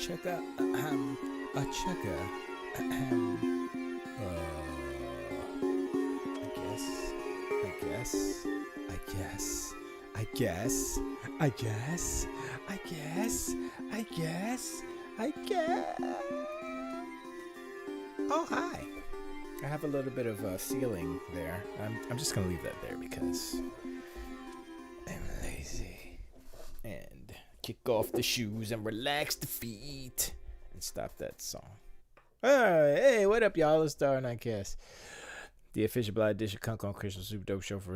Chugga, a chugga, I guess. Oh, hi. I have a little bit of ceiling there. I'm just gonna leave that there because I'm lazy. And kick off the shoes and relax the feet and stop that song. Alright, hey, what up, y'all? It's the R9cast, the official Blind Edition Kunk on Christian Super Dope Show for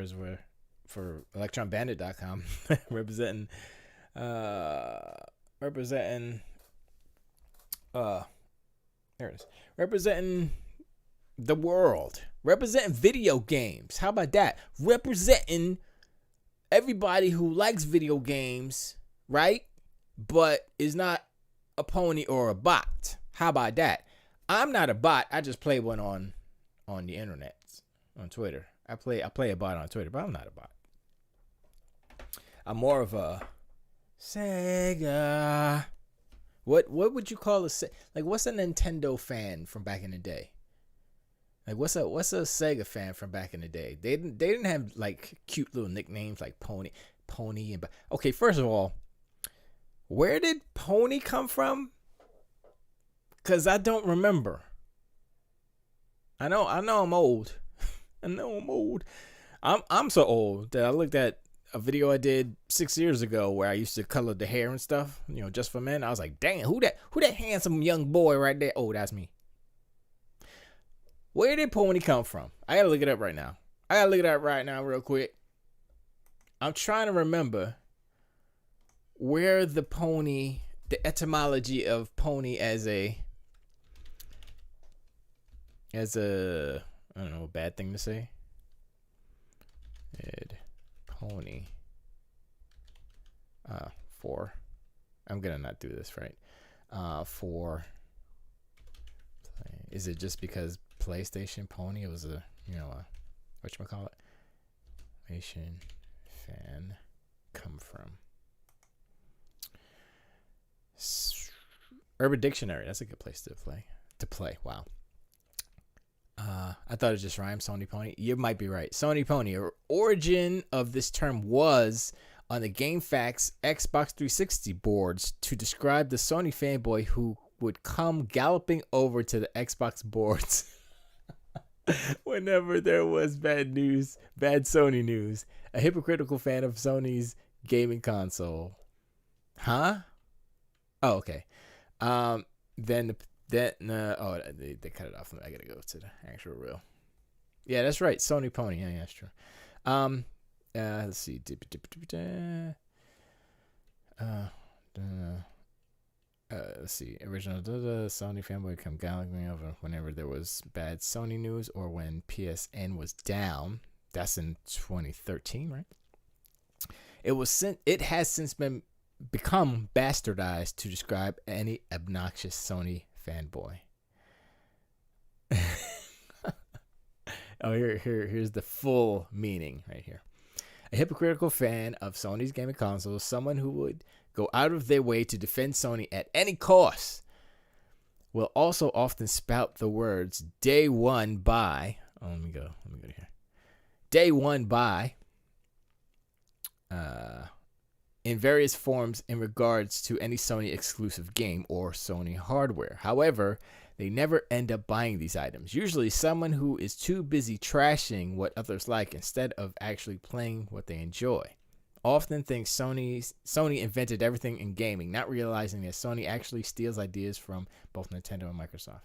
ElectronBandit.com, representing there it is, representing the world, representing video games. How about that? Representing everybody who likes video games, right? But is not a pony or a bot. How about that? I'm not a bot. I just play one on the internet, on Twitter. I play a bot on Twitter, but I'm not a bot. I'm more of a Sega. What would you call what's a Nintendo fan from back in the day? Like what's a Sega fan from back in the day? They didn't have like cute little nicknames like Pony and okay, first of all, where did Pony come from? Cause I don't remember. I know I'm old. I'm old. I'm so old that I looked at a video I did 6 years ago where I used to color the hair and stuff, just for men. I was like, dang, who that handsome young boy right there? Oh, that's me. Where did Pony come from? I gotta look it up right now. Real quick. I'm trying to remember where the etymology of pony as a I don't know, a bad thing to say. Pony. I'm gonna not do this right. Is it just because PlayStation Pony? It was a whatchamacallit? Nation fan come from. Urban Dictionary. That's a good place to play. Wow. I thought it just rhymed. Sony Pony. You might be right. Sony Pony. Origin of this term was on the GameFAQs Xbox 360 boards to describe the Sony fanboy who would come galloping over to the Xbox boards whenever there was bad Sony news. A hypocritical fan of Sony's gaming console. Huh? Oh, okay. They cut it off. I gotta go to the actual real. Yeah, that's right. Sony Pony. Yeah, that's true. Let's see. Let's see. Original Sony fanboy come galloping over whenever there was bad Sony news or when PSN was down. That's in 2013, right? It has since become bastardized to describe any obnoxious Sony fanboy. Oh, here's the full meaning right here. A hypocritical fan of Sony's gaming consoles, someone who would go out of their way to defend Sony at any cost, will also often spout the words "day one by." Oh, let me go to here. Day one by. In various forms in regards to any Sony exclusive game or Sony hardware. However, they never end up buying these items. Usually someone who is too busy trashing what others like instead of actually playing what they enjoy. Often thinks Sony invented everything in gaming, not realizing that Sony actually steals ideas from both Nintendo and Microsoft.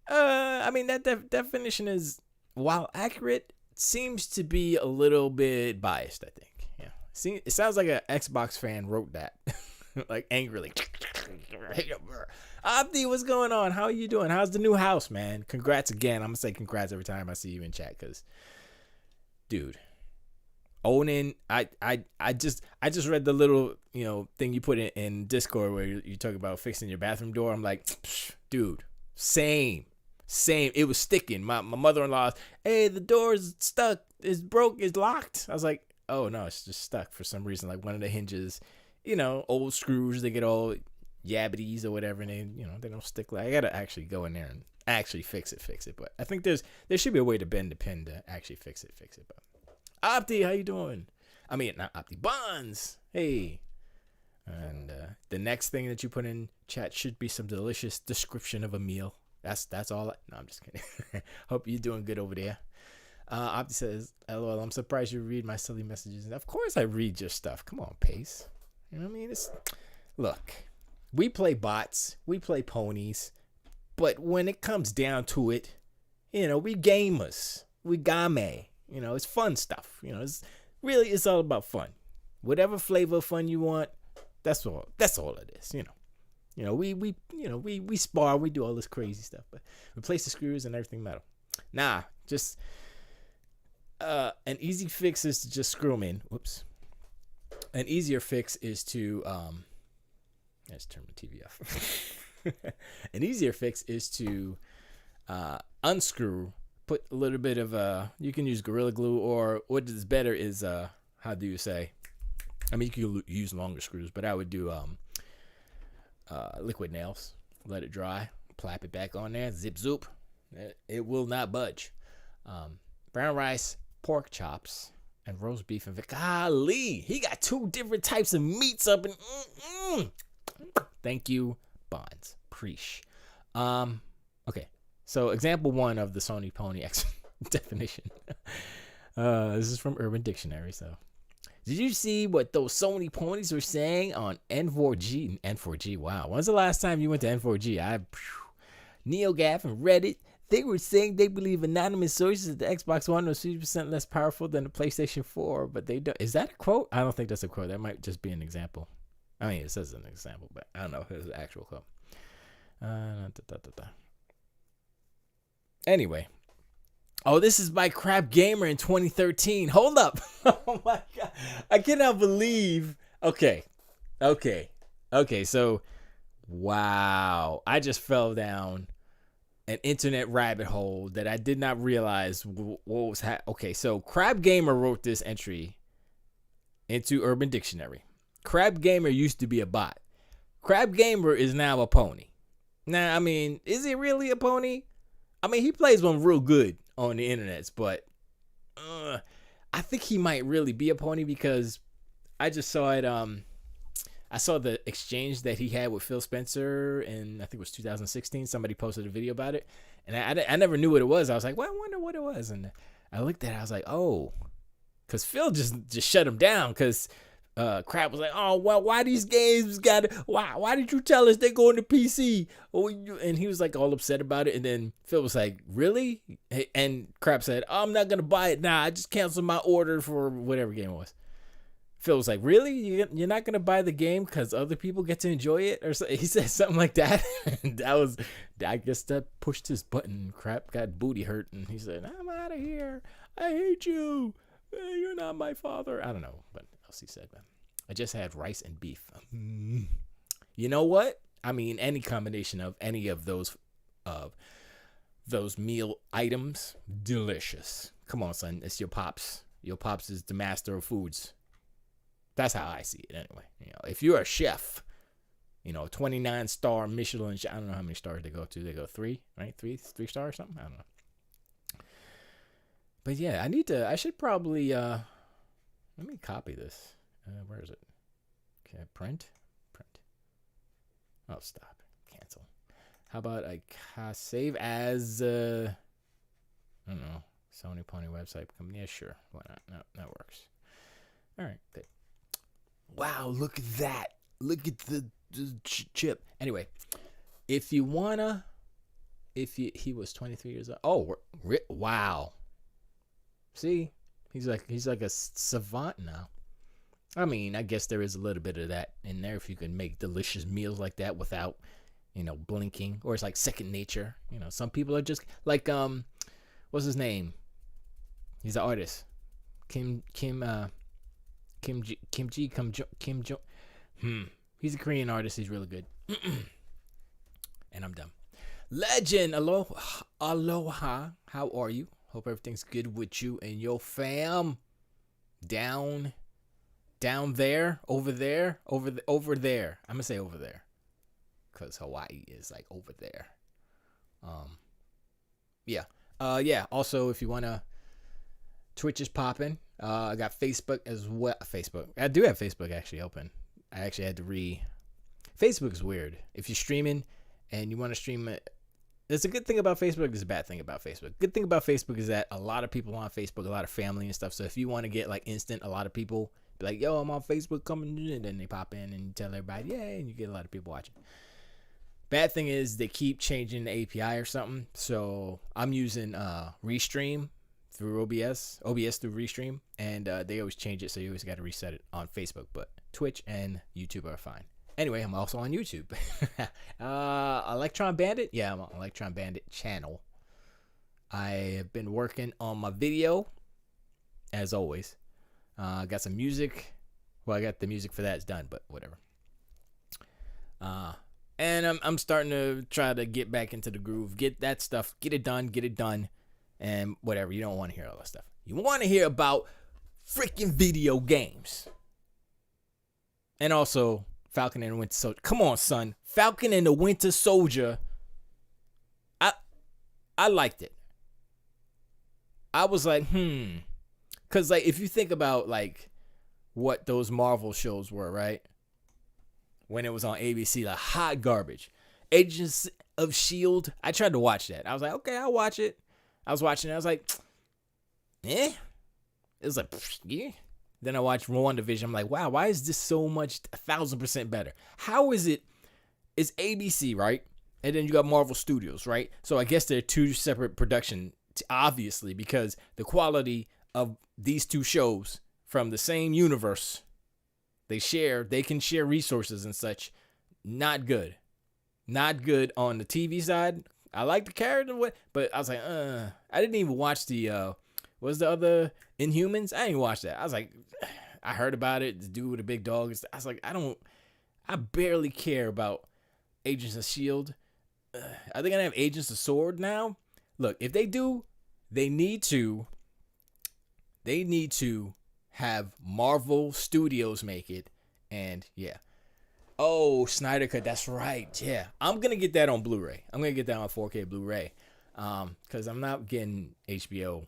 I mean, that definition is, while accurate seems to be a little bit biased, I think. Yeah. See, it sounds like an Xbox fan wrote that. Like angrily. Abdi, what's going on? How are you doing? How's the new house, man? Congrats again. I'm gonna say congrats every time I see you in chat, because dude, owning I just read the little thing you put in Discord where you talk about fixing your bathroom door. I'm like, dude, same. It was sticking. My mother-in-law, hey, the door's stuck, it's broke, it's locked. I was like, oh no, it's just stuck for some reason. Like one of the hinges, old screws, they get all yabbities or whatever, and they don't stick. Like I gotta actually go in there and actually fix it. But I think there should be a way to bend the pin to actually fix it. But Opti, how you doing? I mean, not Opti, Bonds. Hey. And the next thing that you put in chat should be some delicious description of a meal. That's all. No, I'm just kidding. Hope you're doing good over there. Opti says, LOL, I'm surprised you read my silly messages. And of course I read your stuff. Come on, Pace. You know what I mean? Look, we play bots, we play ponies, but when it comes down to it, we gamers, we game. It's fun stuff. It's all about fun. Whatever flavor of fun you want, that's all it is. We spar, we do all this crazy stuff, but replace the screws and everything metal. Nah, just an easy fix is to just screw them in. Whoops. An easier fix is to let's turn my TV off. An easier fix is to unscrew, put a little bit of you can use Gorilla Glue, or what is better is how do you say? I mean, you can use longer screws, but I would do liquid nails. Let it dry, plap it back on there, zip zoop. It will not budge. Brown rice, pork chops, and roast beef and golly, he got 2 different types of meats up in. Thank you, Bonds. Preach. Okay. So example 1 of the Sony Pony X definition. This is from Urban Dictionary. So, did you see what those Sony ponies were saying on N4G? N4G. Wow. When's the last time you went to N4G? NeoGaf and Reddit. They were saying they believe anonymous sources that the Xbox One was 50% less powerful than the PlayStation 4, but they don't. Is that a quote? I don't think that's a quote. That might just be an example. I mean, it says an example, but I don't know if it's an actual quote. Anyway. Oh, this is by Crab Gamer in 2013. Hold up. Oh my God. I cannot believe. Okay. So, wow. I just fell down an internet rabbit hole that I did not realize what was okay, so Crab Gamer wrote this entry into Urban Dictionary. Crab Gamer used to be a bot. Crab Gamer is now a pony. Now, I mean, is he really a pony? I mean, he plays one real good on the internets, but I think he might really be a pony, because I just saw it. I saw the exchange that he had with Phil Spencer in, I think it was 2016. Somebody posted a video about it, and I never knew what it was. I was like, well, I wonder what it was, and I looked at it. I was like, oh, because Phil just shut him down, because Crab was like, oh, well, why these games why did you tell us they're going to PC? And he was like all upset about it, and then Phil was like, really? And Crab said, oh, I'm not going to buy it now. I just canceled my order for whatever game it was. Phil was like, really? You're not going to buy the game because other people get to enjoy it? Or so, he said something like that. And I guess that pushed his button. Crap got booty hurt. And he said, I'm out of here. I hate you. You're not my father. I don't know what else he said, man. I just had rice and beef. You know what? I mean, any combination of any of those meal items, delicious. Come on, son. It's your pops. Your pops is the master of foods. That's how I see it anyway. If you're a chef, 29-star Michelin, I don't know how many stars they go to. They go 3, right? 3 stars or something? I don't know. But yeah, I should probably, let me copy this. Where is it? Okay, print. Oh, stop. Cancel. How about I save as, I don't know, Sony Pony website. Yeah, sure. Why not? No, that works. All right, good. Wow, look at that. Look at the chip. Anyway, if he was 23 years old. Oh, wow. See, he's like a savant now. I mean, I guess there is a little bit of that in there if you can make delicious meals like that without, blinking, or it's like second nature. Some people are just like what's his name? He's an artist. Kim Jong. He's a Korean artist. He's really good. And I'm done. Legend, aloha. How are you? Hope everything's good with you and your fam. Down there, over there. I'm gonna say over there, cause Hawaii is like over there. Yeah. Also, if you wanna, Twitch is popping. I got Facebook as well. Facebook. I do have Facebook actually open. I actually had to Facebook is weird. If you're streaming and you want to stream it, there's a good thing about Facebook. There's a bad thing about Facebook. Good thing about Facebook is that a lot of people on Facebook, a lot of family and stuff. So if you want to get like instant, a lot of people be like, yo, I'm on Facebook coming, and then they pop in and you tell everybody, yay, and you get a lot of people watching. Bad thing is they keep changing the API or something. So I'm using Restream through OBS through Restream, and they always change it, so you always got to reset it on Facebook. But Twitch and YouTube are fine. Anyway, I'm also on YouTube. Electron Bandit? Yeah, I'm on Electron Bandit channel. I have been working on my video, as always. I got some music. Well, I got the music for that. It's done, but whatever. And I'm starting to try to get back into the groove. Get that stuff. Get it done. And whatever. You don't want to hear all that stuff. You want to hear about freaking video games. And also Falcon and the Winter Soldier. Come on, son. Falcon and the Winter Soldier. I liked it. I was like, Because, like, if you think about, like, what those Marvel shows were, right? When it was on ABC, like, hot garbage. Agents of S.H.I.E.L.D. I tried to watch that. I was like, okay, I'll watch it. I was watching it. I was like, It was like, yeah. Then I watched WandaVision. I'm like, wow, why is this so much 1,000% better? How is it? It's ABC, right? And then you got Marvel Studios, right? So I guess they're two separate production, obviously, because the quality of these two shows from the same universe, they can share resources and such. Not good. Not good on the TV side. I like the character, but I was like, I didn't even watch the, what's the other Inhumans? I didn't watch that. I was like, I heard about it. The dude with the big dog. I was like, I barely care about Agents of S.H.I.E.L.D. Are they going to have Agents of S.W.O.R.D. now? Look, if they do, they need to have Marvel Studios make it. And yeah. Oh, Snyder Cut. That's right. Yeah. I'm going to get that on Blu-ray. I'm going to get that on 4K Blu-ray. Because I'm not getting HBO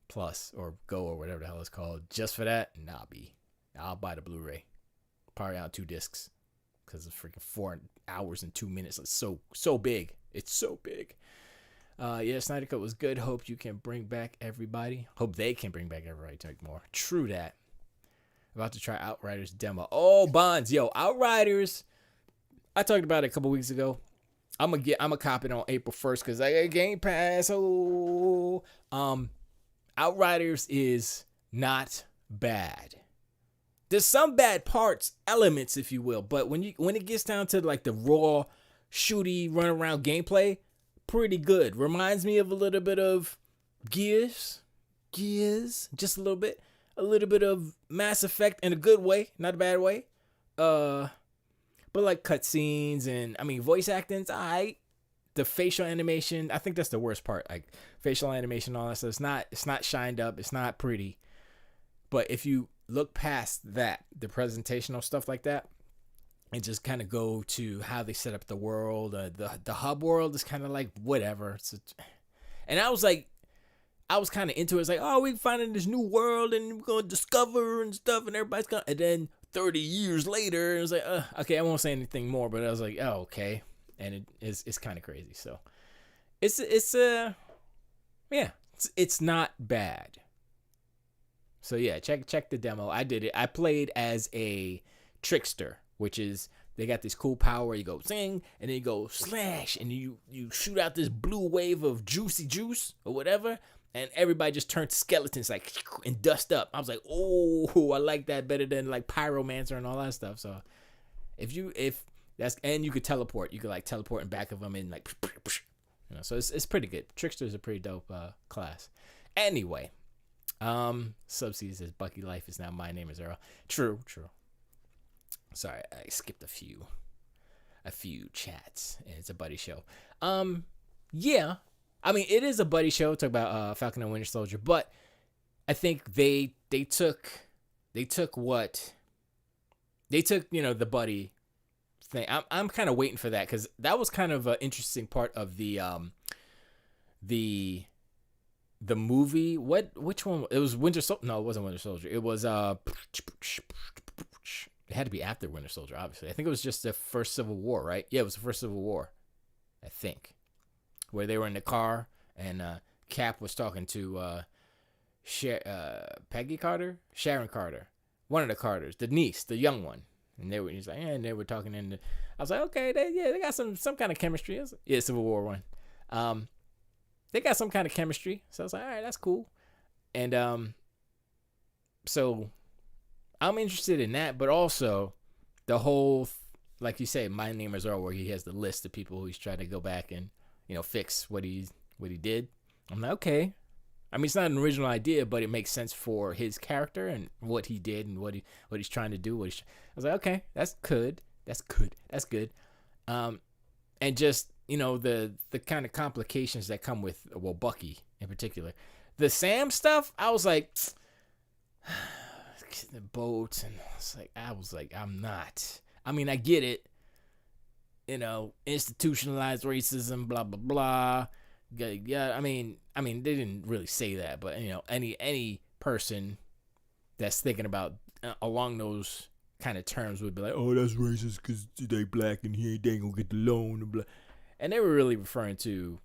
Plus or Go or whatever the hell it's called just for that. I'll buy the Blu-ray. Probably on 2 discs. Because it's freaking 4 hours and 2 minutes. It's so big. It's so big. Yeah, Snyder Cut was good. Hope you can bring back everybody. Hope they can bring back everybody to make more. True that. About to try Outriders demo. Oh, Bonds. Yo, Outriders. I talked about it a couple weeks ago. I'm gonna cop it on April 1st because I got Game Pass. Oh. Outriders is not bad. There's some bad elements, if you will, but when it gets down to like the raw, shooty, run around gameplay, pretty good. Reminds me of a little bit of Gears, just a little bit of Mass Effect in a good way, not a bad way. But like cutscenes and voice acting's alright. The facial animation, I think that's the worst part. Like facial animation, all that stuff. It's not shined up. It's not pretty. But if you look past that, the presentational stuff like that, and just kind of go to how they set up the world, the hub world is kind of like whatever. And I was kind of into it. It's like, oh, we're finding this new world and we're going to discover and stuff, and everybody's going to, and then 30 years later, it was like, okay, I won't say anything more, but I was like, oh, okay. And it's kind of crazy. So it's not bad. So yeah, check the demo. I did it. I played as a trickster, which is they got this cool power where you go sing and then you go slash and you shoot out this blue wave of juicy juice or whatever, and everybody just turned skeletons like and dust up. I was like, oh, I like that better than like Pyromancer and all that stuff. So if that's, and you could teleport, you could like teleport in back of them and like, so it's pretty good. Trickster's a pretty dope class. Anyway, Subsea says Bucky life is now my name is Earl. True. Sorry, I skipped a few chats, and it's a buddy show. Yeah, I mean it is a buddy show. Talk about Falcon and Winter Soldier, but I think they took the buddy thing. I'm kind of waiting for that because that was kind of an interesting part of the movie. Which one? It was Winter Soldier. No, it wasn't Winter Soldier. It was it had to be after Winter Soldier, obviously. I think it was just the first Civil War, right? Yeah, it was the first Civil War, I think, where they were in the car and Cap was talking to Peggy Carter, Sharon Carter, one of the Carters, the niece, the young one, and they were talking in the. I was like, okay, they got some kind of chemistry. Yeah, Civil War one. They got some kind of chemistry, so I was like, all right, that's cool, and so I'm interested in that, but also the whole, like you say, My Name is Earl, where he has the list of people who he's trying to go back and fix what he did. I'm like, okay. I mean, it's not an original idea, but it makes sense for his character and what he did and what he's trying to do. I was like, okay, that's good. And just the kind of complications that come with Bucky in particular, the Sam stuff. I was like. The boats, and I was like, I'm not. I mean, I get it. Institutionalized racism, blah blah blah. Yeah, I mean, they didn't really say that, but any person that's thinking about along those kind of terms would be like, oh, that's racist because they black and they ain't gonna get the loan, and blah. And they were really referring to.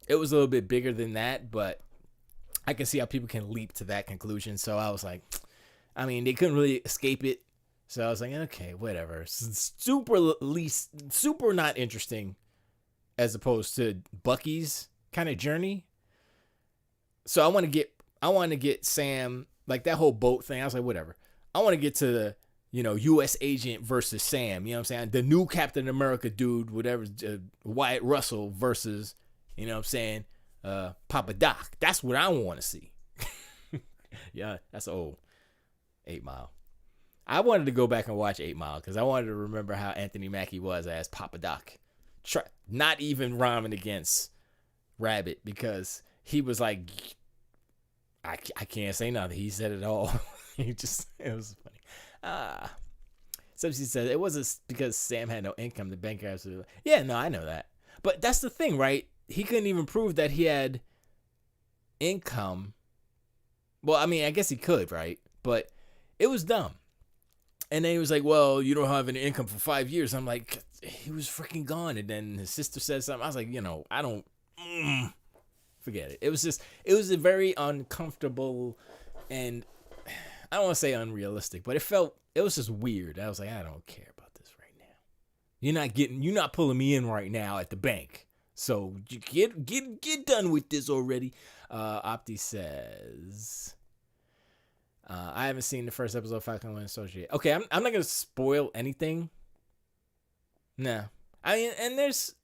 It was a little bit bigger than that, but I can see how people can leap to that conclusion. So I was like. I mean, they couldn't really escape it. So I was like, okay, whatever. Super not interesting as opposed to Bucky's kind of journey. So I want to get Sam, like that whole boat thing. I was like, whatever. I want to get to the, U.S. agent versus Sam. You know what I'm saying? The new Captain America dude, whatever, Wyatt Russell versus, Papa Doc. That's what I want to see. Yeah, that's old. 8 Mile. I wanted to go back and watch 8 Mile because I wanted to remember how Anthony Mackie was as Papa Doc. Not even rhyming against Rabbit because he was like, I can't say nothing. He said it all. It was funny. Subsea said it wasn't because Sam had no income. The banker absolutely. Yeah, no, I know that. But that's the thing, right? He couldn't even prove that he had income. Well, I mean, I guess he could, right? But it was dumb. And then he was like, well, you don't have any income for 5 years. I'm like, he was freaking gone. And then his sister said something. I was like, I don't, forget it. It was a very uncomfortable and I don't want to say unrealistic, but it was just weird. I was like, I don't care about this right now. You're not pulling me in right now at the bank. So get done with this already. Opti says, I haven't seen the first episode of Falcon and Winter Soldier yet. Okay, I'm not gonna spoil anything. No, I mean, and there's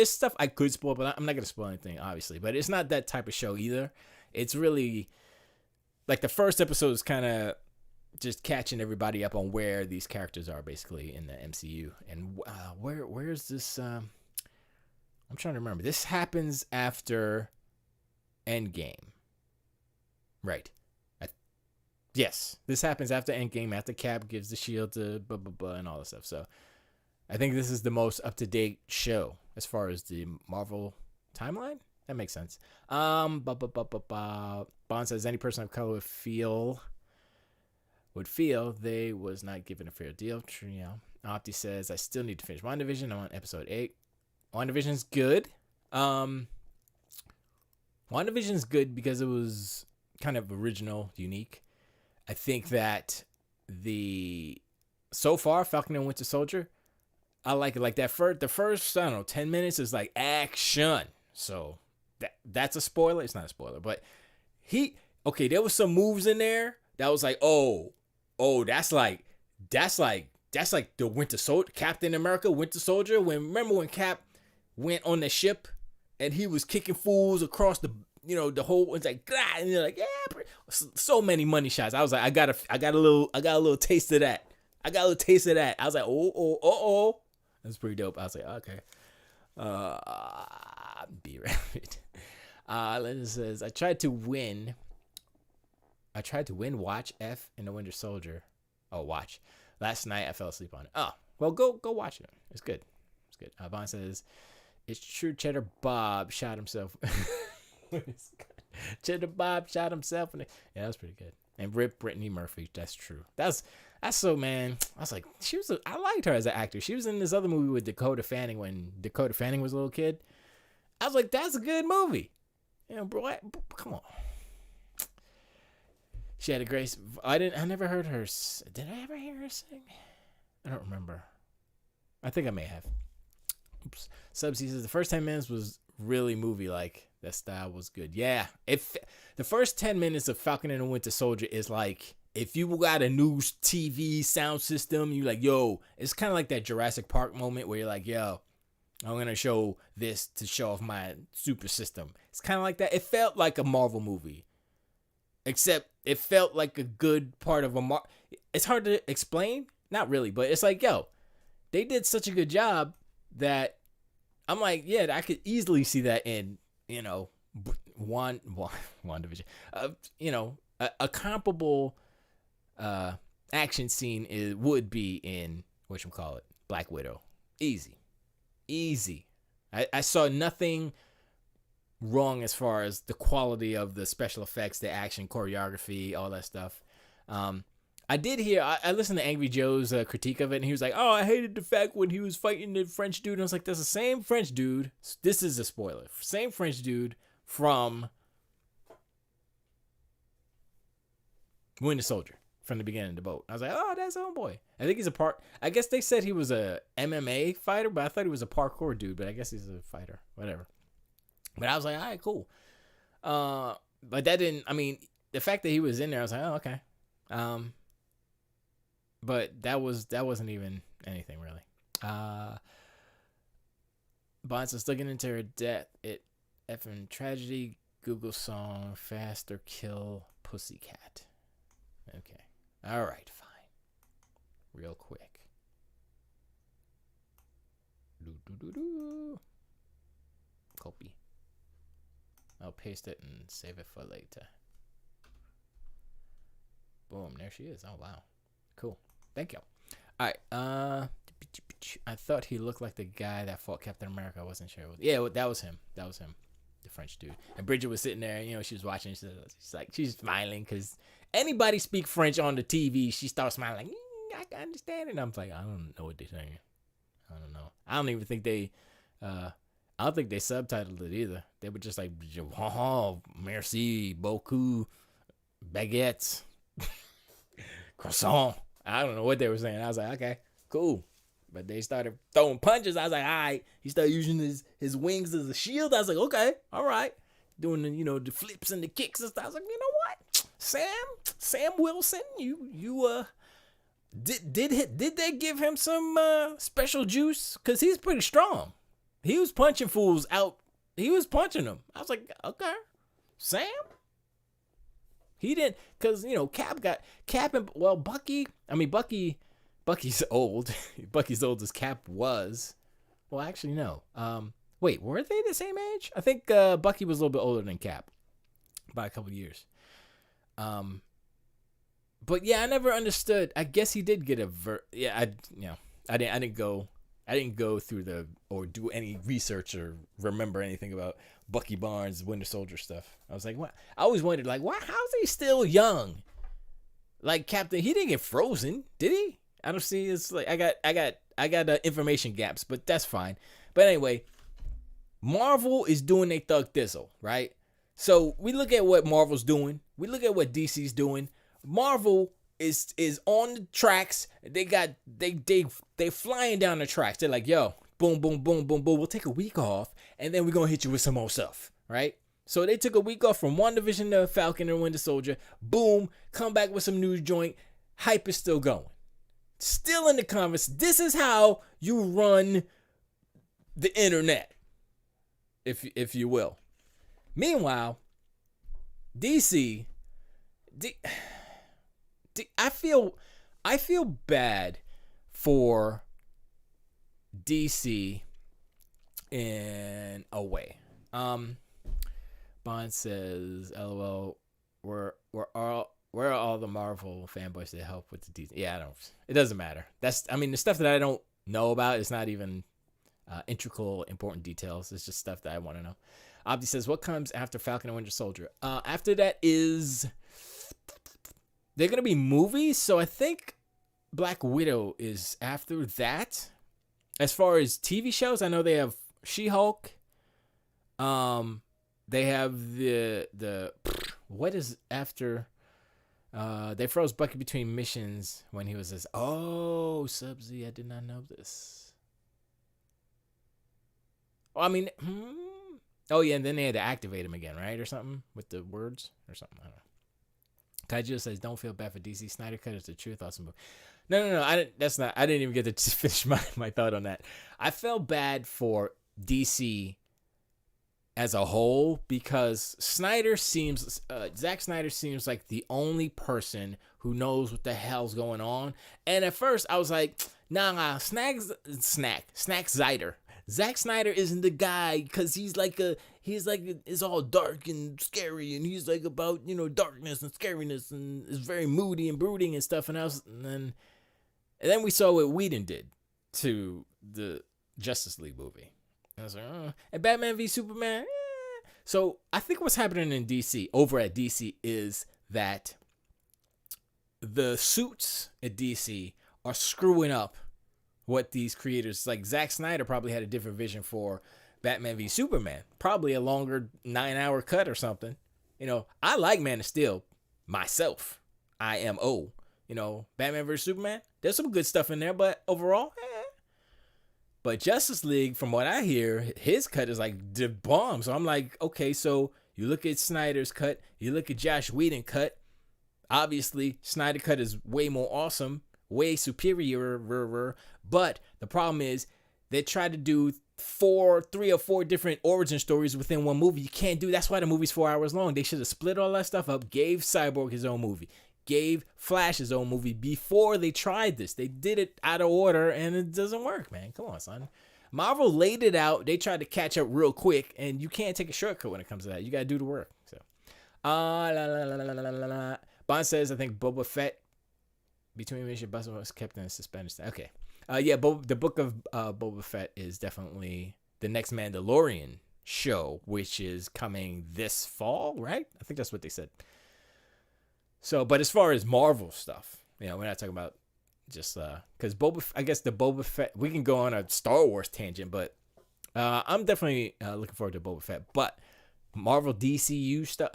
stuff I could spoil, but I'm not gonna spoil anything, obviously. But it's not that type of show either. It's really like the first episode is kind of just catching everybody up on where these characters are basically in the MCU and where is this? I'm trying to remember. This happens after Endgame, right? Yes, this happens after Endgame, after Cap gives the shield to blah, blah, blah, and all that stuff. So I think this is the most up-to-date show as far as the Marvel timeline. That makes sense. Bond says any person of color would feel they was not given a fair deal. Opti says I still need to finish WandaVision. I'm on episode 8. WandaVision's good. WandaVision's good because it was kind of original, unique. I think that so far Falcon and Winter Soldier, I like it like that. The first, I don't know, 10 minutes is like action. So that's a spoiler. It's not a spoiler, but there was some moves in there that was like, that's like the Winter Soldier, Captain America, Winter Soldier. Remember when Cap went on the ship and he was kicking fools across the whole, it's like, and you're like, yeah, so many money shots. I was like, I got a little taste of that. I was like, oh. That's pretty dope. I was like, okay. Be rabbit. It says, I tried to win Watch F in the Winter Soldier. Oh, watch. Last night I fell asleep on it. Oh, well, go watch it. It's good. Vaughn says, it's true Cheddar Bob shot himself. Cheddar Bob shot himself. Yeah, that was pretty good. And rip Brittany Murphy. That's true. That's so, man. I was like, I liked her as an actor. She was in this other movie with Dakota Fanning when Dakota Fanning was a little kid. I was like, that's a good movie. You know, bro, come on. She had a great. I never heard her. Did I ever hear her sing? I don't remember. I think I may have. Oops. Subsea says the first 10 minutes was really movie like. That style was good. Yeah. The first 10 minutes of Falcon and the Winter Soldier is like, if you got a new TV sound system, you like, yo, it's kind of like that Jurassic Park moment where you're like, yo, I'm going to show this to show off my super system. It's kind of like that. It felt like a Marvel movie. Except it felt like a good part of a It's hard to explain. Not really, but it's like, yo, they did such a good job that I'm like, yeah, I could easily see that in, WandaVision. A comparable action scene would be in whatchamacallit, Black Widow. Easy. I saw nothing wrong as far as the quality of the special effects, the action, choreography, all that stuff. I did hear, I listened to Angry Joe's critique of it, and he was like, oh, I hated the fact when he was fighting the French dude. And I was like, that's the same French dude. This is a spoiler. Same French dude from Winter Soldier from the beginning of the boat. I was like, oh, that's homeboy. I think he's I guess they said he was a MMA fighter, but I thought he was a parkour dude, but I guess he's a fighter, whatever. But I was like, all right, cool. But that didn't, the fact that he was in there, I was like, oh, okay. But that wasn't even anything really. Bonds is looking into her death. It effing tragedy. Google song Fast or Kill Pussycat. Okay. All right, fine. Real quick. Copy. I'll paste it and save it for later. Boom, there she is. Oh wow. Cool. Thank you. All right. I thought he looked like the guy that fought Captain America. I wasn't sure. Yeah, that was him. The French dude. And Bridget was sitting there, she was watching. She's smiling because anybody speak French on the TV, she starts smiling like, I can understand it. And I'm like, I don't know what they're saying. I don't know. I don't even think they subtitled it either. They were just like, oh, merci beaucoup, baguettes, croissant. I don't know what they were saying. I was like, okay, cool. But they started throwing punches. I was like, all right. He started using his wings as a shield. I was like, okay, all right. Doing the flips and the kicks and stuff. I was like, you know what, Sam Wilson, you did they give him some special juice? Cause he's pretty strong. He was punching fools out. He was punching them. I was like, okay, Sam. He didn't, cause Bucky. Bucky's old. Bucky's old as Cap was. Well, actually, no. Wait, were they the same age? I think Bucky was a little bit older than Cap by a couple of years. But yeah, I never understood. I guess he did get I didn't go through or do any research or remember anything about Bucky Barnes' Winter Soldier stuff. I was like, what? I always wondered, like, why? How's he still young? Like Captain, he didn't get frozen, did he? I don't see. It's like I got information gaps, but that's fine. But anyway, Marvel is doing their thug thizzle, right? So we look at what Marvel's doing. We look at what DC's doing. Marvel is on the tracks. They flying down the tracks. They're like, yo, boom, boom, boom, boom, boom. We'll take a week off, and then we're gonna hit you with some more stuff. right? So they took a week off from WandaVision to Falcon and Winter Soldier. Boom, come back with some news joint. Hype is still going. Still in the conversation. This is how you run the internet, if you will. Meanwhile, DC, I feel bad for DC in a way. Bond says, "LOL, where are all the Marvel fanboys that help with the DC?" Yeah, it doesn't matter. The stuff that I don't know about is not even integral, important details. It's just stuff that I want to know. Abdi says, "What comes after Falcon and Winter Soldier?" After that is they're gonna be movies, so I think Black Widow is after that. As far as TV shows, I know they have She-Hulk. They have the what is after? They froze Bucky between missions when he was this. Oh, Sub-Z, I did not know this. Well, oh yeah, and then they had to activate him again, right, or something with the words or something. I don't know. Kaiju says, "Don't feel bad for DC. Snyder Cut is the truth. Awesome book." No. I didn't even get to finish my thought on that. I felt bad for DC as a whole because Zack Snyder seems like the only person who knows what the hell's going on. And at first I was like, nah, Snack Snyder. Zack Snyder isn't the guy because he's like it's all dark and scary and he's like about, darkness and scariness and is very moody and brooding and stuff. And then we saw what Whedon did to the Justice League movie. I was like, and Batman v Superman. So I think what's happening in DC, over at DC, is that the suits at DC are screwing up what these creators, like Zack Snyder probably had a different vision for Batman v Superman, probably a longer 9-hour cut or something. I like Man of Steel myself. IMO. Batman vs Superman, there's some good stuff in there, but overall, But Justice League, from what I hear, his cut is like the bomb. So I'm like, okay, so you look at Snyder's cut, you look at Josh Whedon's cut. Obviously, Snyder cut is way more awesome, way superior. But the problem is they try to do 3 or 4 different origin stories within one movie. You can't do. That's why the movie's 4 hours long. They should have split all that stuff up, gave Cyborg his own movie, gave Flash his own movie before they tried this. They did it out of order, and it doesn't work, man. Come on, son. Marvel laid it out. They tried to catch up real quick, and you can't take a shortcut when it comes to that. You got to do the work. So, Bond says, I think Boba Fett between Mission Bustle was kept in suspense. Okay. The book of Boba Fett is definitely the next Mandalorian show, which is coming this fall, right? I think that's what they said. So, but as far as Marvel stuff, we're not talking about just because I guess the Boba Fett, we can go on a Star Wars tangent, but I'm definitely looking forward to Boba Fett. But Marvel MCU stuff,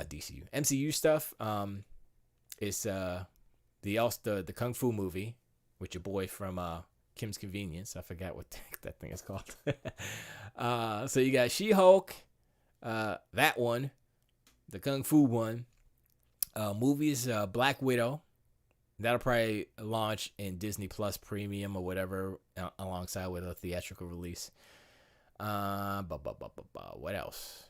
is the Kung Fu movie with your boy from Kim's Convenience. I forgot what that thing is called. So you got She-Hulk, that one, the Kung Fu one. Movies, Black Widow. That'll probably launch in Disney Plus Premium or whatever, alongside with a theatrical release. What else?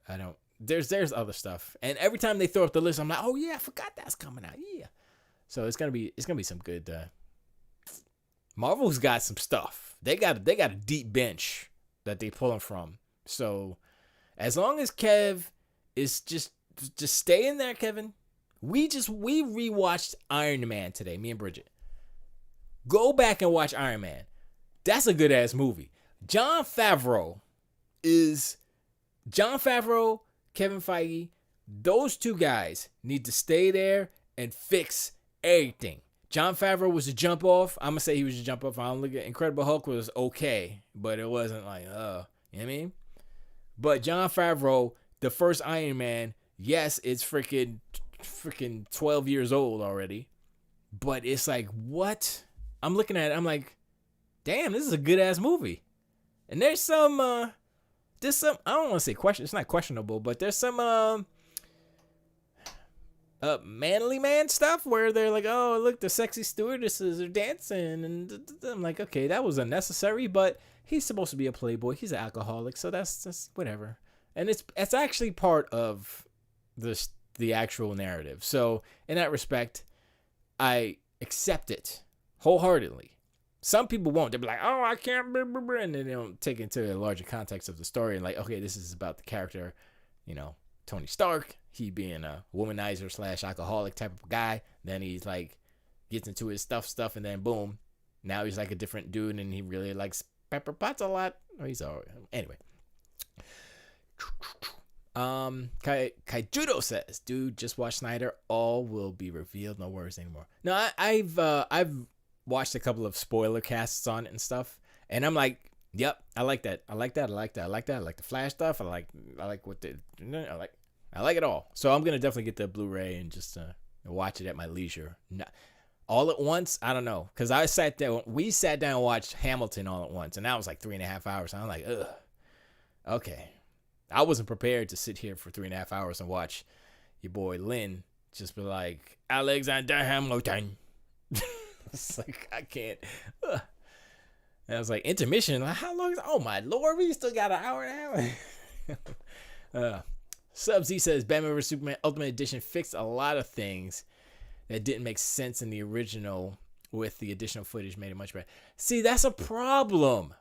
I don't. There's other stuff, and every time they throw up the list, I'm like, oh yeah, I forgot that's coming out. Yeah, so it's gonna be some good. Marvel's got some stuff. They got a deep bench that they pulling from. So as long as Kev is just stay in there, Kevin. We rewatched Iron Man today, me and Bridget. Go back and watch Iron Man. That's a good ass movie. Jon Favreau, Kevin Feige, those two guys need to stay there and fix everything. Jon Favreau was a jump off. I'm gonna say he was a jump off. I don't look at Incredible Hulk was okay, but it wasn't like you know what I mean? But Jon Favreau, the first Iron Man, yes, it's freaking 12 years old already, but it's like, what? I'm looking at it, I'm like, damn, this is a good ass movie. And there's some there's some, I don't want to say question. It's not questionable, but there's some manly man stuff where they're like, oh, look, the sexy stewardesses are dancing, and I'm like, okay, that was unnecessary, but he's supposed to be a playboy. He's an alcoholic, so that's whatever. And it's actually part of the actual narrative. So in that respect, I accept it wholeheartedly. Some people won't. They'll be like, oh, I can't, and then they don't take it into the larger context of the story and like, okay, this is about the character, Tony Stark, he being a womanizer / alcoholic type of guy. Then he's like, gets into his stuff, and then boom, now he's like a different dude, and he really likes pepper pots a lot. Oh, he's all right. Anyway. Kaijudo says, dude, just watch Snyder. All will be revealed. No worries anymore. No, I've watched a couple of spoiler casts on it and stuff, and I'm like, yep, I like that. I like the Flash stuff. I like what I like it all. So I'm gonna definitely get the Blu-ray and just watch it at my leisure. Not all at once. I don't know, because we sat down and watched Hamilton all at once, and that was like 3.5 hours. And I'm like, ugh, okay. I wasn't prepared to sit here for 3.5 hours and watch your boy Lynn just be like, Alexander Hamilton. It's like, I can't. Ugh. And I was like, intermission? Like, how long is it? Oh my lord, we still got an hour and a half. Sub-Z says, Batman vs. Superman Ultimate Edition fixed a lot of things that didn't make sense in the original. With the additional footage, made it much better. See, that's a problem.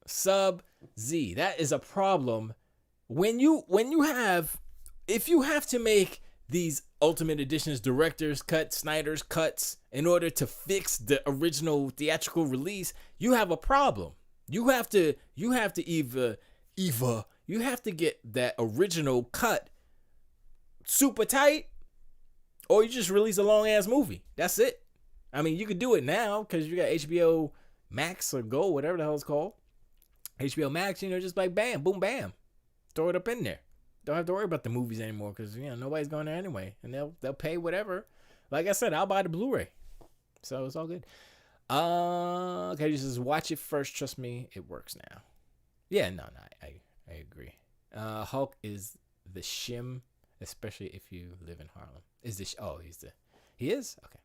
Sub-Z, that is a problem. If you have to make these Ultimate Editions, director's cut, Snyder's cuts, in order to fix the original theatrical release, you have a problem. You have to either you have to get that original cut super tight, or you just release a long ass movie. That's it. I mean, you could do it now because you got HBO Max or Go, whatever the hell it's called. HBO Max, just like bam, boom, bam. Throw it up in there. Don't have to worry about the movies anymore because nobody's going there anyway, and they'll pay whatever. Like I said, I'll buy the Blu-ray, so it's all good. Okay, just watch it first. Trust me, it works now. Yeah, no, I agree. Hulk is the shim, especially if you live in Harlem. He is okay.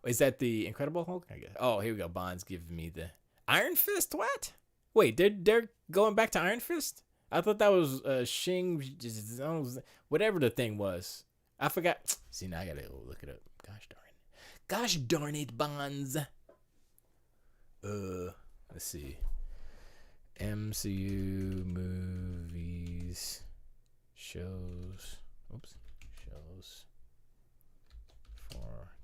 Is that the Incredible Hulk? I guess. Oh, here we go. Bond's giving me the Iron Fist. What? Wait, they're going back to Iron Fist? I thought that was Shing, whatever the thing was. I forgot. See, now I gotta go look it up. Gosh darn it, Bonds. Let's see. MCU movies, shows for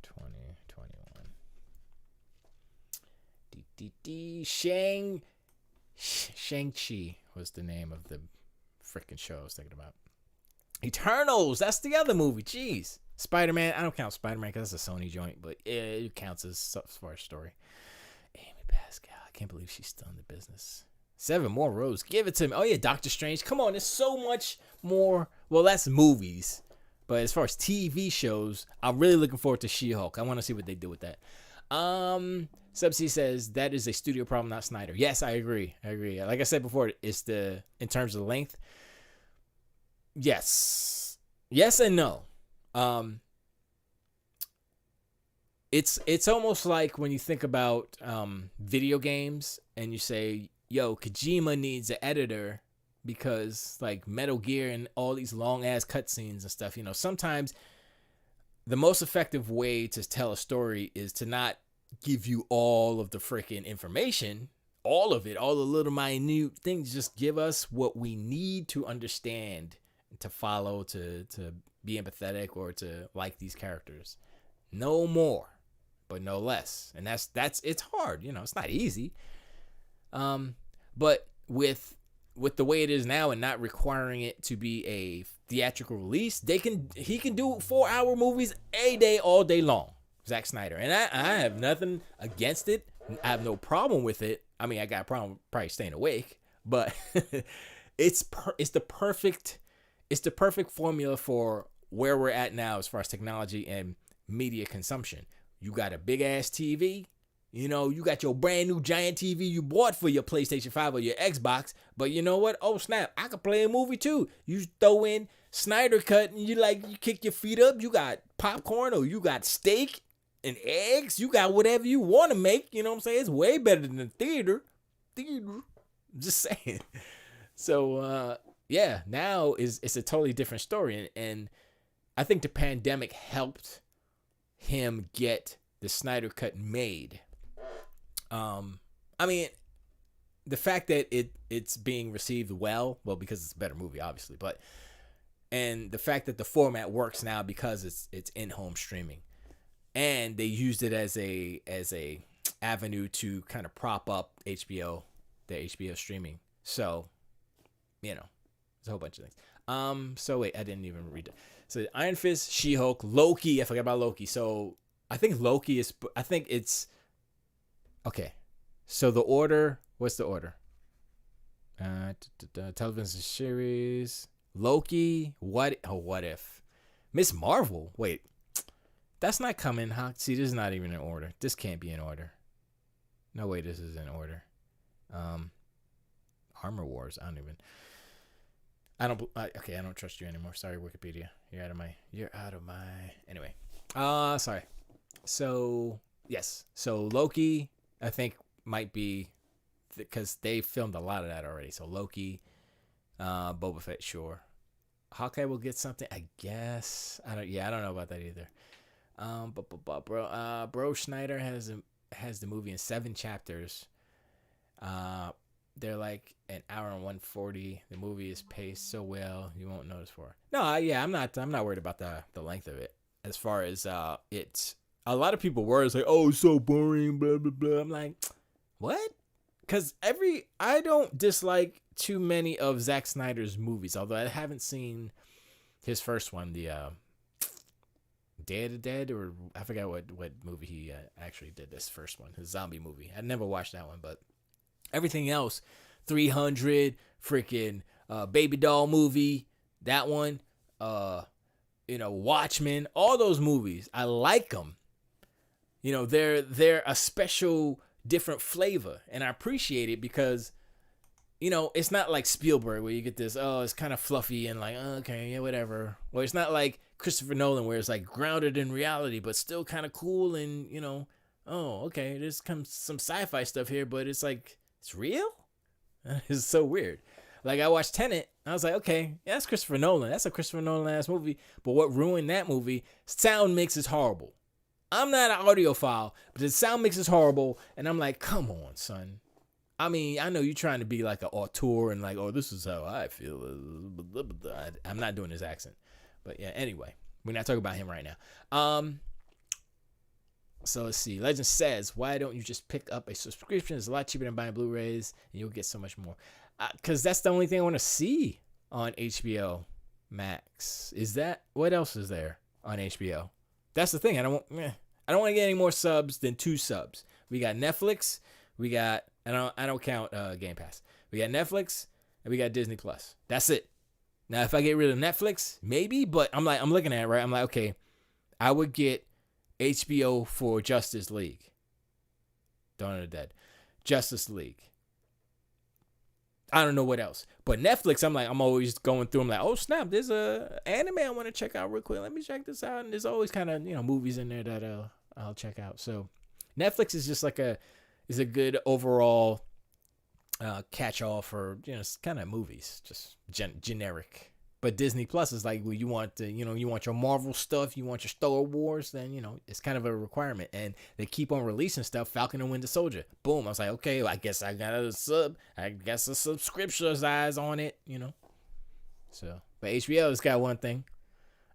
2021. Shang-Chi was the name of the freaking show I was thinking about. Eternals, that's the other movie. Jeez. Spider-Man, I don't count Spider-Man because that's a Sony joint, but it counts as far as story. Amy Pascal, I can't believe she's still in the business. 7 more rows, give it to me. Oh yeah, Doctor Strange, come on, there's so much more. Well, that's movies, but as far as TV shows, I'm really looking forward to She-Hulk. I want to see what they do with that. Subsea says that is a studio problem, not Snyder. Yes, I agree. Like I said before, it's in terms of length. Yes and no. It's almost like when you think about video games and you say, yo, Kojima needs an editor because like Metal Gear and all these long ass cutscenes and stuff. Sometimes the most effective way to tell a story is to not give you all of the freaking information, all of it, all the little minute things. Just give us what we need to understand, to follow, to be empathetic, or to like these characters. No more, but no less. And that's it's hard, it's not easy. But with the way it is now and not requiring it to be a theatrical release, he can do 4-hour movies a day, all day long. Zack Snyder. And I have nothing against it. I have no problem with it. I mean, I got a problem probably staying awake, but it's the perfect formula for where we're at now as far as technology and media consumption. You got a big ass TV, You got your brand new giant TV you bought for your PlayStation 5 or your Xbox, but you know what? Oh snap, I could play a movie too. You throw in Snyder Cut and you kick your feet up. You got popcorn or you got steak and eggs. You got whatever you want to make. You know what I'm saying? It's way better than the theater. Just saying. So yeah, now it's a totally different story, and I think the pandemic helped him get the Snyder Cut made. I mean, the fact that it's being received well, because it's a better movie, obviously, and the fact that the format works now because it's in-home streaming, and they used it as a avenue to kind of prop up the HBO streaming. So, there's a whole bunch of things. So wait, I didn't even read that. So Iron Fist, She-Hulk, Loki. I forgot about Loki. So I think Loki is. I think it's. Okay, so the order. What's the order? Television series. Loki. What if? Miss Marvel. Wait, that's not coming. Huh? See, this is not even in order. This can't be in order. No way, this is in order. Armor Wars. I don't trust you anymore. Sorry, Wikipedia. You're out of my. Anyway. Sorry. So yes. So Loki, I think, might be, because they filmed a lot of that already. So Loki, Boba Fett, sure. Hawkeye will get something, I guess. I don't know about that either. Bro Schneider has the movie in 7 chapters. They're like an hour and 140. The movie is paced so well you won't notice for. No, I'm not worried about the length of it. As far as it's, a lot of people were like, oh, it's so boring, blah blah blah. I'm like, what? Because I don't dislike too many of Zack Snyder's movies, although I haven't seen his first one, the Day of the Dead, or I forgot what movie he actually did. This first one, his zombie movie. I never watched that one, but everything else, 300, freaking Baby Doll movie, that one, Watchmen, all those movies, I like them. They're a special, different flavor, and I appreciate it because, it's not like Spielberg where you get this, it's kind of fluffy and like, okay, yeah, whatever. Or it's not like Christopher Nolan where it's like grounded in reality but still kind of cool and, okay, there's some sci-fi stuff here, but it's like, it's real? It's so weird. Like, I watched Tenet, I was like, okay, yeah, that's Christopher Nolan. That's a Christopher Nolan-ass movie. But what ruined that movie, sound mix is horrible. I'm not an audiophile, but the sound mix is horrible, and I'm like, come on, son. I mean, I know you're trying to be like an auteur and like, oh, this is how I feel. I'm not doing his accent. But yeah, anyway, we're not talking about him right now. So let's see. Legend says, why don't you just pick up a subscription? It's a lot cheaper than buying Blu-rays, and you'll get so much more. Because that's the only thing I want to see on HBO Max. Is that, what else is there on HBO? That's the thing. I don't want to get any more subs than 2 subs. We got Netflix. We got, I don't count Game Pass. We got Netflix and we got Disney Plus. That's it. Now, if I get rid of Netflix, maybe, but I'm looking at it, right? I'm like, okay, I would get HBO for Justice League. Dawn of the Dead. Justice League. I don't know what else. But Netflix, I'm always going through. I'm like, oh snap, there's a anime I want to check out real quick. Let me check this out. And there's always kind of, movies in there that I'll check out. So Netflix is just like a good overall catch-all for, kind of movies, just generic. But Disney Plus is like, well, you want you want your Marvel stuff, you want your Star Wars, then, it's kind of a requirement. And they keep on releasing stuff. Falcon and Winter Soldier. Boom. I was like, okay, well, I guess I got a subscription size on it, So, but HBO's got one thing.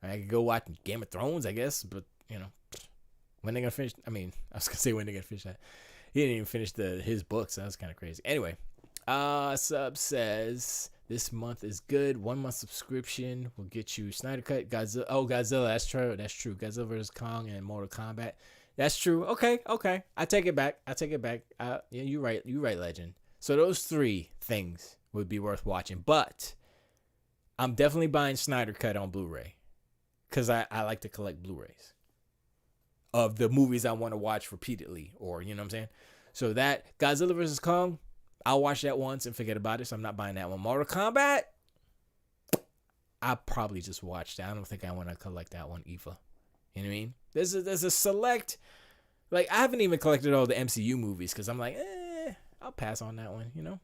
I could go watch Game of Thrones, I guess, but, when they gonna finish? I mean, I was gonna say when they gonna finish that. He didn't even finish his book, so that's kind of crazy. Anyway, Sub says this month is good. 1 month subscription will get you Snyder Cut, Godzilla. Oh, Godzilla, that's true. Godzilla vs. Kong and Mortal Kombat. That's true. Okay. I take it back. Yeah, you're right. Legend. So those 3 things would be worth watching, but I'm definitely buying Snyder Cut on Blu-ray because I like to collect Blu-rays. of the movies I want to watch repeatedly, or you know what I'm saying. So that Godzilla vs Kong, I'll watch that once and forget about it. So I'm not buying that one. Mortal Kombat, I'll probably just watch that. I don't think I want to collect that one either. You know what I mean? There's a select, like I haven't even collected all the MCU movies because I'm like, I'll pass on that one. You know.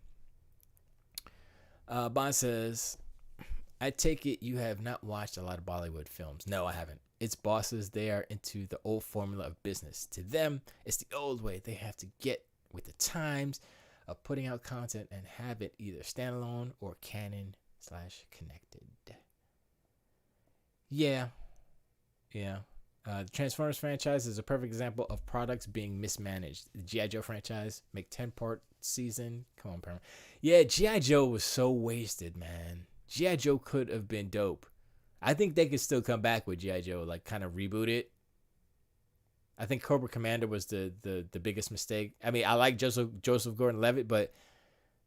Bond says, I take it you have not watched a lot of Bollywood films. No, I haven't. It's bosses. They are into the old formula of business. To them, it's the old way. They have to get with the times of putting out content and have it either standalone or canon/connected. Yeah. The Transformers franchise is a perfect example of products being mismanaged. The G.I. Joe franchise, make 10-part season. Come on, Paramount. Yeah, G.I. Joe was so wasted, man. G.I. Joe could have been dope. I think they could still come back with G.I. Joe, like kind of reboot it. I think Cobra Commander was the biggest mistake. I mean, I like Joseph Gordon-Levitt, but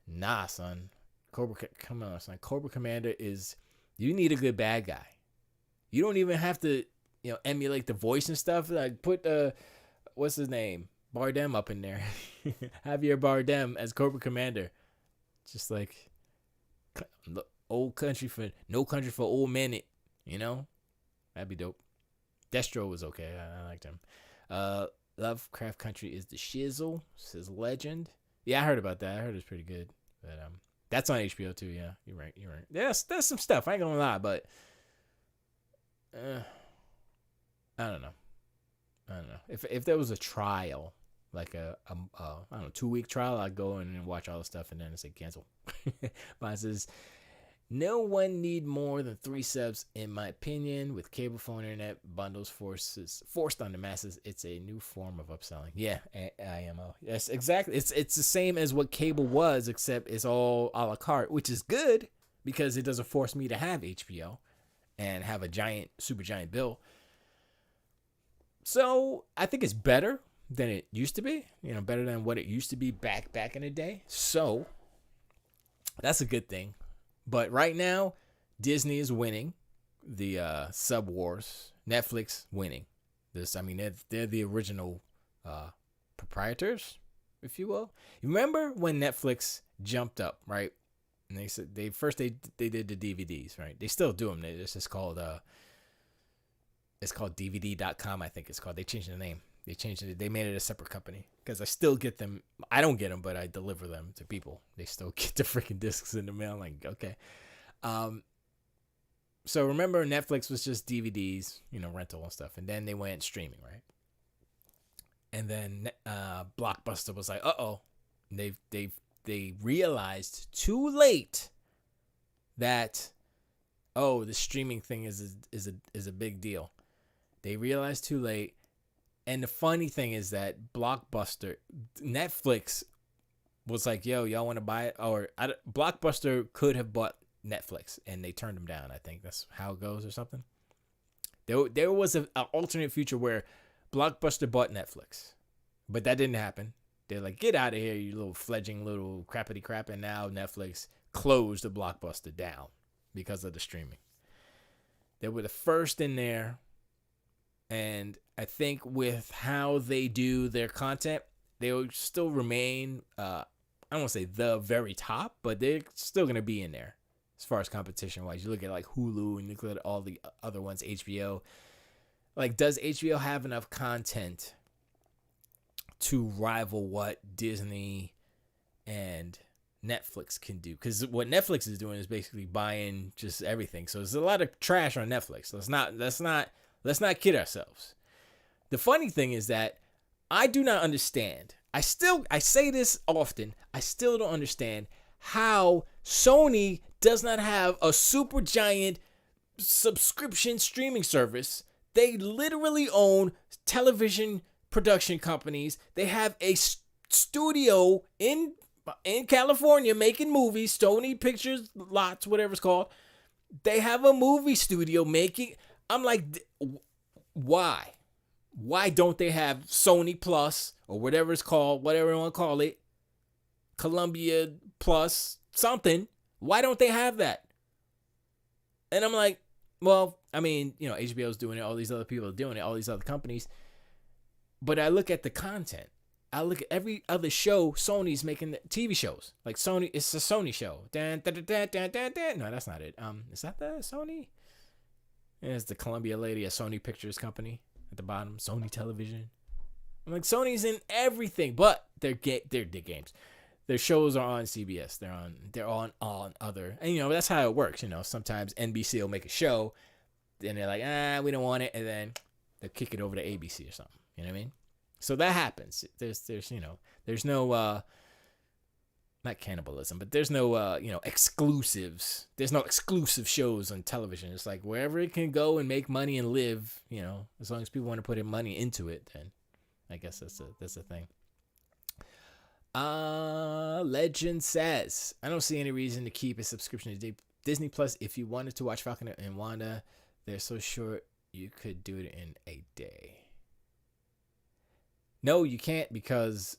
nah, son. Come on, son. Cobra Commander is, you need a good bad guy. You don't even have to, emulate the voice and stuff. Like put what's his name? Bardem up in there. Javier Bardem as Cobra Commander. Just like old country for no country for old men. That'd be dope. Destro was okay. I liked him. Lovecraft Country is the shizzle, says Legend. Yeah, I heard about that. I heard it's pretty good. But that's on HBO too. Yeah, you're right. There's some stuff. I ain't gonna lie, but I don't know. If there was a trial, like a I don't know, 2-week trial, I'd go in and watch all the stuff and then say cancel. Mine says, no one need more than 3 subs, in my opinion. With cable phone internet bundles forced on the masses, it's a new form of upselling. Yeah, IMO. Yes, exactly. It's the same as what cable was, except it's all a la carte, which is good because it doesn't force me to have HBO and have a super giant bill. So I think it's better than it used to be. Better than what it used to be back in the day. So that's a good thing. But right now, Disney is winning the sub wars. Netflix winning this. I mean, they're the original proprietors, if you will. You remember when Netflix jumped up, right? And they said they did the DVDs, right? They still do them. It's just called DVD.com, I think it's called. They changed the name. They changed it. They made it a separate company because I still get them. I don't get them, but I deliver them to people. They still get the freaking discs in the mail. I'm like, okay. So remember, Netflix was just DVDs, rental and stuff, and then they went streaming, right? And then Blockbuster was like, uh-oh. They realized too late that, the streaming thing is a big deal. They realized too late. And the funny thing is that Netflix was like, yo, y'all want to buy it? Blockbuster could have bought Netflix and they turned them down. I think that's how it goes or something. There was an alternate future where Blockbuster bought Netflix, but that didn't happen. They're like, get out of here, you little fledgling little crappity crap. And now Netflix closed the Blockbuster down because of the streaming. They were the first in there. And I think with how they do their content, they will still remain, I don't want to say the very top, but they're still going to be in there as far as competition-wise. You look at like Hulu and you look at all the other ones, HBO. Like, does HBO have enough content to rival what Disney and Netflix can do? Because what Netflix is doing is basically buying just everything. So there's a lot of trash on Netflix. Let's not kid ourselves. The funny thing is that I do not understand. I say this often. I still don't understand how Sony does not have a super giant subscription streaming service. They literally own television production companies. They have a studio in California making movies, Sony Pictures Lots, whatever it's called. They have a movie studio making. I'm like, why? Why don't they have Sony Plus or whatever it's called, whatever you want to call it, Columbia Plus, something? Why don't they have that? And I'm like, well, I mean, HBO's doing it. All these other people are doing it. All these other companies. But I look at the content. I look at every other show Sony's making TV shows. Like Sony, it's a Sony show. No, that's not it. Is that the Sony? Yeah, it's the Columbia lady, a Sony Pictures company at the bottom. Sony Television. I'm like, Sony's in everything, but they're games. Their shows are on CBS. They're on other, and that's how it works. Sometimes NBC will make a show, then they're like, we don't want it, and then they'll kick it over to ABC or something. You know what I mean? So that happens. There's no not cannibalism, but there's no exclusives. There's no exclusive shows on television. It's like wherever it can go and make money and live, as long as people want to put money into it, then I guess that's a thing. Legend says, I don't see any reason to keep a subscription to Disney Plus. If you wanted to watch Falcon and Wanda, they're so short you could do it in a day. No, you can't, because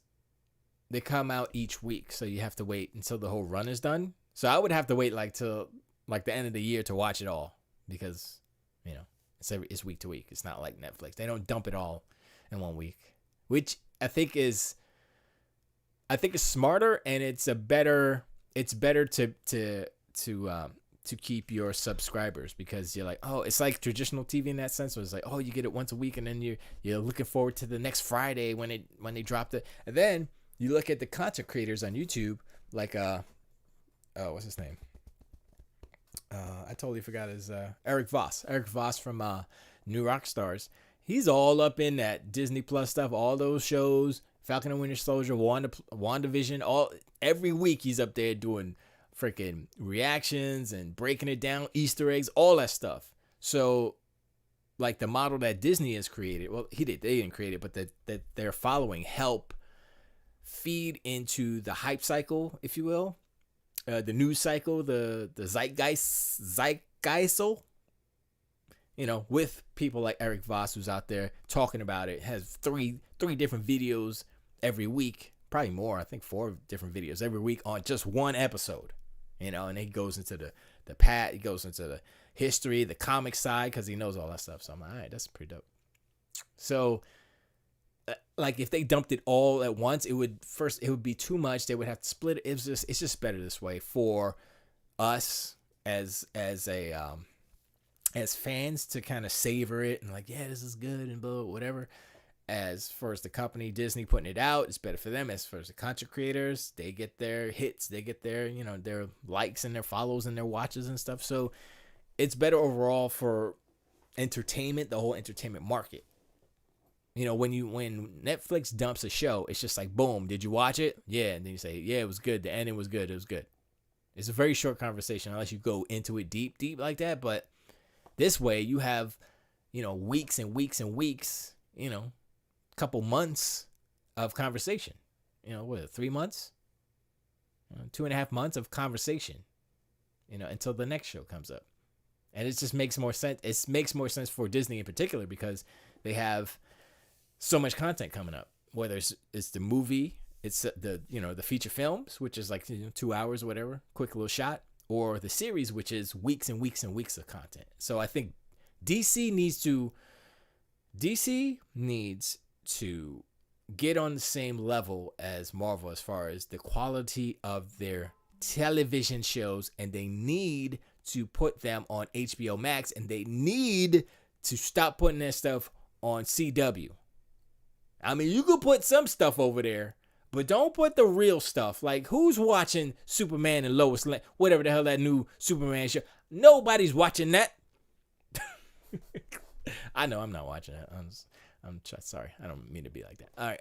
they come out each week, so you have to wait until the whole run is done. So I would have to wait till the end of the year to watch it all, because it's week to week. It's not like Netflix. They don't dump it all in 1 week, which I think is smarter, and it's better to keep your subscribers, because you're like, oh, it's like traditional TV in that sense. So it's like, oh, you get it once a week, and then you're looking forward to the next Friday when they dropped it. And then you look at the content creators on YouTube, like what's his name? I totally forgot his Eric Voss. Eric Voss from New Rockstars. He's all up in that Disney Plus stuff, all those shows, Falcon and Winter Soldier, WandaVision, every week he's up there doing freaking reactions and breaking it down, Easter eggs, all that stuff. So, like the model that Disney has created, well, they didn't create it, but that they're following help feed into the hype cycle, if you will, the news cycle, the zeitgeist, with people like Eric Voss, who's out there talking about it, has three different videos every week, probably more. I think 4 different videos every week on just one episode. And he goes into he goes into the history, the comic side, because he knows all that stuff. So I'm like, all right, that's pretty dope. So, like, if they dumped it all at once, it would be too much. They would have to split it. It's just better this way for us as fans to kind of savor it and like, yeah, this is good and blah, whatever. As far as the company, Disney, putting it out, it's better for them. As far as the content creators, they get their hits, they get their, their likes and their follows and their watches and stuff. So it's better overall for entertainment, the whole entertainment market. When Netflix dumps a show, it's just like, boom, did you watch it? Yeah. And then you say, yeah, it was good. The ending was good. It was good. It's a very short conversation unless you go into it deep like that. But this way you have, weeks and weeks and weeks, couple months of conversation. 3 months? 2.5 months of conversation, until the next show comes up. And it just makes more sense. It makes more sense for Disney in particular, because they have so much content coming up. Whether it's the movie, it's the feature films, which is like 2 hours or whatever, quick little shot, or the series, which is weeks and weeks and weeks of content. So I think DC needs to get on the same level as Marvel as far as the quality of their television shows, and they need to put them on HBO Max, and they need to stop putting that stuff on CW. I mean, you could put some stuff over there, but don't put the real stuff. Like, who's watching Superman and Lois Lane, whatever the hell that new Superman show? Nobody's watching that. I know I'm not watching it. I'm sorry. I don't mean to be like that. All right.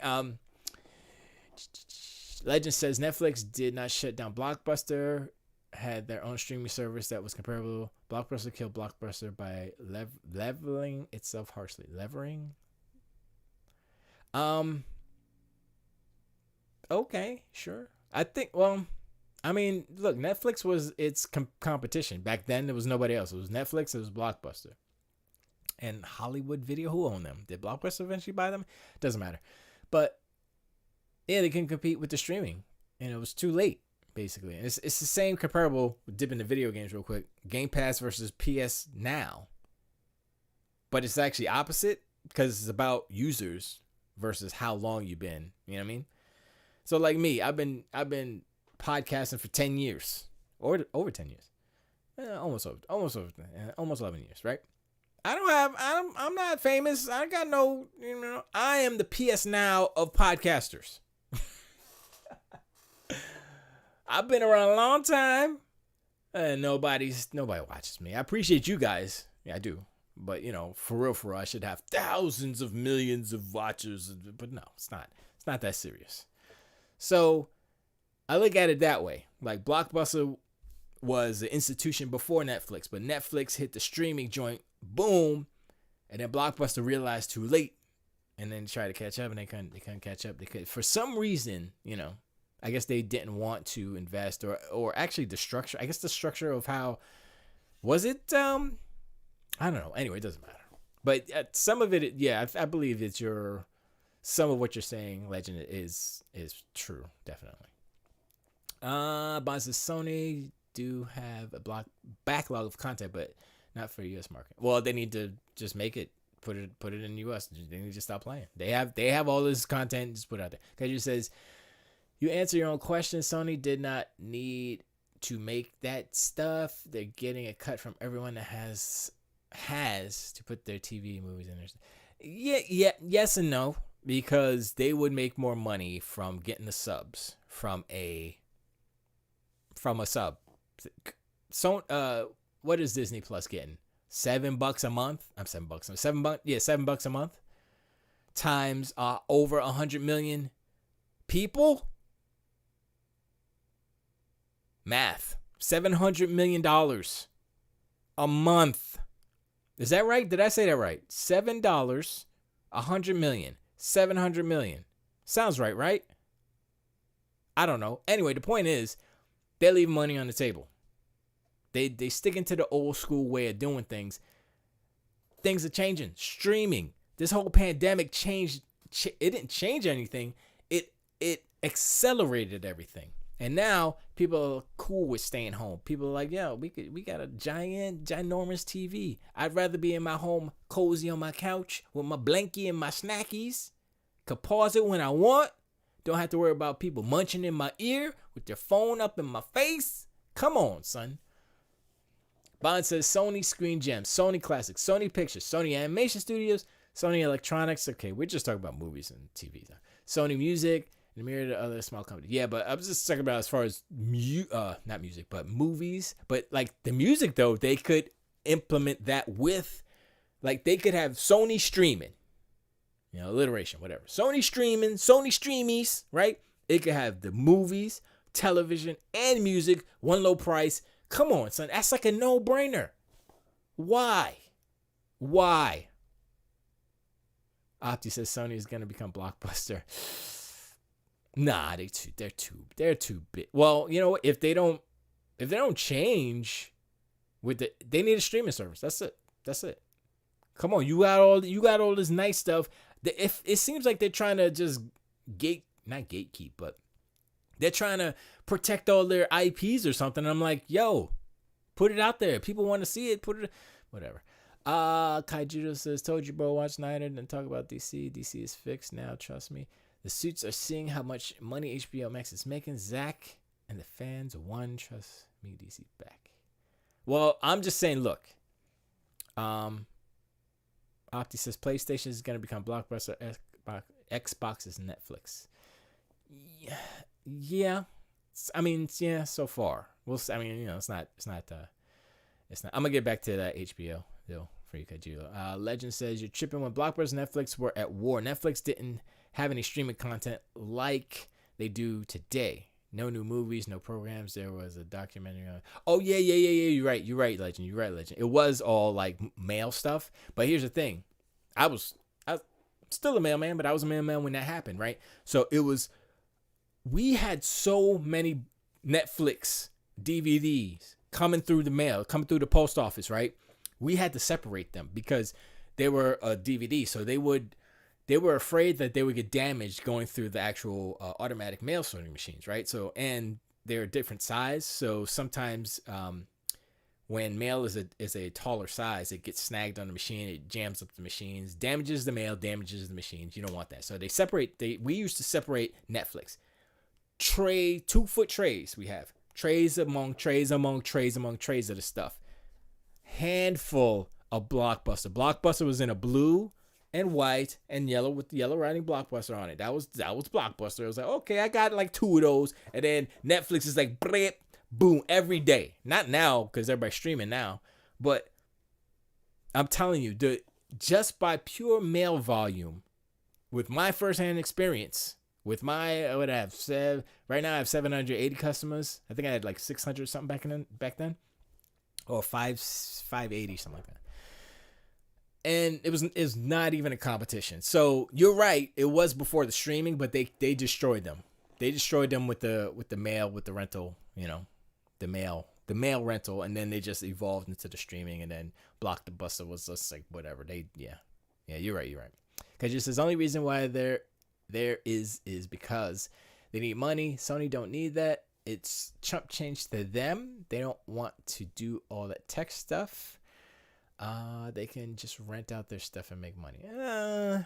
Legend says Netflix did not shut down Blockbuster, had their own streaming service that was comparable. Blockbuster killed Blockbuster by leveling itself harshly. Levering? Okay, sure. I think, look, Netflix was its competition. Back then, there was nobody else. It was Netflix, it was Blockbuster. And Hollywood Video, who owned them? Did Blockbuster eventually buy them? Doesn't matter. But yeah, they can compete with the streaming, and it was too late, basically. And it's the same comparable, dip into video games real quick, Game Pass versus PS Now. But it's actually opposite, because it's about users versus how long you've been. You know what I mean? So like me, I've been podcasting for 10 years or over 10 years. Almost 11 years, right? I'm not famous. I got no, I am the PS Now of podcasters. I've been around a long time. Nobody watches me. I appreciate you guys. Yeah, I do. But, for real, I should have thousands of millions of watchers. But no, it's not. It's not that serious. So I look at it that way. Like Blockbuster was an institution before Netflix, but Netflix hit the streaming joint, boom, and then Blockbuster realized too late, and then tried to catch up, and they couldn't catch up. They could, for some reason, I guess they didn't want to invest, or actually the structure. I guess the structure of how was it. I don't know. Anyway, it doesn't matter. But some of it, yeah, I believe it's some of what you're saying, Legend, is true, definitely. Bonds says Sony do have a backlog of content, but not for the U.S. market. Well, they need to just make it, put it in the U.S. They need to stop playing. They have all this content, just put it out there. Kaiju says, you answer your own question. Sony did not need to make that stuff. They're getting a cut from everyone that has to put their TV movies in there. Yeah, yes and no, because they would make more money from getting the subs from a sub. So, what is Disney Plus getting? $7 a month? $7 a month times over 100 million people. Math. $700 million a month. Is that right? Did I say that right? $7, 100 million, 700 million. Sounds right? I don't know. Anyway, the point is, they leave money on the table. They sticking to the old school way of doing things. Things are changing. Streaming. This whole pandemic changed. It didn't change anything. It accelerated everything. And now people are cool with staying home. People are like, yo, we got a ginormous TV. I'd rather be in my home, cozy on my couch with my blankie and my snackies. Could pause it when I want. Don't have to worry about people munching in my ear with their phone up in my face. Come on, son. Bond says Sony Screen Gems, Sony Classics, Sony Pictures, Sony Animation Studios, Sony Electronics. Okay, we're just talking about movies and TV. Sony Music, and a myriad of other small companies. Yeah, but I was just talking about as far as not music, but movies. But like the music though, they could implement that with, like they could have Sony streaming, alliteration, whatever. Sony streaming, Sony streamies, right? It could have the movies, television, and music, one low price. Come on, son. That's like a no-brainer. Why? Opti says Sony is going to become Blockbuster. Nah, they're too big. Well, if they don't change they need a streaming service. That's it. Come on, you got all this nice stuff. If it seems like they're trying to just not gatekeep, but they're trying to protect all their IPs or something. I'm like, yo, put it out there. People want to see it. Put it, whatever. Kaijudo says, told you, bro, watch Snyder and talk about DC. DC is fixed now. Trust me. The suits are seeing how much money HBO Max is making. Zach and the fans won. Trust me, DC back. Well, I'm just saying, look. Opti says PlayStation is going to become Blockbuster. Xbox is Netflix. Yeah. I mean, yeah, so far. It's not. I'm gonna get back to that HBO though for you, Kajulo. Legend says you're tripping when Blockbuster and Netflix were at war. Netflix didn't have any streaming content like they do today. No new movies, no programs. There was a documentary on. Oh yeah. You're right, Legend. It was all like mail stuff. But here's the thing, I was still a mailman, but I was a mailman when that happened, right? So it was. We had so many Netflix DVDs coming through the mail, coming through the post office, right? We had to separate them because they were a DVD. So they were afraid that they would get damaged going through the actual automatic mail sorting machines, right? So, and they're different size. So sometimes when mail is a taller size, it gets snagged on the machine. It jams up the machines, damages the mail, damages the machines. You don't want that. So they separate. We used to separate Netflix 2-foot trays. We have trays among trays among trays among trays of the stuff. Handful of Blockbuster. Blockbuster was in a blue and white and yellow with the yellow writing Blockbuster on it. That was Blockbuster. It was like, okay, I got like 2 of those. And then Netflix is like, boom, every day. Not now because everybody's streaming now, but I'm telling you, just by pure mail volume, with my firsthand experience, with my what I have said right now, I have 780 customers. I think I had like 600 something back then, or 580 something like that. And it's not even a competition. So you're right, it was before the streaming, but they destroyed them. They destroyed them with the mail, with the rental, the mail rental, and then they just evolved into the streaming, and then Blockbuster was just like whatever. You're right. Because just the only reason why there is because they need money. Sony don't need that. It's chump change to them. They don't want to do all that tech stuff. They can just rent out their stuff and make money. I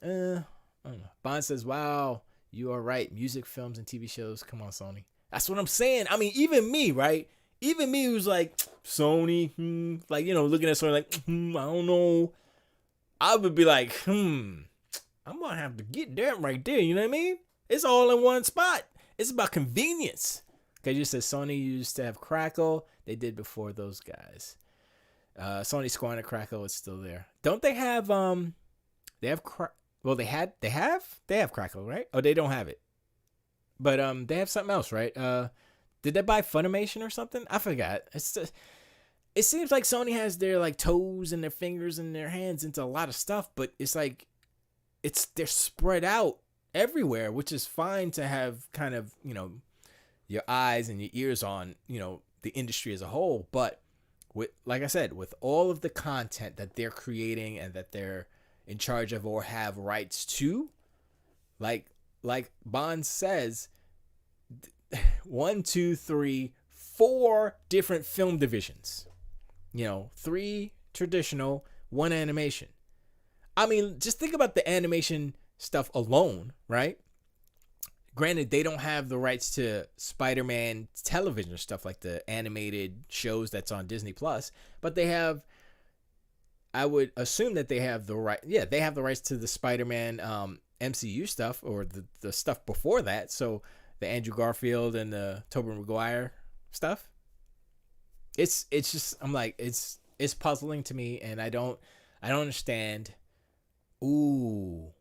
don't know. Bond says, "Wow, you are right. Music, films, and TV shows. Come on, Sony." That's what I'm saying. I mean, even me, right? Even me who's like, Sony, looking at Sony like, I don't know. I would be like, I'm going to have to get that right there. You know what I mean? It's all in one spot. It's about convenience. Okay, you said Sony used to have Crackle. They did before those guys. Sony Squanto Crackle is still there. Don't they have, they have Crackle, right? Oh, they don't have it. But they have something else, right? Did they buy Funimation or something? I forgot. It seems like Sony has their like toes and their fingers and their hands into a lot of stuff, but it's like they're spread out everywhere, which is fine to have kind of, your eyes and your ears on, the industry as a whole. But like I said, with all of the content that they're creating and that they're in charge of or have rights to, like Bond says, 1, 2, 3, 4 different film divisions. 3 traditional, 1 animation. I mean, just think about the animation stuff alone, right? Granted, they don't have the rights to Spider-Man television stuff like the animated shows that's on Disney Plus, but they have, I would assume that they have the right. Yeah, they have the rights to the Spider-Man MCU stuff or the stuff before that. So the Andrew Garfield and the Tobey Maguire stuff. It's just, I'm like, it's puzzling to me, and I don't understand. Ooh,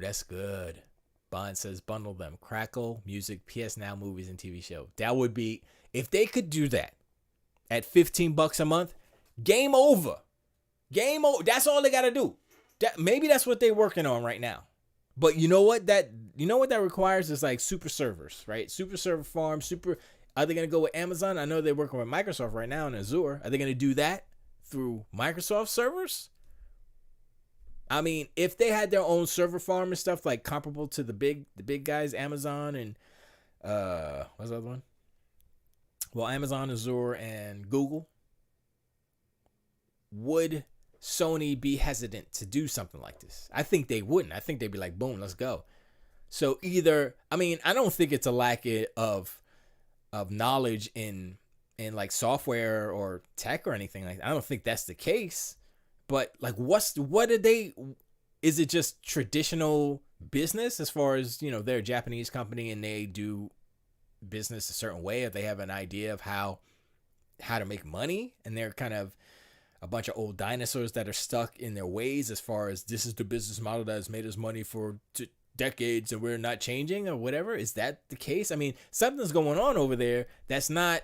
that's good. Bond says bundle them. Crackle, music, PS Now, movies, and TV show. That would be, if they could do that at $15 a month, game over. That's all they got to do. Maybe that's what they're working on right now. But you know what that requires is like super servers, right? Super server farms, are they going to go with Amazon? I know they're working with Microsoft right now in Azure. Are they going to do that through Microsoft servers? I mean, if they had their own server farm and stuff like comparable to the big guys, Amazon and what's the other one? Well, Amazon, Azure, and Google. Would Sony be hesitant to do something like this? I think they wouldn't. I think they'd be like, boom, let's go. So I don't think it's a lack of knowledge in like software or tech or anything like that. I don't think that's the case. But like, is it just traditional business as far as, they're a Japanese company and they do business a certain way, if they have an idea of how to make money, and they're kind of a bunch of old dinosaurs that are stuck in their ways as far as this is the business model that has made us money for decades and we're not changing or whatever? Is that the case? I mean, something's going on over there it's not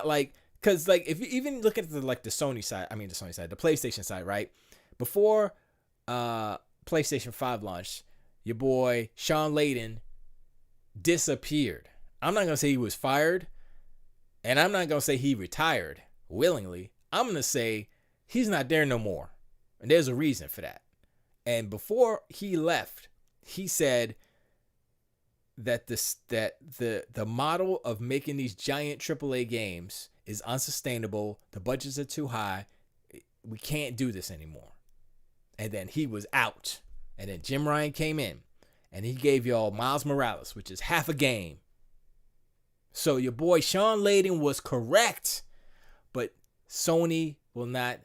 like, because like if you even look at the Sony side, the PlayStation side, right? Before PlayStation 5 launched, your boy Sean Layden disappeared. I'm not going to say he was fired, and I'm not going to say he retired willingly. I'm going to say he's not there no more. And there's a reason for that. And before he left, he said that the model of making these giant AAA games is unsustainable. The budgets are too high. We can't do this anymore. And then he was out. And then Jim Ryan came in. And he gave y'all Miles Morales, which is half a game. So your boy Sean Layden was correct. But Sony will not,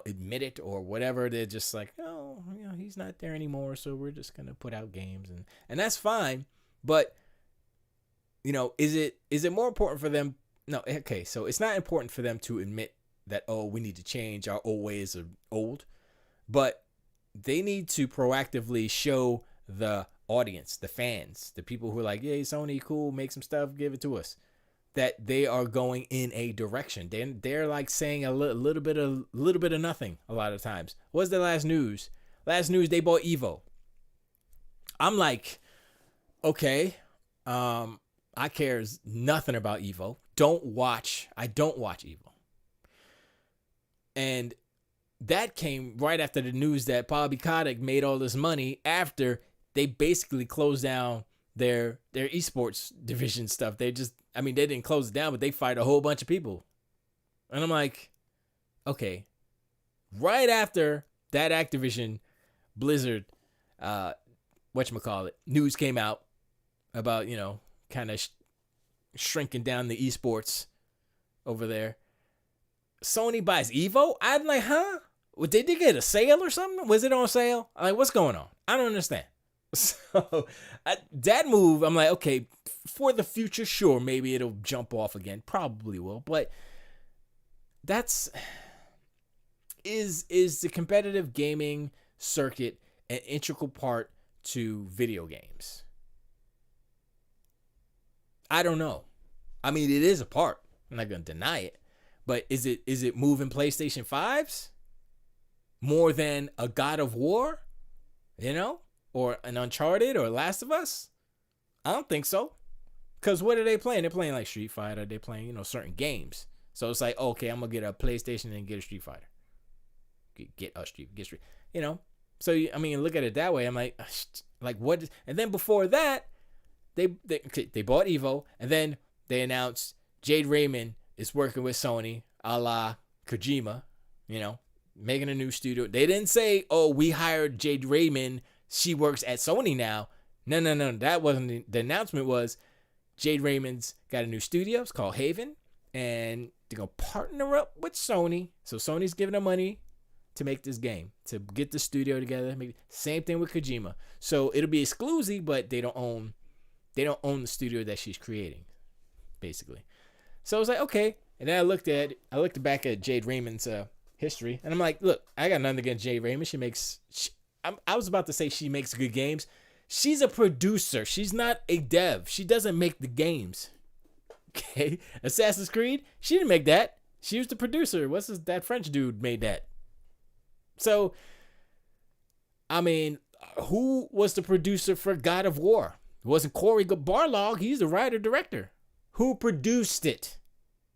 admit it or whatever. They're just like, oh, he's not there anymore. So we're just going to put out games. And that's fine. But, is it more important for them? No, okay. So it's not important for them to admit that, oh, we need to change. Our old ways are old. But they need to proactively show the audience, the fans, the people who are like, yeah, Sony, cool, make some stuff, give it to us, that they are going in a direction. They're like saying a little bit of nothing a lot of times. What's the last news? Last news, they bought Evo. I'm like, okay, I cares nothing about Evo. I don't watch Evo. And that came right after the news that Bobby Kotick made all this money after they basically closed down their esports division stuff. They didn't close it down, but they fired a whole bunch of people. And I'm like, okay, right after that Activision Blizzard, news came out about, kind of shrinking down the esports over there. Sony buys Evo? I'm like, huh? Did they get a sale or something? Was it on sale? I'm like, what's going on? I don't understand. So that move, I'm like, okay, for the future, sure, maybe it'll jump off again. Probably will. But is the competitive gaming circuit an integral part to video games? I don't know. I mean, it is a part. I'm not going to deny it. But is it moving PlayStation 5s more than a God of War, or an Uncharted or Last of Us? I don't think so. Because what are they playing? They're playing like Street Fighter. They're playing, certain games. So it's like, okay, I'm going to get a PlayStation and get a Street Fighter. Get Street. So, I mean, look at it that way. I'm like what? And then before that, they bought Evo. And then they announced Jade Raymond is working with Sony, a la Kojima, making a new studio. They didn't say, oh, we hired Jade Raymond. She works at Sony now. No. That wasn't the announcement. Was Jade Raymond's got a new studio. It's called Haven. And they're going to partner up with Sony. So Sony's giving them money to make this game, to get the studio together. Maybe same thing with Kojima. So it'll be exclusive, but they don't own the studio that she's creating, basically. So I was like, okay. And then I looked back at Jade Raymond's history, and I'm like, look, I got nothing against Jade Raymond. I was about to say she makes good games. She's a producer. She's not a dev. She doesn't make the games. Okay? Assassin's Creed, she didn't make that. She was the producer. That French dude made that. So, I mean, who was the producer for God of War? It wasn't Cory Barlog. He's the writer-director. Who produced it?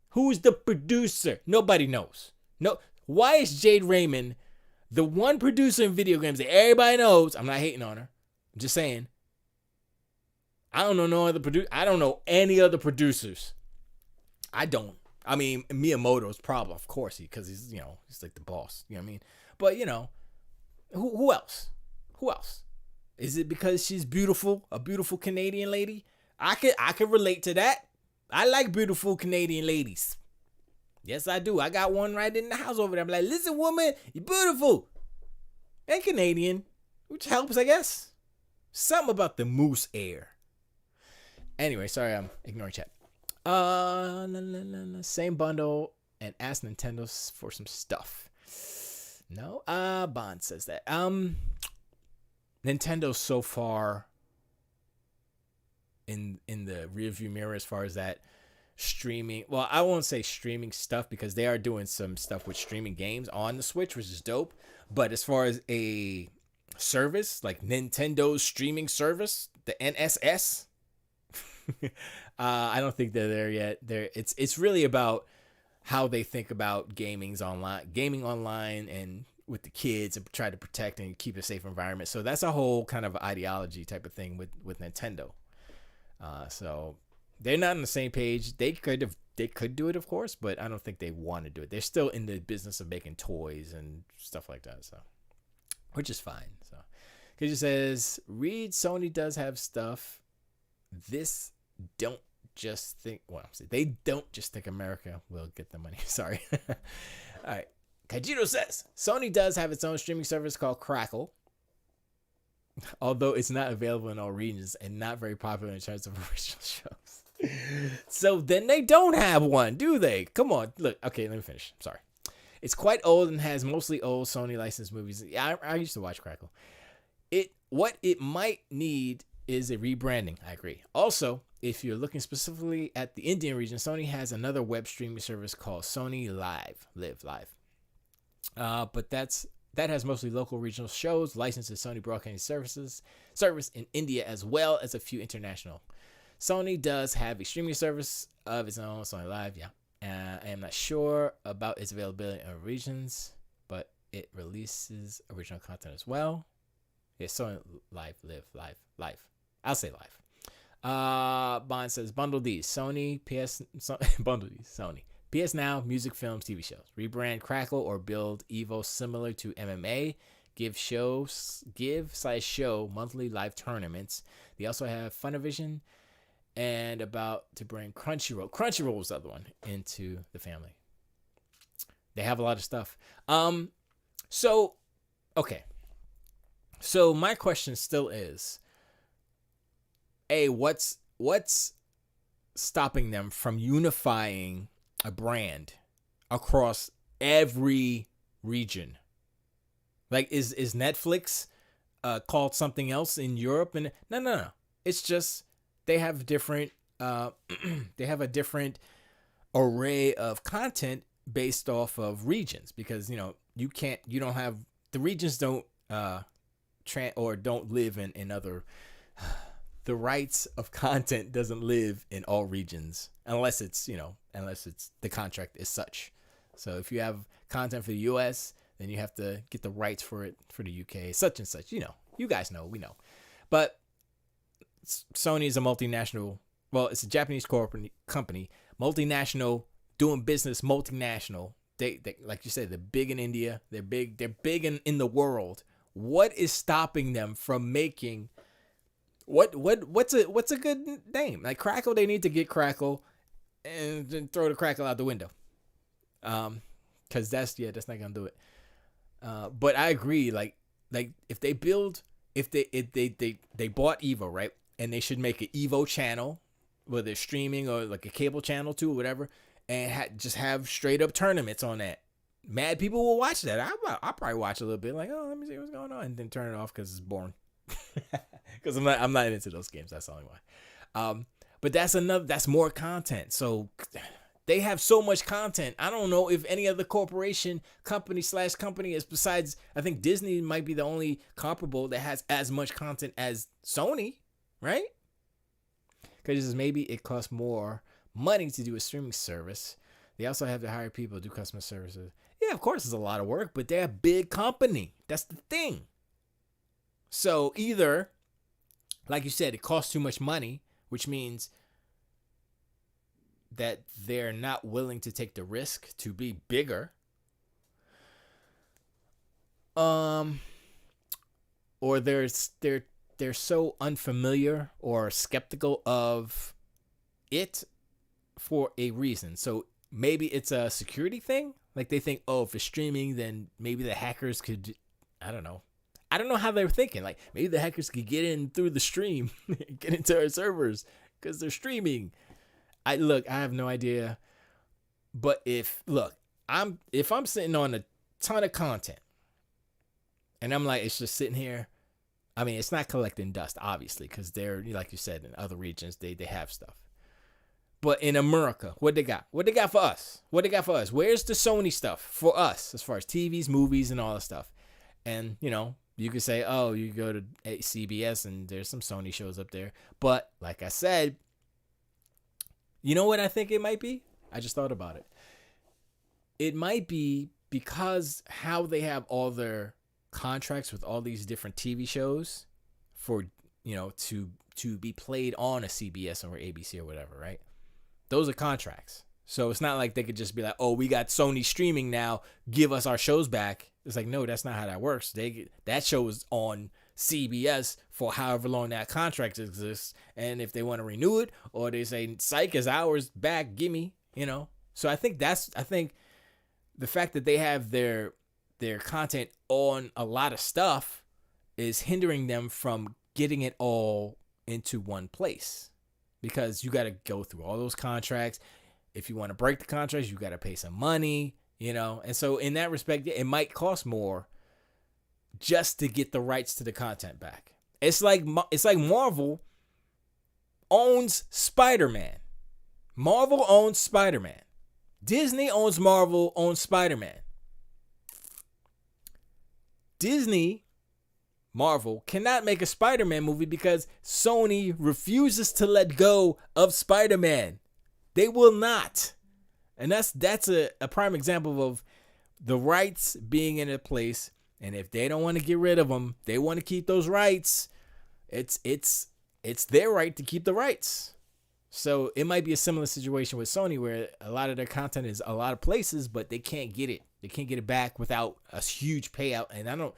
Who's the producer? Nobody knows. No. Why is Jade Raymond the one producer in video games that everybody knows? I'm not hating on her. I'm just saying. I don't know no other producer. I don't know any other producers. I don't. I mean, Miyamoto's probably, of course, because he's like the boss. You know what I mean? But who else? Who else? Is it because she's beautiful, a beautiful Canadian lady? I could relate to that. I like beautiful Canadian ladies. Yes, I do. I got one right in the house over there. I'm like, listen, woman, you're beautiful. And Canadian, which helps, I guess. Something about the moose air. Anyway, sorry, I'm ignoring chat. Same bundle and ask Nintendo for some stuff. No? Bond says that. Nintendo's so far in the rearview mirror as far as that streaming. Well, I won't say streaming stuff because they are doing some stuff with streaming games on the Switch, which is dope. But as far as a service, like Nintendo's streaming service, the NSS, I don't think they're there yet. It's really about how they think about gaming online and with the kids and try to protect and keep a safe environment. So that's a whole kind of ideology type of thing with Nintendo. So they're not on the same page. They could do it, of course, but I don't think they want to do it. They're still in the business of making toys and stuff like that, so which is fine. So, because it says, read Sony does have stuff. This don't just think. Well, they don't just think America will get the money. Sorry. All right. Kajito says Sony does have its own streaming service called Crackle, although it's not available in all regions and not very popular in terms of original shows. So then they don't have one, do they? Come on, look. Okay, let me finish. Sorry. It's quite old and has mostly old Sony licensed movies. Yeah, I used to watch Crackle. What it might need is a rebranding. I agree. Also, if you're looking specifically at the Indian region, Sony has another web streaming service called Sony Live. But that has mostly local regional shows licensed to Sony Broadcasting service in India, as well as a few international. Sony does have a streaming service of its own, Sony Live. Yeah. I am not sure about its availability in regions, but it releases original content as well. Yeah, Sony Live. I'll say Live. Bond says, bundle these. Sony, bundle these. Sony. PS Now, music, films, TV shows. Rebrand Crackle or build Evo similar to MMA. Give/show monthly live tournaments. They also have Funimation and about to bring Crunchyroll. Crunchyroll was the other one into the family. They have a lot of stuff. So my question still is, what's stopping them from unifying a brand across every region? Like, is Netflix called something else in Europe? And no. It's just they have different they have a different array of content based off of regions, because the regions don't don't live in other. The rights of content doesn't live in all regions unless it's the contract is such. So if you have content for the US, then you have to get the rights for it for the UK, such and such. You guys know, we know. But Sony is a multinational. Well, it's a Japanese corporate company, multinational, doing business, multinational. They like you said, they're big in India. They're big in the world. What is stopping them from making what's a good name? Like Crackle, they need to get Crackle and then throw the Crackle out the window. Cause that's not gonna do it. But I agree, like if they bought Evo, right? And they should make an Evo channel, whether it's streaming or like a cable channel too, or whatever, and just have straight up tournaments on that. Mad people will watch that. I'll probably watch a little bit, like, let me see what's going on, and then turn it off because it's boring. Because I'm not into those games. That's the only why. But that's more content. So they have so much content. I don't know if any other company is, besides, I think Disney might be the only comparable that has as much content as Sony, right? Because maybe it costs more money to do a streaming service. They also have to hire people to do customer services. Yeah, of course, it's a lot of work, but they're a big company. That's the thing. So either, like you said, it costs too much money, which means that they're not willing to take the risk to be bigger. Or they're so unfamiliar or skeptical of it for a reason. So maybe it's a security thing. Like they think, if it's streaming, then maybe the hackers could, I don't know how they were thinking. Like maybe the hackers could get in through the stream, get into our servers because they're streaming. I have no idea. But if I'm sitting on a ton of content and I'm like, it's just sitting here. I mean, it's not collecting dust, obviously, because they're, like you said, in other regions, they have stuff. But in America, what they got? What they got for us? Where's the Sony stuff for us as far as TVs, movies, and all that stuff? And, you could say, you go to CBS and there's some Sony shows up there. But like I said, you know what I think it might be? I just thought about it. It might be because how they have all their contracts with all these different TV shows for, to be played on a CBS or ABC or whatever, right? Those are contracts. So it's not like they could just be like, oh, we got Sony streaming now, give us our shows back. It's like, no, that's not how that works. That show is on CBS for however long that contract exists. And if they want to renew it, or they say, psych, is ours back, gimme, So I think the fact that they have their content on a lot of stuff is hindering them from getting it all into one place, because you got to go through all those contracts. If you want to break the contracts, you got to pay some money, and so in that respect, it might cost more just to get the rights to the content back. It's like Marvel owns Spider-Man. Marvel owns Spider-Man. Disney owns Marvel, owns Spider-Man. Disney, Marvel, cannot make a Spider-Man movie because Sony refuses to let go of Spider-Man. They will not. And that's a prime example of the rights being in a place. And if they don't want to get rid of them, they want to keep those rights. It's their right to keep the rights. So it might be a similar situation with Sony, where a lot of their content is a lot of places, but they can't get it. They can't get it back without a huge payout. And I don't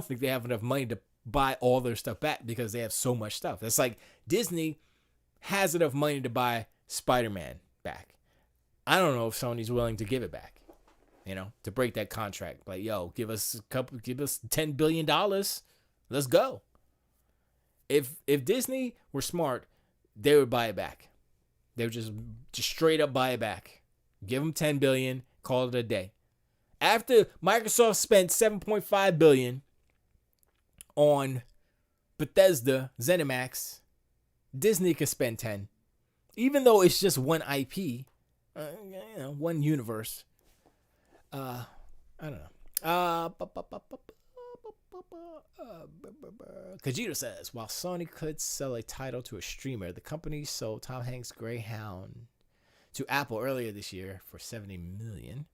think they have enough money to buy all their stuff back because they have so much stuff. It's like Disney has enough money to buy Spider-Man back. I don't know if Sony's willing to give it back, to break that contract. Like, yo, give us $10 billion. Let's go. If Disney were smart, they would buy it back. They would just straight up buy it back. Give them $10 billion, call it a day. After Microsoft spent $7.5 billion on Bethesda, ZeniMax, Disney could spend 10. Even though it's just one IP, one universe. I don't know. Kajito says, while Sony could sell a title to a streamer, the company sold Tom Hanks' Greyhound to Apple earlier this year for $70 million.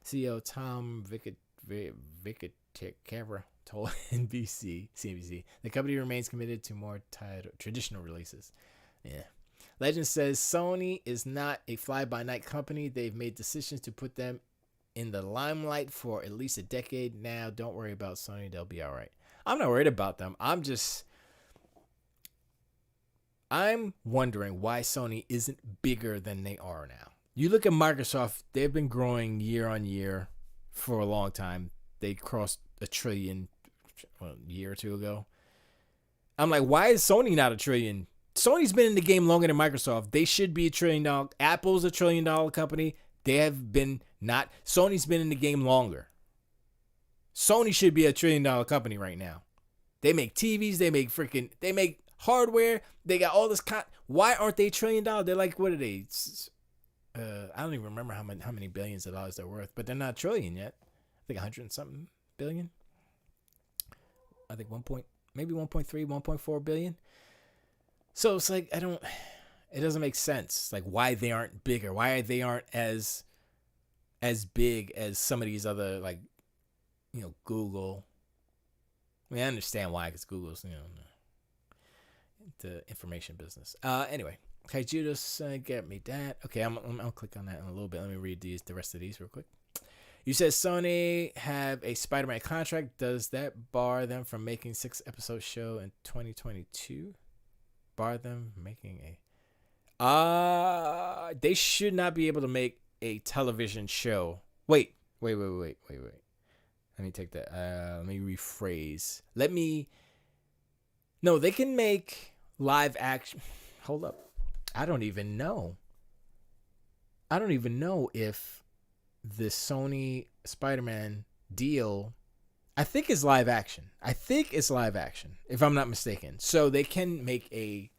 CEO Tom Vicatera told CNBC, the company remains committed to more traditional releases. Yeah. Legend says Sony is not a fly-by-night company. They've made decisions to put them in the limelight for at least a decade now. Don't worry about Sony. They'll be all right. I'm not worried about them. I'm wondering why Sony isn't bigger than they are now. You look at Microsoft, they've been growing year on year for a long time. They crossed $1 trillion a year or two ago. I'm like, why is Sony not $1 trillion? Sony's been in the game longer than Microsoft. They should be $1 trillion. Apple's $1 trillion company. They have been not. Sony's been in the game longer. Sony should be $1 trillion company right now. They make TVs. They make hardware. They got all this. Why aren't they $1 trillion? They're like, what are they? I don't even remember how many billions of dollars they're worth, but they're not $1 trillion yet. I think 100 and something billion. I think 1.3, 1.4 billion. So it's like, it doesn't make sense. Like, why they aren't bigger, why they aren't as big as some of these other, like, Google. I mean, I understand why, because Google's, the information business. Anyway, okay, Judas, get me that. Okay, I'll click on that in a little bit. Let me read the rest of these real quick. You said Sony have a Spider-Man contract. Does that bar them from making 6-episode show in 2022? Bar them from making they should not be able to make a television show. Wait. Let me take that. Let me rephrase. No, they can make live action. Hold up. I don't even know if the Sony Spider-Man deal, I think it's live action. If I'm not mistaken. So they can make a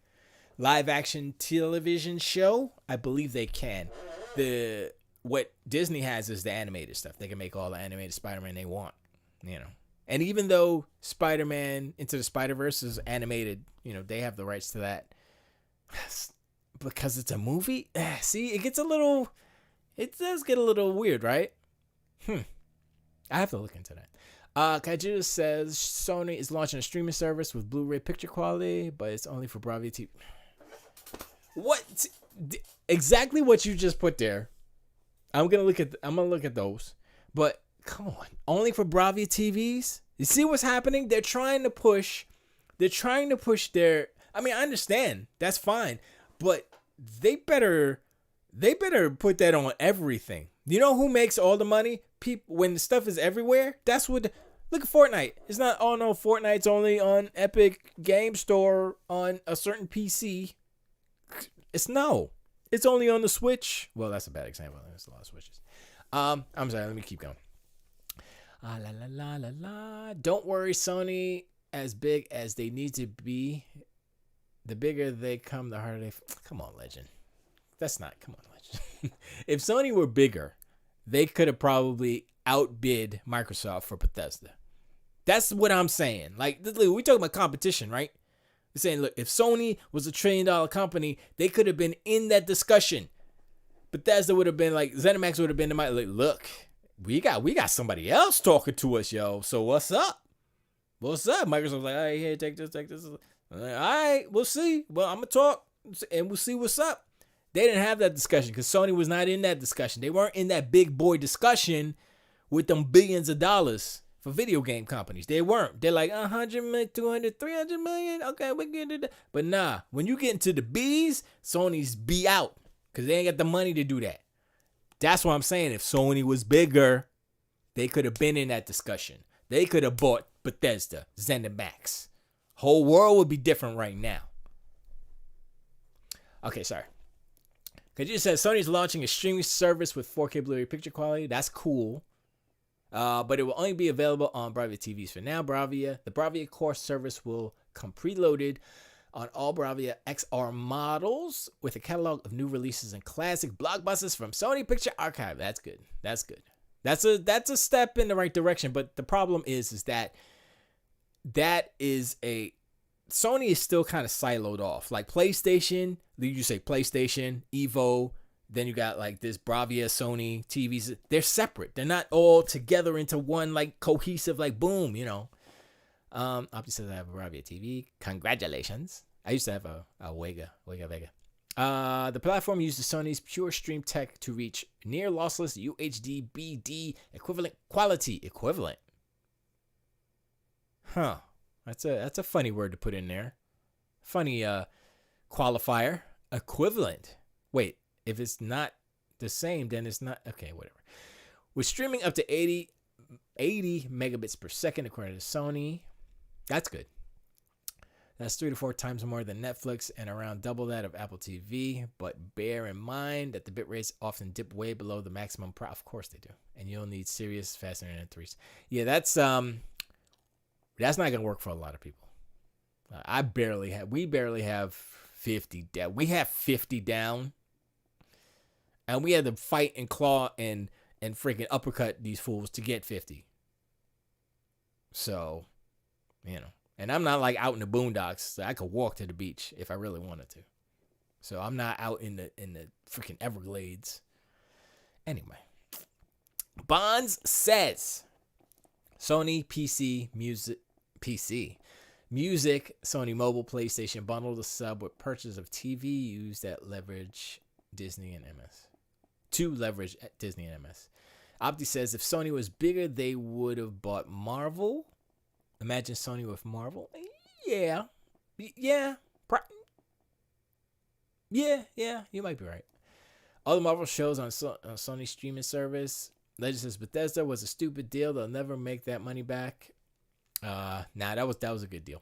live action television show. I believe they can. What Disney has is the animated stuff. They can make all the animated Spider-Man they want, And even though Spider-Man Into the Spider-Verse is animated, they have the rights to that. Because it's a movie? See, it does get a little weird, right? I have to look into that. Kaiju says Sony is launching a streaming service with Blu-ray picture quality, but it's only for Bravia TV. What? Exactly what you just put there. I'm gonna look at those, but come on, only for Bravia TVs. You see what's happening? They're trying to push their. I mean, I understand that's fine, but they better put that on everything. You know who makes all the money? People, when the stuff is everywhere. That's what. Look at Fortnite. It's not. Oh no, Fortnite's only on Epic Game Store on a certain PC. It's only on the Switch. Well, that's a bad example. There's a lot of Switches. I'm sorry. Let me keep going. La la la la la. Don't worry, Sony. As big as they need to be, the bigger they come, the harder they. Come on, Legend. That's not. Come on, Legend. If Sony were bigger, they could have probably outbid Microsoft for Bethesda. That's what I'm saying. Like, we talking about competition, right? We're saying, look, if Sony was $1 trillion company, they could have been in that discussion. Bethesda would have been like, ZeniMax would have been like, look, we got somebody else talking to us, yo. So what's up? What's up? Microsoft's like, all right, here, take this. All right, we'll see. Well, I'm gonna talk, and we'll see what's up. They didn't have that discussion because Sony was not in that discussion. They weren't in that big boy discussion with them billions of dollars for video game companies. They weren't. They're like 100 million, 200, 300 million. Okay, we can do that. But nah, when you get into the B's, Sony's be out because they ain't got the money to do that. That's what I'm saying. If Sony was bigger, they could have been in that discussion. They could have bought Bethesda, ZeniMax. Whole world would be different right now. Okay, sorry. Because you said Sony's launching a streaming service with 4K Blu-ray picture quality. That's cool. But it will only be available on Bravia TVs for now. The Bravia Core service will come preloaded on all Bravia XR models with a catalog of new releases and classic blockbusters from Sony Picture Archive. That's good. That's a step in the right direction. But the problem is that Sony is still kind of siloed off. Like PlayStation, you say PlayStation, Evo, then you got like this Bravia, Sony TVs. They're separate. They're not all together into one like cohesive, like boom, you know. Opti says I have a Bravia TV. Congratulations. I used to have a Wega Vega. The platform uses Sony's pure stream tech to reach near lossless UHD BD equivalent quality. Equivalent. Huh. That's a funny word to put in there. Funny qualifier. Equivalent. Wait, if it's not the same, then it's not. Okay, whatever. With streaming up to 80 megabits per second, according to Sony. That's good. That's 3 to 4 times more than Netflix and around double that of Apple TV. But bear in mind that the bit rates often dip way below the maximum. Of course they do. And you'll need serious fast internet 3s. Yeah, that's not gonna work for a lot of people. We barely have 50 down. We have 50 down, and we had to fight and claw and freaking uppercut these fools to get 50. So, you know, and I'm not like out in the boondocks. So I could walk to the beach if I really wanted to. So I'm not out in the freaking Everglades. Anyway, Bonds says Sony PC Music, Sony Mobile, PlayStation bundle the sub with purchase of TV used that leverage Disney and MS. To leverage Disney and MS. Opti says if Sony was bigger, they would have bought Marvel. Imagine Sony with Marvel. Yeah. Yeah, you might be right. All the Marvel shows on Sony streaming service. Legend says Bethesda was a stupid deal. They'll never make that money back. That was a good deal.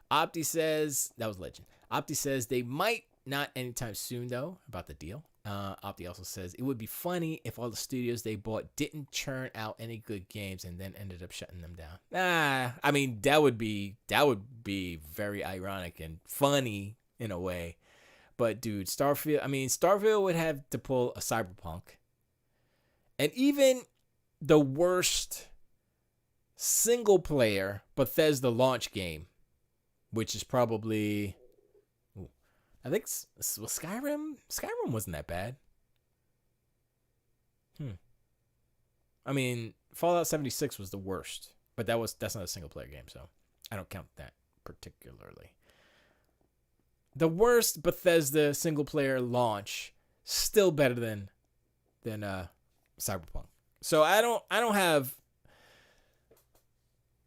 Opti says that was Legend. Opti says they might not anytime soon though about the deal. Opti also says it would be funny if all the studios they bought didn't churn out any good games and then ended up shutting them down. I mean that would be very ironic and funny in a way. But dude, Starfield would have to pull a Cyberpunk. And even the worst single player Bethesda launch game, which is probably, I think was Skyrim. Skyrim wasn't that bad. I mean, Fallout 76 was the worst. But that's not a single player game, so I don't count that particularly. The worst Bethesda single player launch, still better than Cyberpunk. So I don't have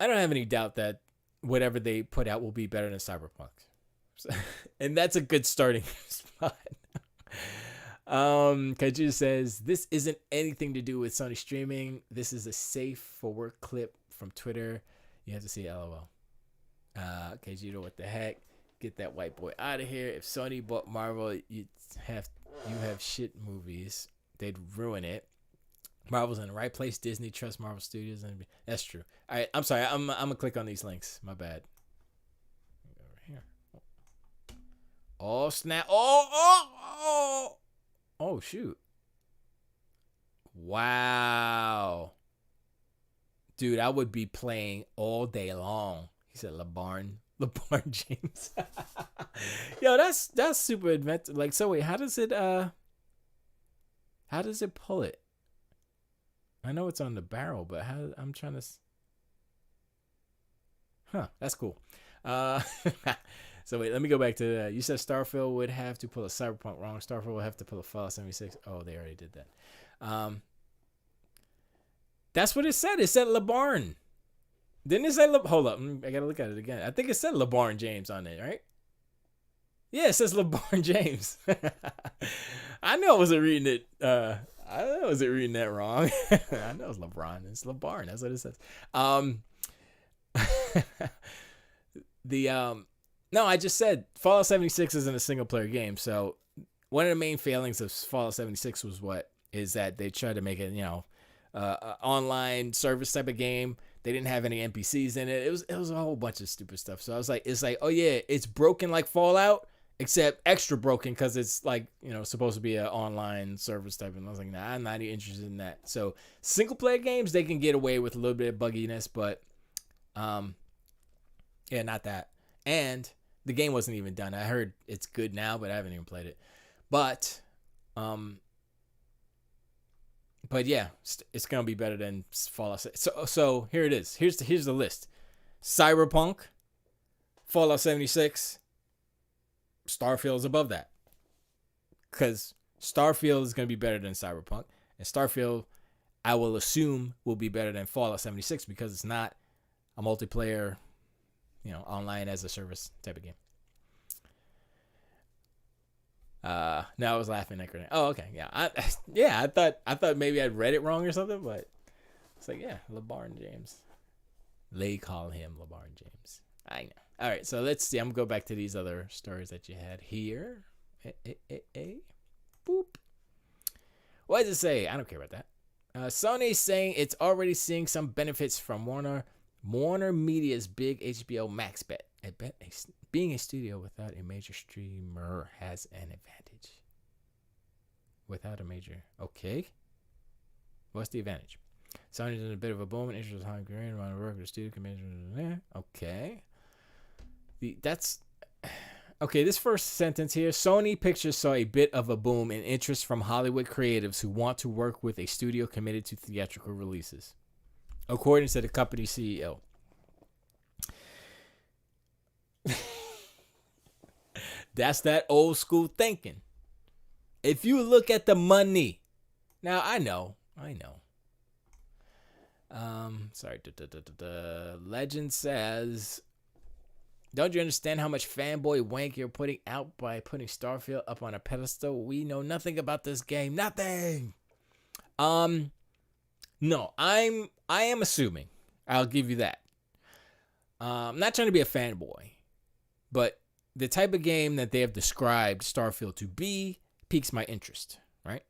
any doubt that whatever they put out will be better than Cyberpunk. So, and that's a good starting spot. Kaiju says, this isn't anything to do with Sony streaming. This is a safe for work clip from Twitter. You have to see LOL. Kaiju, what the heck? Get that white boy out of here. If Sony bought Marvel, you have shit movies. They'd ruin it. Marvel's in the right place. Disney trusts Marvel Studios, and that's true. All right, I'm sorry. I'm gonna click on these links. My bad. Over here. Oh snap! Oh shoot! Wow, dude, I would be playing all day long. He said LeBron James. Yo, that's super inventive. Like, so wait, how does it pull it? I know it's on the barrel, but how? I'm trying to. That's cool. So wait, let me go back to you said Starfield would have to pull a Cyberpunk. Wrong. Starfield would have to pull a Fallout 76. Oh, they already did that. That's what it said. It said LeBron. Didn't it say hold up? I gotta look at it again. I think it said LeBron James on it, right? Yeah, it says LeBron James. I know I wasn't reading it. I wasn't reading that wrong. I know it's LeBron. It's LeBron. That's what it says. No, I just said Fallout 76 isn't a single player game. So one of the main failings of Fallout 76 is that they tried to make it, online service type of game. They didn't have any NPCs in it. It was a whole bunch of stupid stuff. So I was like, oh yeah, it's broken like Fallout, except extra broken because it's like, supposed to be an online service type. And I was like, nah, I'm not even interested in that. So single player games, they can get away with a little bit of bugginess, but yeah, not that. And the game wasn't even done. I heard it's good now, but I haven't even played it. But yeah, it's gonna be better than Fallout. So here it is. Here's the list: Cyberpunk, Fallout 76, Starfield is above that, because Starfield is gonna be better than Cyberpunk, and Starfield, I will assume, will be better than Fallout 76 because it's not a multiplayer, online as a service type of game. Now I was laughing at Grenade. Oh, okay, yeah, I thought maybe I'd read it wrong or something, but it's like, yeah, LeBron James. They call him LeBron James. I know. All right, so let's see. I'm gonna go back to these other stories that you had here. Boop. What does it say? I don't care about that. Sony's saying it's already seeing some benefits from Warner Media's big HBO Max bet. I bet being a studio without a major streamer has an advantage. Without a major, okay. What's the advantage? Sony's in a bit of a boom and interest high green around the work with the studio commission. Okay. This first sentence here. Sony Pictures saw a bit of a boom in interest from Hollywood creatives who want to work with a studio committed to theatrical releases, according to the company CEO. That's that old school thinking. If you look at the money, now I know. Sorry. Legend says, don't you understand how much fanboy wank you're putting out by putting Starfield up on a pedestal? We know nothing about this game. Nothing. No, I am assuming. I'll give you that. I'm not trying to be a fanboy, but the type of game that they have described Starfield to be piques my interest, right?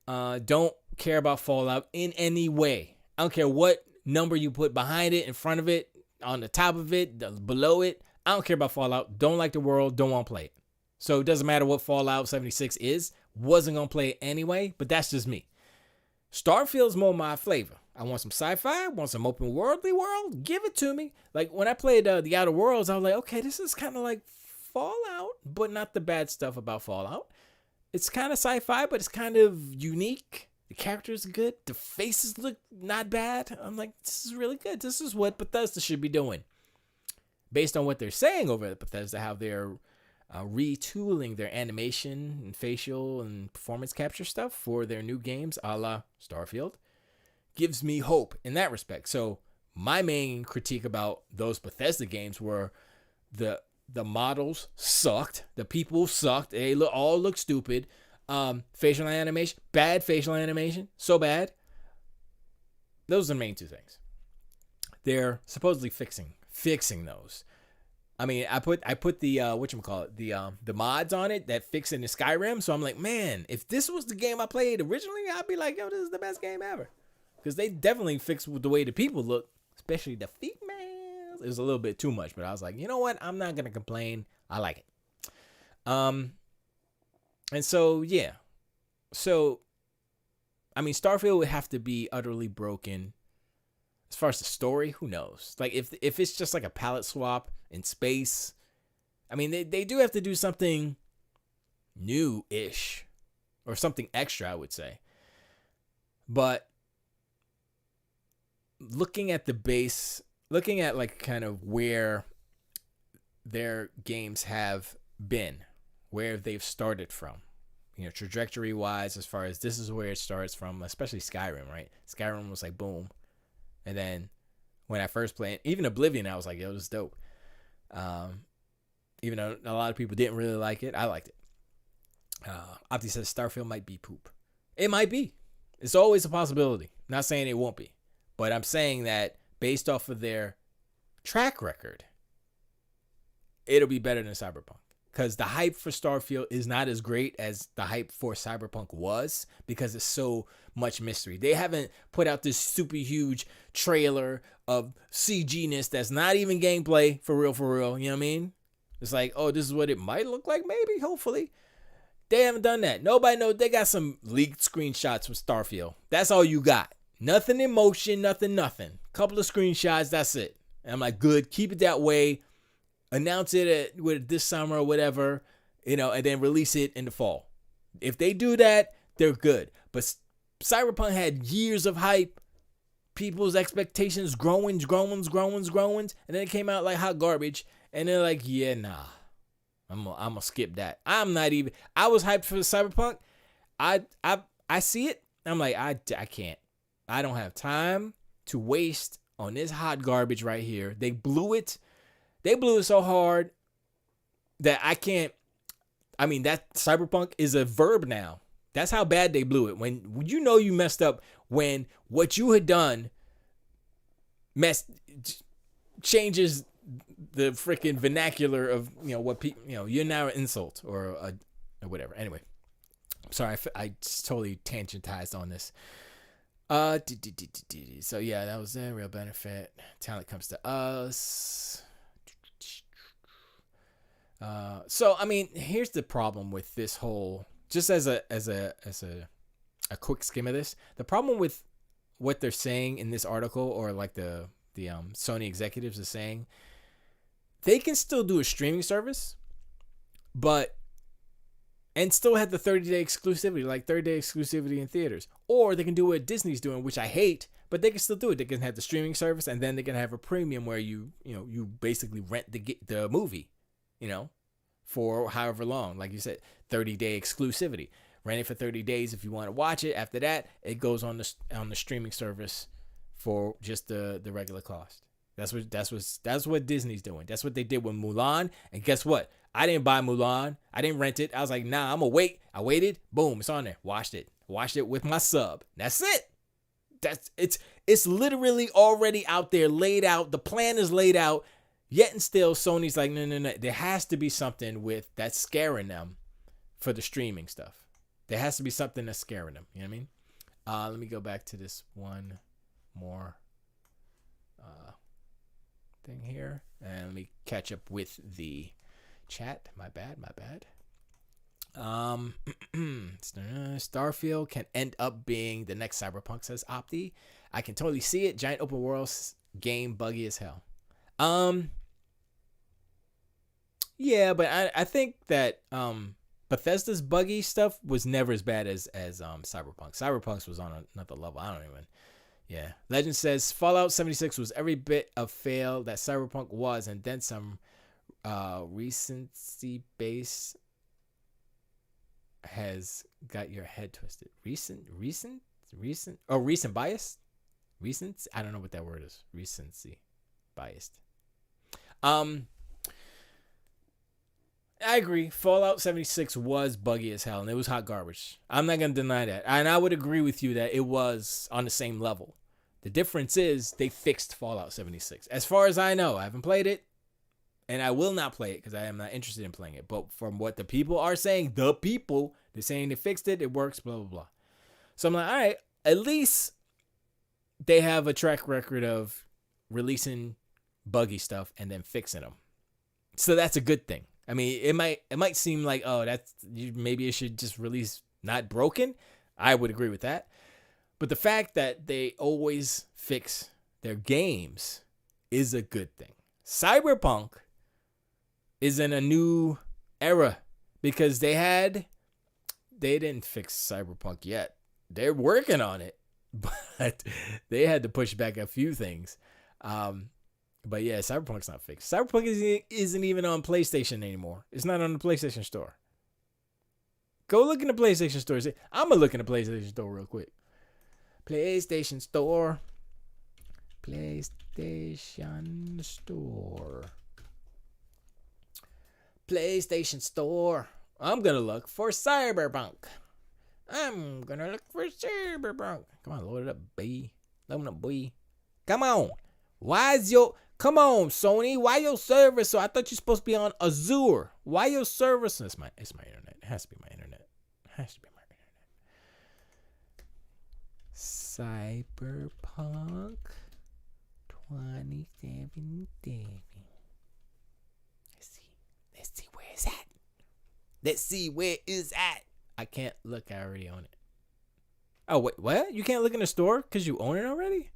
Don't care about Fallout in any way. I don't care what number you put behind it, in front of it, on the top of it, below it. I don't care about Fallout. Don't like the world. Don't want to play it. So it doesn't matter what Fallout 76 is. Wasn't going to play it anyway, but that's just me. Starfield's more my flavor. I want some sci-fi. I want some open worldly world. Give it to me. Like when I played The Outer Worlds, I was like, okay, this is kind of like Fallout, but not the bad stuff about Fallout. It's kind of sci-fi, but it's kind of unique. The characters are good. The faces look not bad. I'm like, this is really good. This is what Bethesda should be doing. Based on what they're saying over at Bethesda, how they're retooling their animation and facial and performance capture stuff for their new games, a la Starfield, gives me hope in that respect. So my main critique about those Bethesda games were the models sucked, the people sucked, they all look stupid. Facial animation, bad facial animation, so bad. Those are the main two things. They're supposedly fixing those. I mean, I put the the mods on it that fix it in Skyrim. So I'm like, man, if this was the game I played originally, I'd be like, yo, this is the best game ever. Because they definitely fixed the way the people look, especially the females. It was a little bit too much, but I was like, you know what? I'm not gonna complain. I like it. And so yeah, so I mean, Starfield would have to be utterly broken. As far as the story, who knows? Like, if it's just like a palette swap in space, I mean, they do have to do something new-ish or something extra, I would say. But looking at like kind of where their games have been, where they've started from, you know, trajectory-wise, as far as this is where it starts from, especially Skyrim, right? Skyrim was like, boom. And then when I first played, even Oblivion, I was like, yo, this is dope. Even though a lot of people didn't really like it, I liked it. Opti says Starfield might be poop. It might be. It's always a possibility. Not saying it won't be. But I'm saying that based off of their track record, it'll be better than Cyberpunk. Because the hype for Starfield is not as great as the hype for Cyberpunk was, because it's so much mystery. They haven't put out this super huge trailer of CG-ness that's not even gameplay, for real, you know what I mean? It's like, oh, this is what it might look like, maybe, hopefully. They haven't done that. Nobody knows. They got some leaked screenshots from Starfield. That's all you got. Nothing in motion, nothing. Couple of screenshots, that's it. And I'm like, good, keep it that way. Announce it with this summer or whatever, you know, and then release it in the fall. If they do that, they're good. But Cyberpunk had years of hype, people's expectations growing, and then it came out like hot garbage, and they're like, yeah, nah, I'm gonna skip that. I was hyped for Cyberpunk. I see it. I'm like, I can't. I don't have time to waste on this hot garbage right here. They blew it. They blew it so hard that I can't. I mean, that Cyberpunk is a verb now. That's how bad they blew it. When you know you messed up, when what you had done changes the freaking vernacular of, you know, what people, you know, you're now an insult or whatever. Anyway, I'm sorry, I totally tangentized on this. So yeah, that was a real benefit. Talent comes to us. So I mean, here's the problem with this whole, just as a quick skim of this, the problem with what they're saying in this article, or like the Sony executives are saying, they can still do a streaming service, and still have the 30-day exclusivity, like 30-day exclusivity in theaters, or they can do what Disney's doing, which I hate, but they can still do it. They can have the streaming service, and then they can have a premium where you basically rent the movie, you know, for however long. Like you said, 30-day exclusivity. Rent it for 30 days if you want to watch it. After that, it goes on the streaming service for just the regular cost. That's what Disney's doing. That's what they did with Mulan. And guess what? I didn't buy Mulan. I didn't rent it. I was like, nah, I'm gonna wait. I waited. Boom, it's on there. Watched it with my sub. That's it. It's literally already out there, laid out. The plan is laid out. Yet and still, Sony's like, no. There has to be something with that's scaring them for the streaming stuff. There has to be something that's scaring them. You know what I mean? Let me go back to this one more thing here, and let me catch up with the chat. My bad. Starfield can end up being the next Cyberpunk, says Opti. I can totally see it. Giant open world game, buggy as hell. Yeah, but I think that Bethesda's buggy stuff was never as bad as Cyberpunk. Cyberpunk's was on another level. I don't even. Yeah. Legend says Fallout 76 was every bit of fail that Cyberpunk was, and then some. Recency base has got your head twisted. Recent bias. Recent. I don't know what that word is. Recency biased. I agree. Fallout 76 was buggy as hell, and it was hot garbage. I'm not going to deny that. And I would agree with you that it was on the same level. The difference is they fixed Fallout 76. As far as I know, I haven't played it, and I will not play it because I am not interested in playing it. But from what the people are saying, they're saying they fixed it, it works, blah, blah, blah. So I'm like, all right, at least they have a track record of releasing buggy stuff and then fixing them. So that's a good thing. I mean, it might seem like, oh, maybe it should just release not broken. I would agree with that. But the fact that they always fix their games is a good thing. Cyberpunk is in a new era because they didn't fix Cyberpunk yet. They're working on it, but they had to push back a few things. But yeah, Cyberpunk's not fixed. Cyberpunk isn't even on PlayStation anymore. It's not on the PlayStation Store. Go look in the PlayStation Store. I'm going to look in the PlayStation Store real quick. PlayStation Store. PlayStation Store. PlayStation Store. I'm going to look for Cyberpunk. Come on, load it up, B. Load it up, B. Come on. Come on, Sony. Why your server? So I thought you're supposed to be on Azure. Why your server? It's my internet. It has to be my internet. Cyberpunk 2077. Let's see where it's at. Let's see where it's at. I can't look. I already own it. Oh, wait, what? You can't look in the store because you own it already?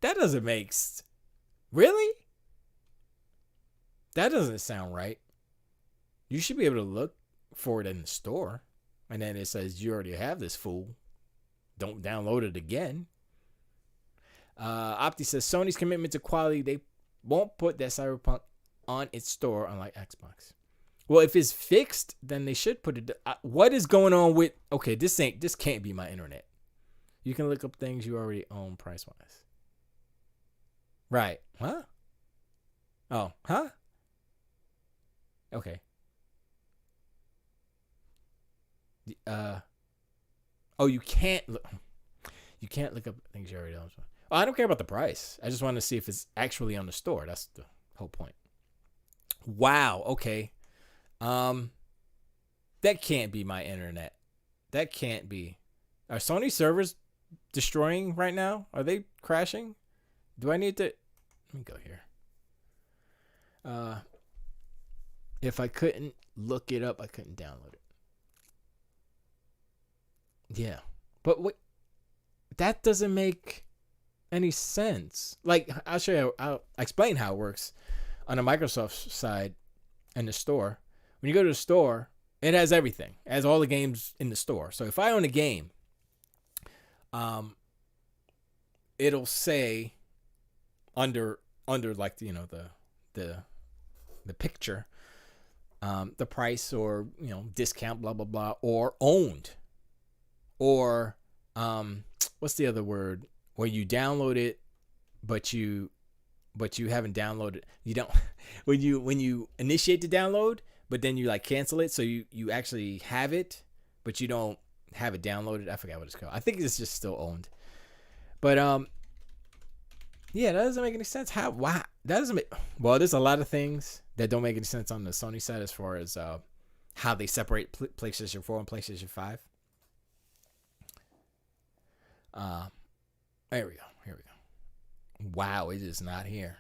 That doesn't make sense. Really? That doesn't sound right. You should be able to look for it in the store. And then it says you already have this fool. Don't download it again. Opti says Sony's commitment to quality, they won't put that Cyberpunk on its store unlike Xbox. Well, if it's fixed, then they should put it. What is going on with? Okay, this can't be my internet. You can look up things you already own price wise. Right? Huh? Oh, huh? Okay. Oh, you can't look. You can't look up things you already own. Oh, I don't care about the price. I just want to see if it's actually on the store. That's the whole point. Wow. Okay. That can't be my internet. That can't be. Are Sony servers destroying right now? Are they crashing? Do I need to? Let me go here. If I couldn't look it up, I couldn't download it. Yeah. But wait, that doesn't make any sense. Like, I'll explain how it works on the Microsoft side in the store. When you go to the store, it has everything. It has all the games in the store. So if I own a game, it'll say under like, you know, the picture, the price or, you know, discount, blah, blah, blah, or owned, or what's the other word where you download it, but you haven't downloaded. You don't when you initiate the download, but then you like cancel it, so you actually have it, but you don't have it downloaded. I forgot what it's called. I think it's just still owned. But yeah, that doesn't make any sense. Why? That doesn't make. Well, there's a lot of things that don't make any sense on the Sony side as far as how they separate PlayStation 4 and PlayStation 5. Here we go. Wow, it is not here.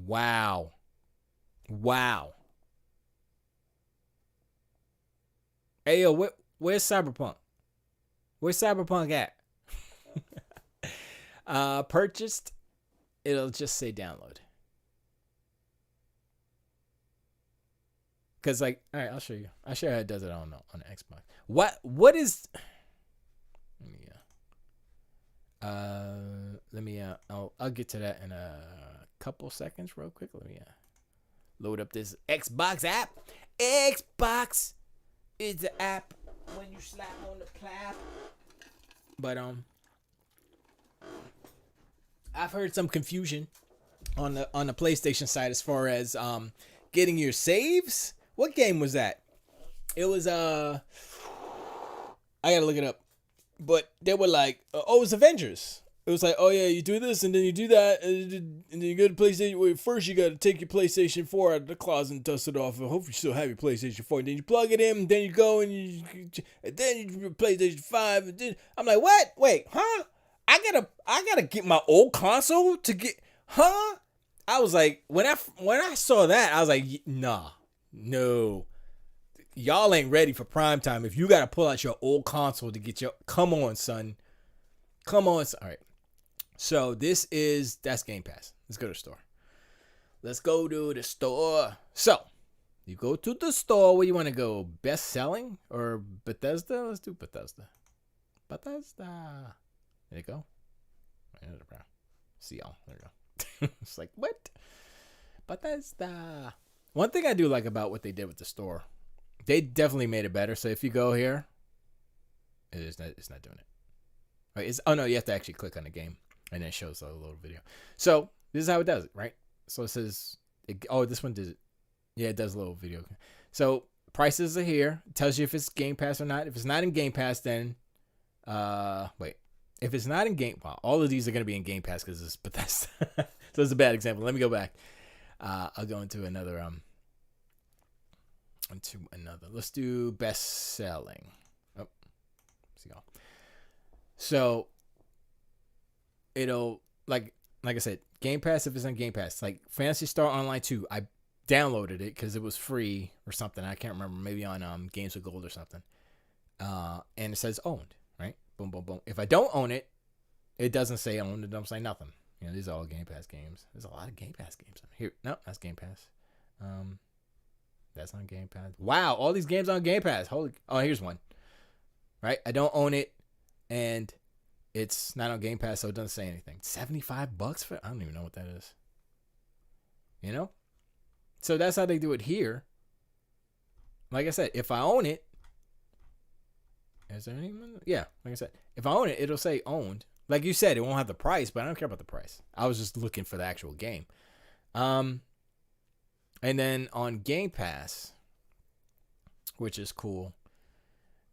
Wow. Hey, yo, where's Cyberpunk? Where's Cyberpunk at? Purchased. It'll just say download. Cause like, all right, I'll show you. I'll show you how it does it on the Xbox. What is? Let me. I'll get to that in a couple seconds, real quick. Let me load up this Xbox app. Xbox is the app when you slap on the clap. But I've heard some confusion on the PlayStation side as far as getting your saves. What game was that? It was I gotta look it up. But they were like, oh, it's Avengers. It was like, oh yeah, you do this and then you do that, and then you go to PlayStation. Well, first you gotta take your PlayStation 4 out of the closet and dust it off. And hopefully you still have your PlayStation 4. And then you plug it in, and then you go and then you PlayStation 5. And then I'm like, what? Wait, huh? I gotta get my old console to get, huh? I was like, when I saw that, I was like, nah, no. Y'all ain't ready for prime time if you gotta pull out your old console to get your, come on, son. Come on, son. All right. So that's Game Pass. Let's go to the store. Let's go to the store. So you go to the store. Where you want to go? Best selling or Bethesda? Let's do Bethesda. Bethesda. There you go. See y'all. There you go. It's like, what? Bethesda. One thing I do like about what they did with the store, they definitely made it better. So if you go here, it's not doing it. Right? Oh no, you have to actually click on the game, and then it shows a little video. So this is how it does it, right? So it says, this one does it. Yeah, it does a little video. So prices are here. It tells you if it's Game Pass or not. If it's not in Game Pass, then wait. If it's not in Game, well, all of these are gonna be in Game Pass because it's Bethesda. So it's a bad example. Let me go back. I'll go into another. Let's do best selling. Oh, see y'all. So it'll like I said, Game Pass if it's on Game Pass. Like Phantasy Star Online 2, I downloaded it because it was free or something. I can't remember. Maybe on Games with Gold or something. And it says owned, right? Boom, boom, boom. If I don't own it, it doesn't say owned. It don't say nothing. You know, these are all Game Pass games. There's a lot of Game Pass games here. No, that's Game Pass. That's on Game Pass. Wow, all these games on Game Pass. Oh, here's one. Right? I don't own it, and it's not on Game Pass, so it doesn't say anything. $75 for? I don't even know what that is. You know? So that's how they do it here. Like I said, if I own it, is there anyone? Yeah, like I said, if I own it, it'll say owned. Like you said, it won't have the price, but I don't care about the price. I was just looking for the actual game. And then on Game Pass, which is cool,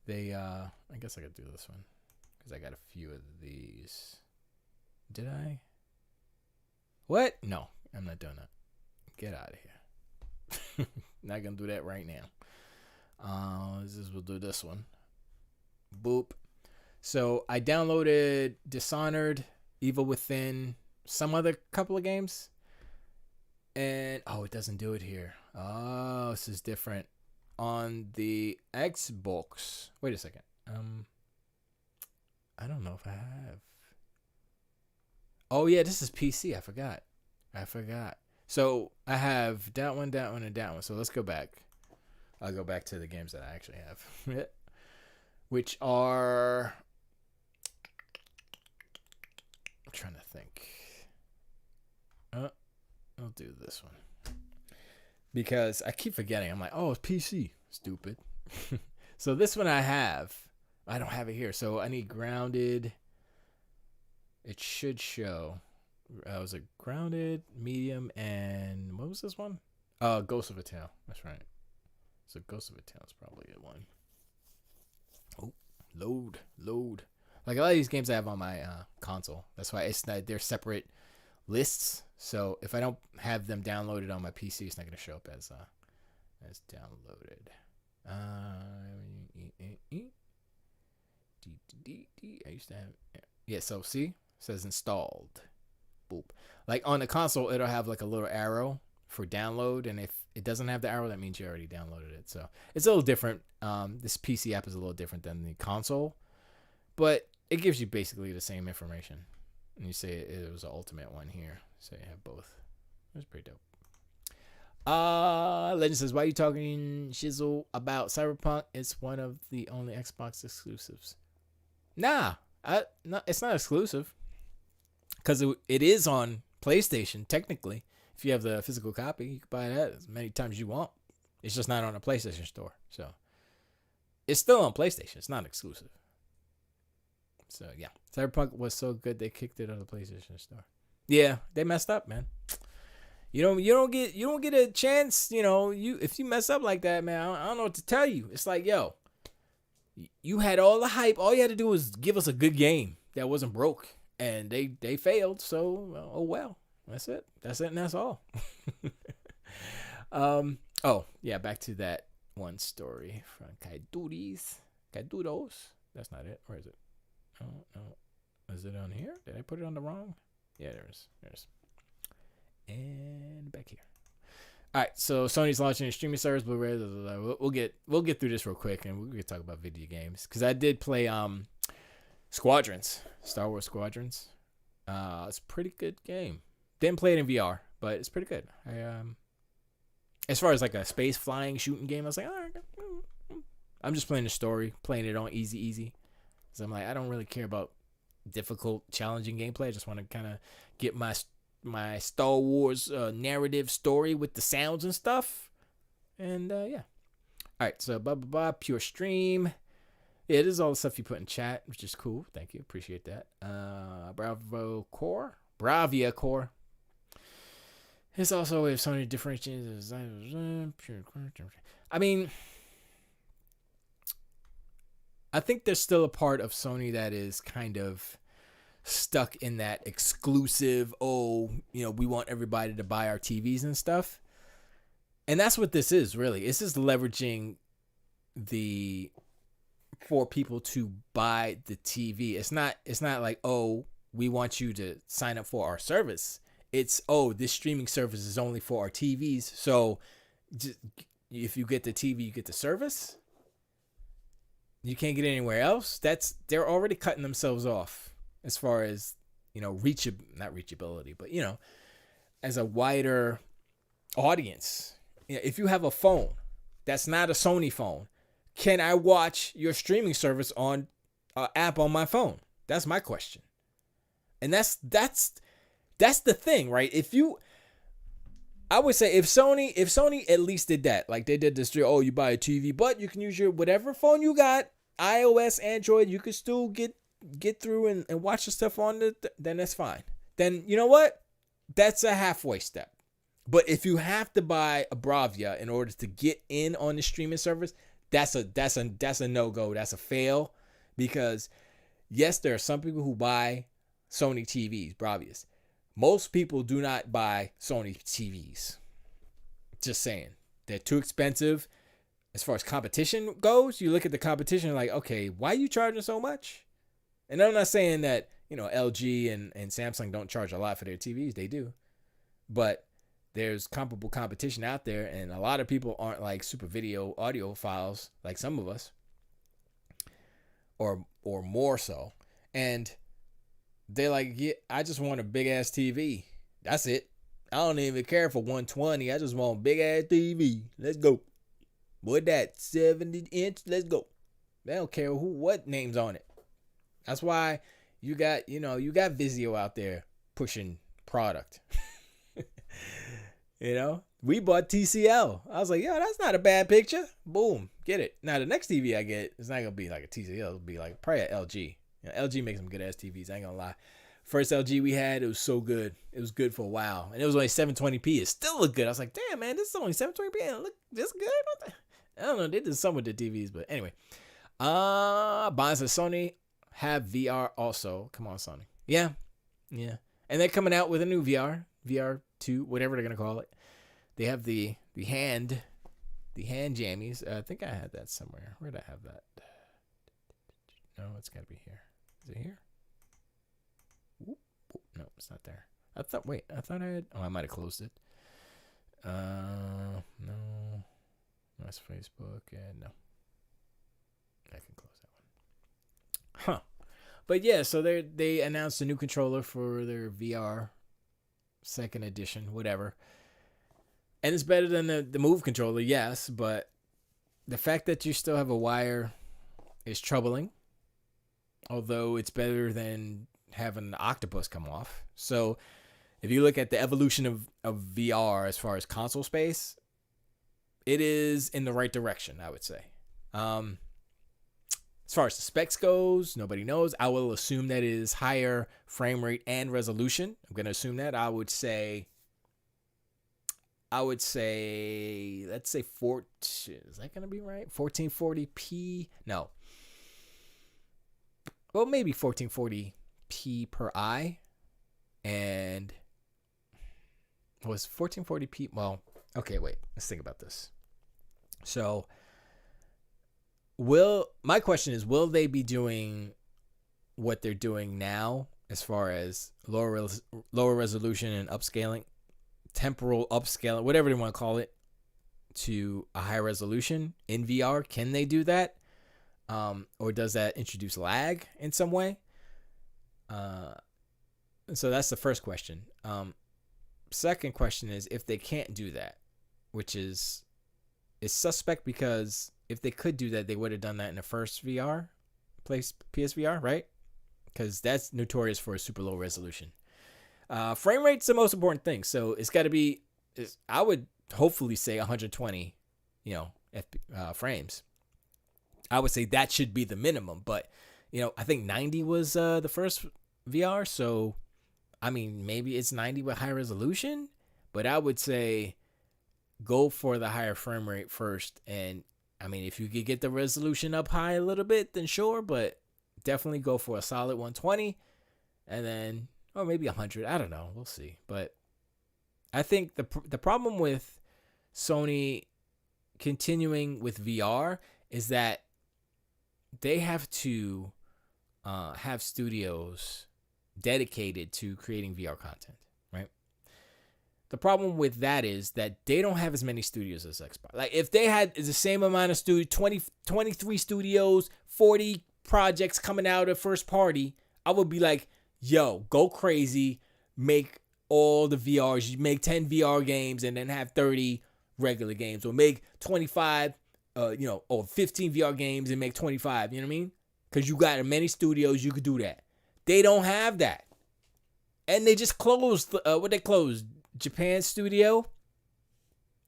they I guess I could do this one because I got a few of these. Did I? What? No, I'm not doing that. Get out of here. Not gonna do that right now. We'll do this one. Boop. So I downloaded Dishonored, Evil Within, some other couple of games. And, it doesn't do it here. Oh, this is different. On the Xbox. Wait a second. I don't know if I have. Oh, yeah, this is PC. I forgot. So I have that one, and that one. So let's go back. I'll go back to the games that I actually have. Which are... I'm trying to think. I'll do this one because I keep forgetting. I'm like, it's PC. Stupid. So this one I don't have it here. So I need Grounded. It should show. Was it Grounded, Medium, and what was this one? Ghost of a Tale. That's right. So Ghost of a Tale is probably a one. Oh, load. Like a lot of these games I have on my console. That's why it's not. They're separate lists. So if I don't have them downloaded on my PC, it's not going to show up as downloaded. I used to have, so see, it says installed. Boop. Like on the console, it'll have like a little arrow for download, and if it doesn't have the arrow, that means you already downloaded it. So it's a little different. This PC app is a little different than the console, but it gives you basically the same information. And you say it was an ultimate one here. So you have both. It was pretty dope. Legend says, why are you talking shizzle about Cyberpunk? It's one of the only Xbox exclusives. Nah, no, it's not exclusive because it is on PlayStation technically. If you have the physical copy, you can buy that as many times as you want. It's just not on a PlayStation store, so it's still on PlayStation. It's not exclusive. So yeah, Cyberpunk was so good they kicked it on the PlayStation store. Yeah, they messed up, man. You don't get a chance. If you mess up like that, man, I don't know what to tell you. It's like, yo, you had all the hype. All you had to do was give us a good game that wasn't broke, and they failed. So oh well, that's it, and that's all. Oh yeah, back to that one story from Kaiduros. That's not it. Where is it? Oh no, is it on here? Did I put it on the wrong? Yeah, there's. And back here. All right, so Sony's launching a streaming service, Blu-ray. We'll get through this real quick, and we're gonna talk about video games because I did play Squadrons, Star Wars Squadrons. It's a pretty good game. Didn't play it in VR, but it's pretty good. As far as like a space flying shooting game, I was like, all right, I'm just playing the story, playing it on easy. So I'm like, I don't really care about difficult, challenging gameplay. I just want to kind of get my Star Wars narrative story with the sounds and stuff. And yeah. All right, so pure stream. Yeah, this is all the stuff you put in chat, which is cool. Thank you. Appreciate that. Bravia Core. It's also a way of Sony differentiates. I mean, I think there's still a part of Sony that is kind of stuck in that exclusive, we want everybody to buy our TVs and stuff. And that's what this is, really. It's just leveraging for people to buy the TV. It's not like, we want you to sign up for our service. It's, this streaming service is only for our TVs. So if you get the TV, you get the service. You can't get anywhere else. They're already cutting themselves off as far as, not reachability, but, as a wider audience. If you have a phone that's not a Sony phone, can I watch your streaming service on an app on my phone? That's my question. And that's the thing, right? I would say if Sony at least did that, like they did this, you buy a TV, but you can use your whatever phone you got, iOS, Android, you can still get through and watch the stuff on then that's fine. Then you know what? That's a halfway step. But if you have to buy a Bravia in order to get in on the streaming service, that's a no-go. That's a fail. Because yes, there are some people who buy Sony TVs, Bravias. Most people do not buy Sony TVs. Just saying. They're too expensive. As far as competition goes, you look at the competition like, okay, why are you charging so much? And I'm not saying that, LG and Samsung don't charge a lot for their TVs. They do. But there's comparable competition out there, and a lot of people aren't like super video audio files like some of us. Or more so. And they're like, yeah, I just want a big ass TV. That's it. I don't even care for 120. I just want a big ass TV. Let's go. What that 70-inch? Let's go. They don't care what name's on it. That's why you got Vizio out there pushing product. We bought TCL. I was like, yo, that's not a bad picture. Boom, get it. Now the next TV I get, it's not gonna be like a TCL. It'll be like probably an LG. LG makes some good ass TVs. I ain't gonna lie. First LG we had, it was so good. It was good for a while, and it was only 720p. It still looked good. I was like, damn man, this is only 720p and it look this good. I don't know. They did some with the TVs, but anyway. Bonds and Sony have VR also. Come on, Sony. Yeah, and they're coming out with a new VR 2, whatever they're gonna call it. They have the hand jammies. I think I had that somewhere. Where'd I have that? No, it's gotta be here. Is it here? Whoop. No, it's not there. I thought I had. Oh, I might have closed it. No. That's Facebook, and no. I can close that one. Huh. But yeah, so they announced a new controller for their VR second edition, whatever. And it's better than the Move controller, yes, but the fact that you still have a wire is troubling. Although it's better than having the octopus come off. So if you look at the evolution of VR as far as console space, it is in the right direction, I would say. As far as the specs goes, nobody knows. I will assume that it is higher frame rate and resolution. I'm going to assume that. I would say, let's say 14, is that going to be right? 1440p? No. Well, maybe 1440p per eye. And was 1440p? Well, okay, wait. Let's think about this. So, my question is, will they be doing what they're doing now as far as lower resolution and upscaling, temporal upscaling, whatever they want to call it, to a high resolution in VR? Can they do that? Or does that introduce lag in some way? So that's the first question. Second question is, if they can't do that, which is suspect, because if they could do that, they would have done that in the first PSVR, right? Because that's notorious for a super low resolution. Frame rate's the most important thing, so it's got to be, I would hopefully say 120, frames. I would say that should be the minimum, but I think 90 was the first VR, so I mean, maybe it's 90 with high resolution, but I would say go for the higher frame rate first. And I mean, if you could get the resolution up high a little bit, then sure, but definitely go for a solid 120 and then, or maybe 100. I don't know. We'll see. But I think the problem with Sony continuing with VR is that they have to have studios dedicated to creating VR content, right? The problem with that is that they don't have as many studios as Xbox. Like, if they had the same amount of 23 studios, 40 projects coming out of first party, I would be like, yo, go crazy, make all the VRs. You make 10 VR games and then have 30 regular games, or make 25, or 15 VR games and make 25, you know what I mean? Because you got many studios, you could do that. They don't have that. And they just closed, they closed? Japan studio?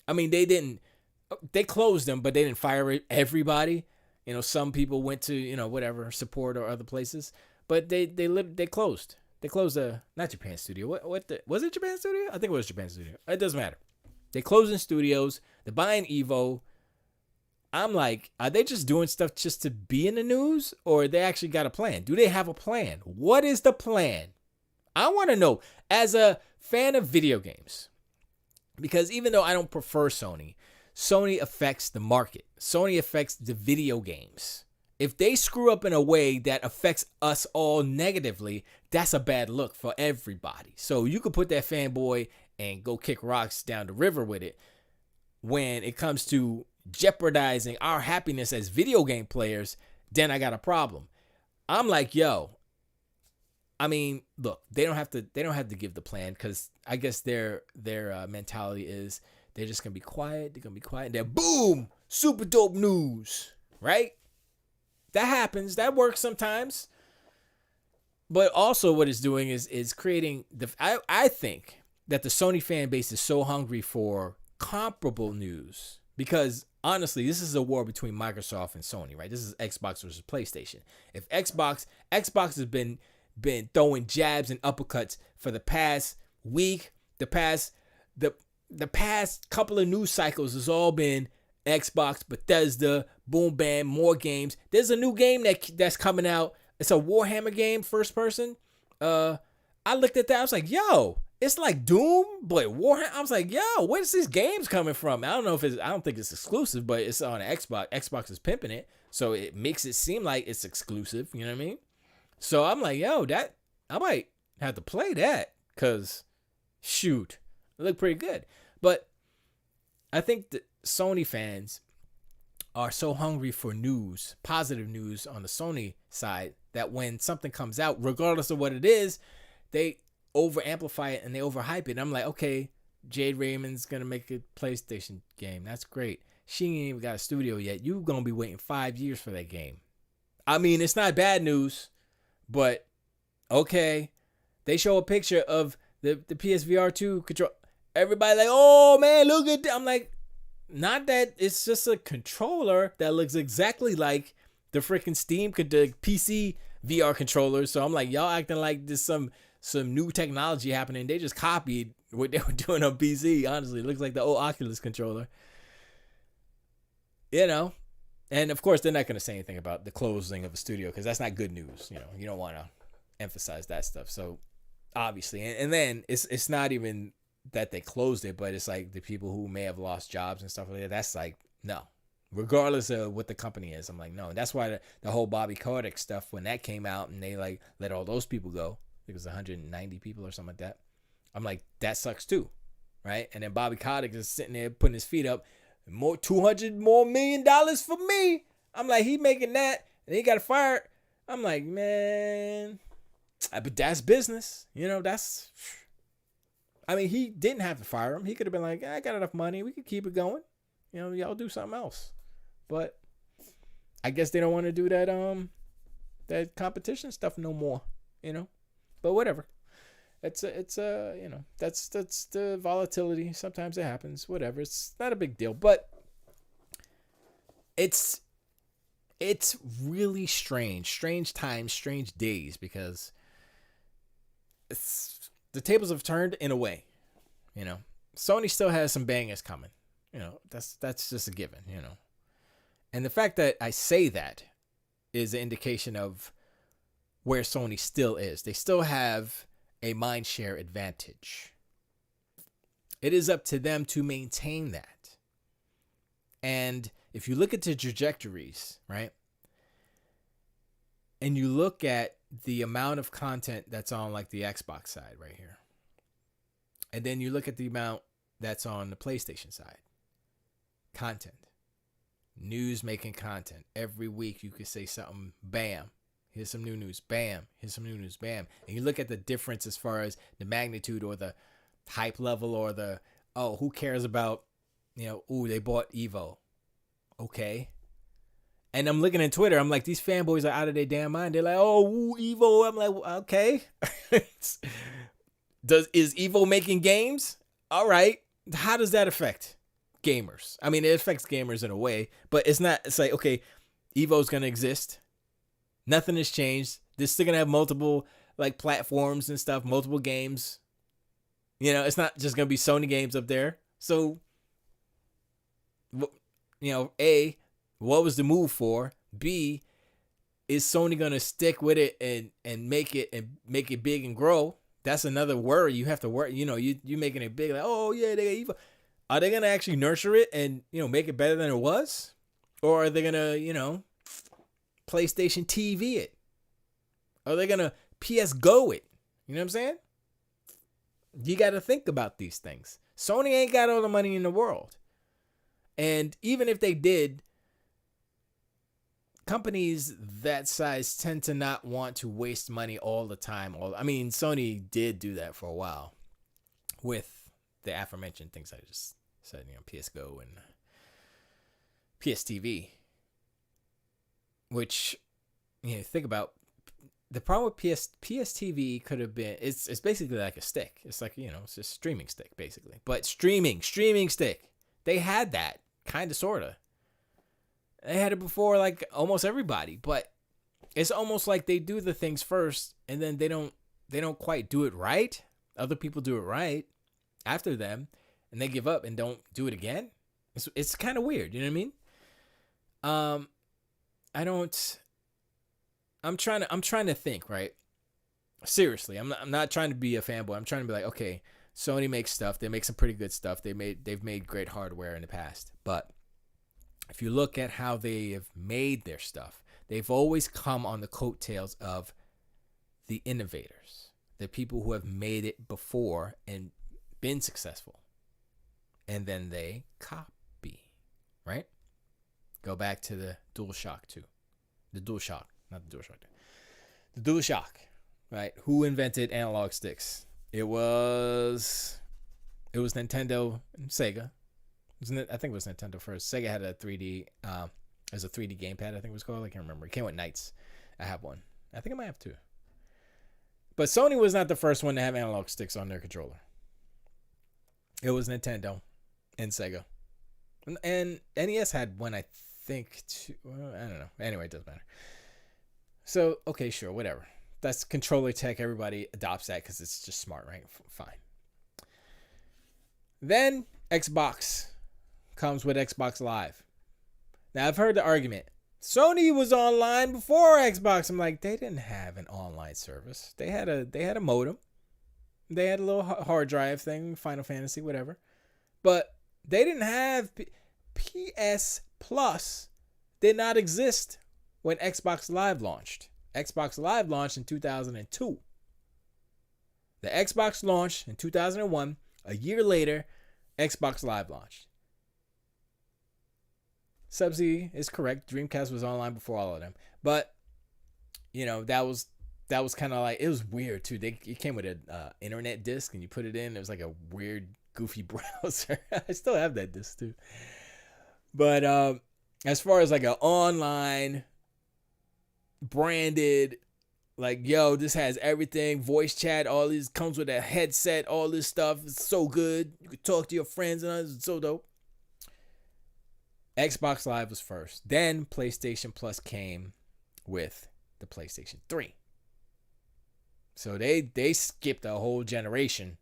I mean, they closed them, but they didn't fire everybody. Some people went to, whatever, support or other places. But they closed. They closed not Japan studio. Was it Japan studio? I think it was Japan studio. It doesn't matter. They closing studios. They're buying Evo. I'm like, are they just doing stuff just to be in the news, or they actually got a plan? Do they have a plan? What is the plan? I want to know, as a fan of video games, because even though I don't prefer Sony affects the market. Sony affects the video games. If they screw up in a way that affects us all negatively, that's a bad look for everybody. So you could put that fanboy and go kick rocks down the river with it. When it comes to jeopardizing our happiness as video game players, then I got a problem. I'm like, yo, I mean, look, they don't have to give the plan, because I guess their mentality is they're just gonna be quiet. They're gonna be quiet. And then boom, super dope news, right? That happens. That works sometimes. But also, what it's doing is creating I think that the Sony fan base is so hungry for comparable news, because honestly, this is a war between Microsoft and Sony, right? This is Xbox versus PlayStation. If Xbox has been throwing jabs and uppercuts for the past week, the past couple of news cycles has all been Xbox, Bethesda, boom, bam, more games. There's a new game that's coming out. It's a Warhammer game, first person. I looked at that. I was like, yo, it's like Doom, but Warhammer. I was like, yo, where's these games coming from? I don't think it's exclusive, but it's on Xbox. Xbox is pimping it, so it makes it seem like it's exclusive. You know what I mean? So I'm like, yo, that I might have to play that, because shoot, it looked pretty good. But I think the Sony fans are so hungry for news, positive news on the Sony side, that when something comes out, regardless of what it is, they over amplify it and they overhype it. And I'm like, okay, Jade Raymond's gonna make a PlayStation game. That's great. She ain't even got a studio yet. You gonna be waiting 5 years for that game. I mean, it's not bad news, but okay. They show a picture of the PSVR 2 control. Everybody like, oh man, look at that. I'm like, not that it's just a controller that looks exactly like the freaking Steam the PC VR controllers. So I'm like, y'all acting like there's some new technology happening. They just copied what they were doing on PC. Honestly, it looks like the old Oculus controller. You know, and of course they're not going to say anything about the closing of a studio because that's not good news. You know, you don't want to emphasize that stuff. So obviously, and then it's not even that they closed it, but it's like the people who may have lost jobs and stuff like that. That's like, no, regardless of what the company is. I'm like, no. And that's why the whole Bobby Kotick stuff, when that came out and they like let all those people go, it was 190 people or something like that. I'm like, that sucks too, right? And then Bobby Kotick is sitting there putting his feet up, more $200 million for me. I'm like, he making that and he got fired. I'm like, man, but that's business, you know. That's, I mean, he didn't have to fire him. He could have been like, I got enough money, we could keep it going, you know, y'all do something else. But I guess they don't want to do that competition stuff no more, you know. But whatever. It's you know, that's the volatility. Sometimes it happens. Whatever. It's not a big deal. But it's really strange times, strange days, because the tables have turned in a way. You know, Sony still has some bangers coming. You know, that's just a given. You know, and the fact that I say that is an indication of where Sony still is. They still have a mindshare advantage. It is up to them to maintain that. And if you look at the trajectories, right, and you look at the amount of content that's on like the Xbox side right here, and then you look at the amount that's on the PlayStation side, content, news making content. Every week you could say something, bam, here's some new news, bam, here's some new news, bam. And you look at the difference as far as the magnitude or the hype level or the, oh, who cares about, you know, ooh, they bought Evo. Okay. And I'm looking at Twitter, I'm like, these fanboys are out of their damn mind. They're like, oh, ooh, Evo. I'm like, okay. Is Evo making games? All right. How does that affect gamers? I mean, it affects gamers in a way, but it's like, okay, Evo's going to exist. Nothing has changed. They're still going to have multiple like platforms and stuff, multiple games. You know, it's not just going to be Sony games up there. So, you know, A, what was the move for? B, is Sony going to stick with it and make it big and grow? That's another worry. You have to worry, you know, you making it big, like, oh yeah, they got Evo. Are they going to actually nurture it and, you know, make it better than it was? Or are they going to, you know, PlayStation TV it? Are they going to PS Go it? You know what I'm saying? You got to think about these things. Sony ain't got all the money in the world. And even if they did, companies that size tend to not want to waste money all the time. I mean, Sony did do that for a while with the aforementioned things I just said, you know, PS Go and PS TV. Which, you know, think about, the problem with PS TV could have been, it's basically like a stick. It's like, you know, it's a streaming stick basically. But streaming stick. They had that, kind of, sort of. They had it before like almost everybody, but it's almost like they do the things first and then they don't quite do it right. Other people do it right after them and they give up and don't do it again. It's kind of weird, you know what I mean? I'm trying to think, right? Seriously, I'm not trying to be a fanboy. I'm trying to be like, okay, Sony makes stuff. They make some pretty good stuff. They've made great hardware in the past. But if you look at how they have made their stuff, they've always come on the coattails of the innovators, the people who have made it before and been successful. And then they copy, right? Go back to the DualShock 2. The DualShock, not the DualShock 2. The DualShock, right? Who invented analog sticks? It was it was Nintendo and Sega. I think it was Nintendo first. Sega had a 3D, as a 3D gamepad, I think it was called. I can't remember. It came with Knights. I have one. I think I might have two. But Sony was not the first one to have analog sticks on their controller. It was Nintendo and Sega. And NES had one, I think, too. I don't know. Anyway, it doesn't matter. So, okay, sure, whatever. That's controller tech. Everybody adopts that because it's just smart, right? Fine. Then Xbox comes with Xbox Live. Now, I've heard the argument. Sony was online before Xbox. I'm like, they didn't have an online service. They had a modem. They had a little hard drive thing, Final Fantasy, whatever. But they didn't have PS Plus. Did not exist when Xbox Live launched. Xbox Live launched in 2002. The Xbox launched in 2001. A year later, Xbox Live launched. Subsea is correct. Dreamcast was online before all of them. But, that was kind of like, it was weird too. It came with an internet disc and you put it in. It was like a weird, goofy browser. I still have that disc too. But as far as like an online branded, like, yo, this has everything, voice chat, all this, comes with a headset, all this stuff. It's so good. You could talk to your friends and it's so dope. Xbox Live was first. Then PlayStation Plus came with the PlayStation 3. So they skipped a whole generation,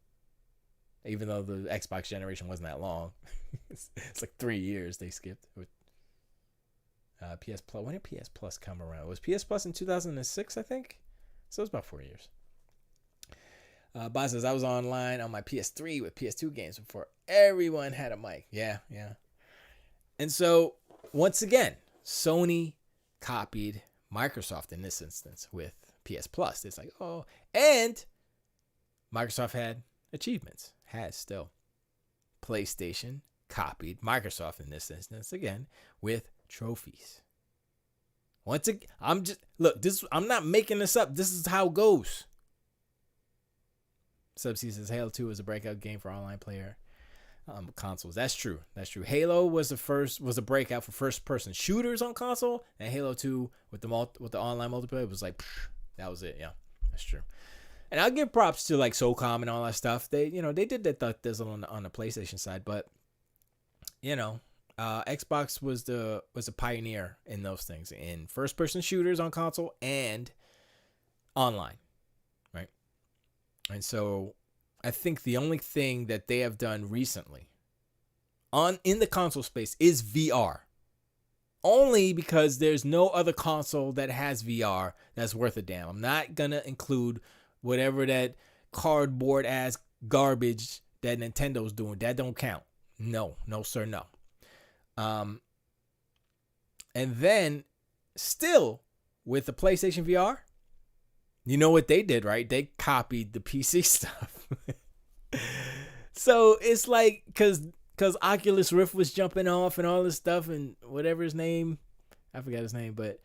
even though the Xbox generation wasn't that long. It's like 3 years they skipped. With PS Plus. When did PS Plus come around? Was PS Plus in 2006, I think? So it was about 4 years. Bob says, I was online on my PS3 with PS2 games before everyone had a mic. Yeah. And so, once again, Sony copied Microsoft in this instance with PS Plus. It's like, oh, and Microsoft had achievements. Has still. PlayStation copied Microsoft in this instance again with trophies. Once again, I'm not making this up. This is how it goes. Subsea says Halo 2 is a breakout game for online player consoles. That's true. Halo was a breakout for first person shooters on console, and Halo 2 with the online multiplayer was like, that was it. Yeah, that's true. And I'll give props to like SOCOM and all that stuff. They did that thizzle on the PlayStation side, but Xbox was a pioneer in those things, in first person shooters on console and online, right? And so I think the only thing that they have done recently in the console space is VR. Only because there's no other console that has VR that's worth a damn. I'm not going to include whatever that cardboard ass garbage that Nintendo's doing. That don't count. No, sir, no. And then still with the PlayStation VR, you know what they did, right? They copied the PC stuff. So it's like, because Oculus Rift was jumping off and all this stuff, and whatever his name, I forgot his name, but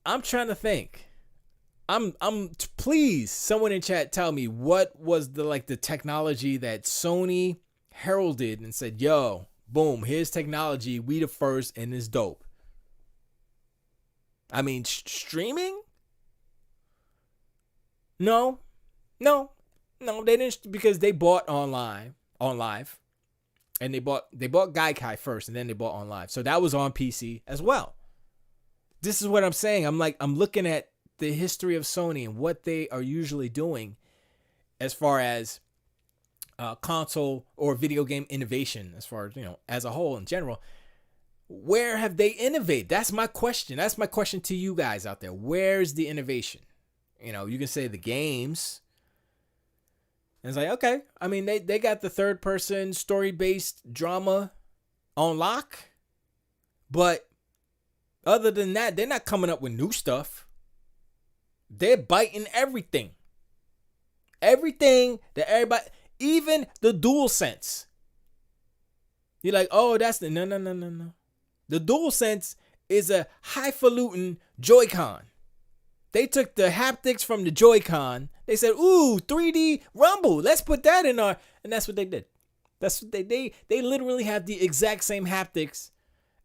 I'm trying to think. Please, someone in chat tell me what was the technology that Sony heralded and said, yo, boom, here's technology, we the first, and it's dope. I mean, streaming? No, they didn't, because they bought on live, and they bought Gaikai first, and then they bought on live. So that was on PC as well. This is what I'm saying. I'm looking at the history of Sony and what they are usually doing as far as console or video game innovation, as far as, as a whole in general. Where have they innovated? That's my question. That's my question to you guys out there. Where's the innovation? You can say the games. And it's like, okay. I mean, they got the third person story-based drama on lock. But other than that, they're not coming up with new stuff. They're biting everything. Everything that everybody, even the DualSense. You're like, oh, that's no. The DualSense is a highfalutin Joy-Con. They took the haptics from the Joy-Con. They said, "Ooh, 3D rumble. Let's put that in our," and that's what they did. That's what they literally have the exact same haptics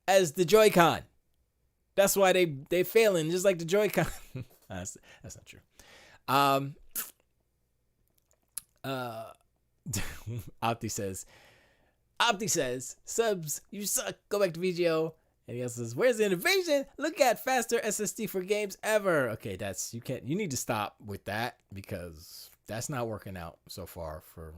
as the Joy-Con. That's why they failing just like the Joy-Con. that's not true. Opti says, subs, you suck. Go back to VGO. And he also says, where's the innovation? Look at faster SSD for games ever. Okay, you need to stop with that because that's not working out so far for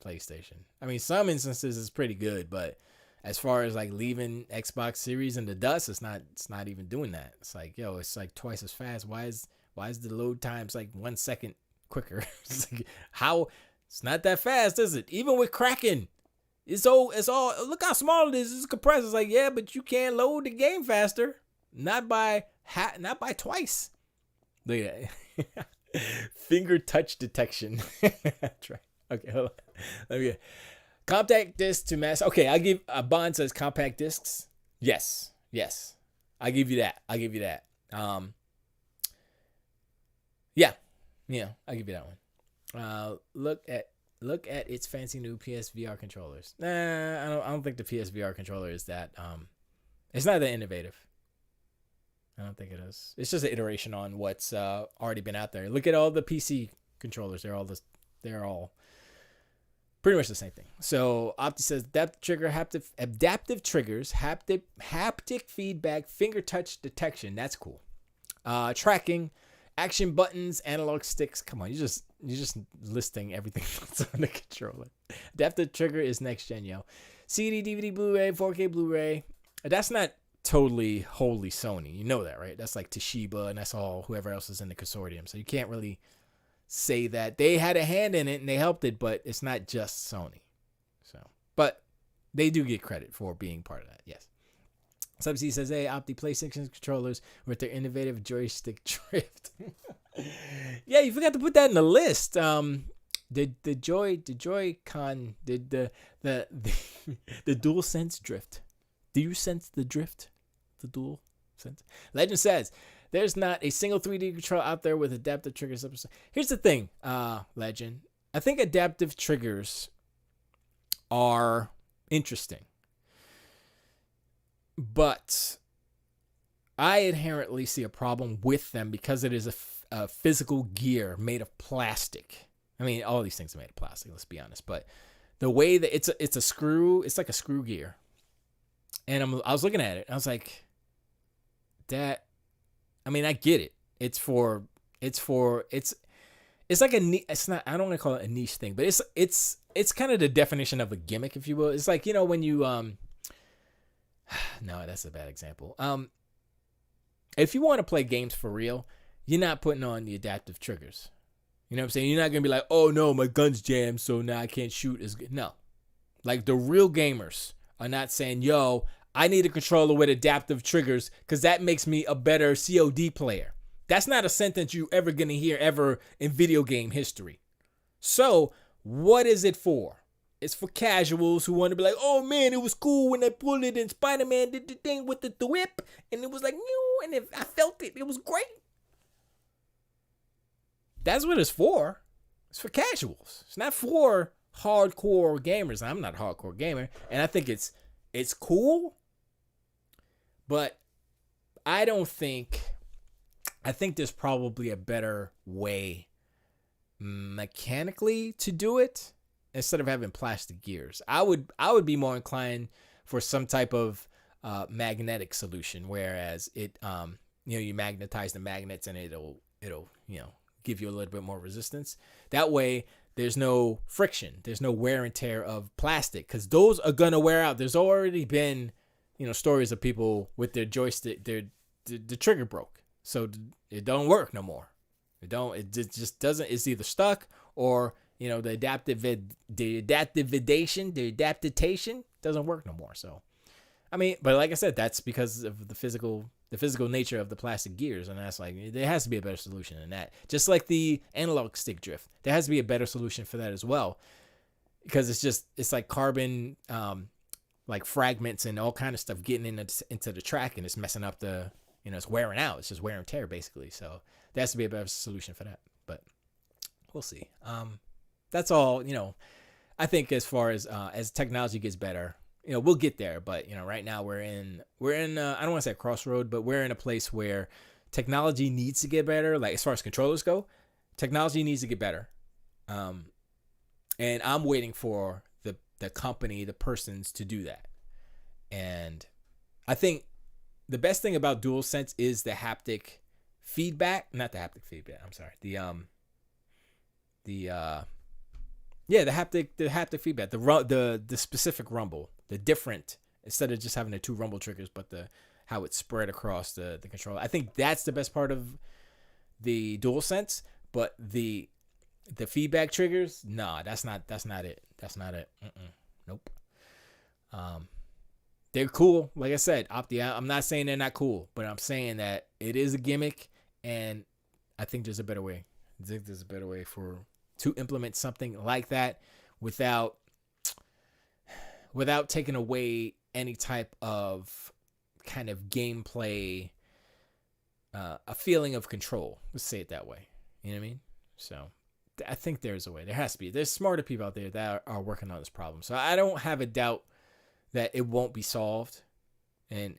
PlayStation. I mean, some instances it's pretty good, but as far as like leaving Xbox Series in the dust, it's not even doing that. It's like, yo, it's like twice as fast. Why is the load times like 1 second quicker? It's like, how? It's not that fast, is it? Even with Kraken. It's all look how small it is. It's compressed. It's like, yeah, but you can't load the game faster. Not by twice. Look at that. Finger touch detection. That's right. Okay, hold on. Let me get compact disc to mass. Okay, I give Bond says compact discs. Yes. I give you that. Yeah, I'll give you that one. Look at its fancy new PSVR controllers. Nah, I don't think the PSVR controller is that. It's not that innovative. I don't think it is. It's just an iteration on what's already been out there. Look at all the PC controllers. They're all pretty much the same thing. So Opti says adaptive triggers, haptic feedback, finger touch detection. That's cool. Tracking, action buttons, analog sticks. Come on, you're just listing everything that's on the controller. Adaptive trigger is next gen, yo. CD, DVD, Blu-ray, 4K Blu-ray. That's not totally wholly Sony. You know that, right? That's like Toshiba, and that's all whoever else is in the consortium. So you can't really say that they had a hand in it and they helped it, but it's not just Sony. So, but they do get credit for being part of that. Yes. Subsea says, hey, Opti PlayStation controllers with their innovative joystick drift. Yeah, you forgot to put that in the list. The Joy-Con, the dual sense drift. Do you sense the drift? The dual sense? Legend says, there's not a single 3D controller out there with adaptive triggers. Here's the thing, Legend. I think adaptive triggers are interesting. But I inherently see a problem with them because it is a physical gear made of plastic. I mean, all these things are made of plastic, let's be honest. But the way that it's a screw, it's like a screw gear. And I was looking at it, and I was like, that, I mean, I get it. It's like it's not, I don't want to call it a niche thing, but it's kind of the definition of a gimmick, if you will. It's like, when you, no, that's a bad example. If you want to play games for real, you're not putting on the adaptive triggers. You know what I'm saying? You're not going to be like, oh no, my gun's jammed, so now I can't shoot as good. No. Like the real gamers are not saying, yo, I need a controller with adaptive triggers because that makes me a better COD player. That's not a sentence you're ever going to hear ever in video game history. So what is it for? It's for casuals who want to be like, oh man, it was cool when I pulled it and Spider-Man did the thing with the whip and it was like, and I felt it. It was great. That's what it's for. It's for casuals. It's not for hardcore gamers. I'm not a hardcore gamer, and I think it's cool, but I think there's probably a better way mechanically to do it. Instead of having plastic gears, I would be more inclined for some type of magnetic solution, whereas it you magnetize the magnets and it'll give you a little bit more resistance. That way, there's no friction, there's no wear and tear of plastic, because those are gonna wear out. There's already been stories of people with their joystick, the trigger broke, so it don't work no more. It just doesn't. It's either stuck or the adaptation doesn't work no more. So, I mean, but like I said, that's because of the physical nature of the plastic gears, and that's like, there has to be a better solution than that. Just like the analog stick drift, there has to be a better solution for that as well, because it's like carbon, like fragments and all kind of stuff getting into the track, and it's messing up it's wearing out. It's just wear and tear basically. So there has to be a better solution for that. But we'll see. That's all. I think as far as technology gets better, we'll get there. But right now we're in I don't want to say a crossroad, but we're in a place where technology needs to get better. Like as far as controllers go, technology needs to get better. And I'm waiting for the company, the persons to do that. And I think the best thing about DualSense is the haptic feedback, not the haptic feedback. I'm sorry. The haptic feedback, the specific rumble, the different, instead of just having the two rumble triggers, but how it's spread across the controller. I think that's the best part of the DualSense, but the feedback triggers, nah, that's not it. That's not it. Nope. They're cool. Like I said, I'm not saying they're not cool, but I'm saying that it is a gimmick, and I think there's a better way. I think there's a better way to implement something like that without taking away any type of kind of gameplay, a feeling of control. Let's say it that way. You know what I mean? So I think there's a way. There has to be. There's smarter people out there that are working on this problem. So I don't have a doubt that it won't be solved, and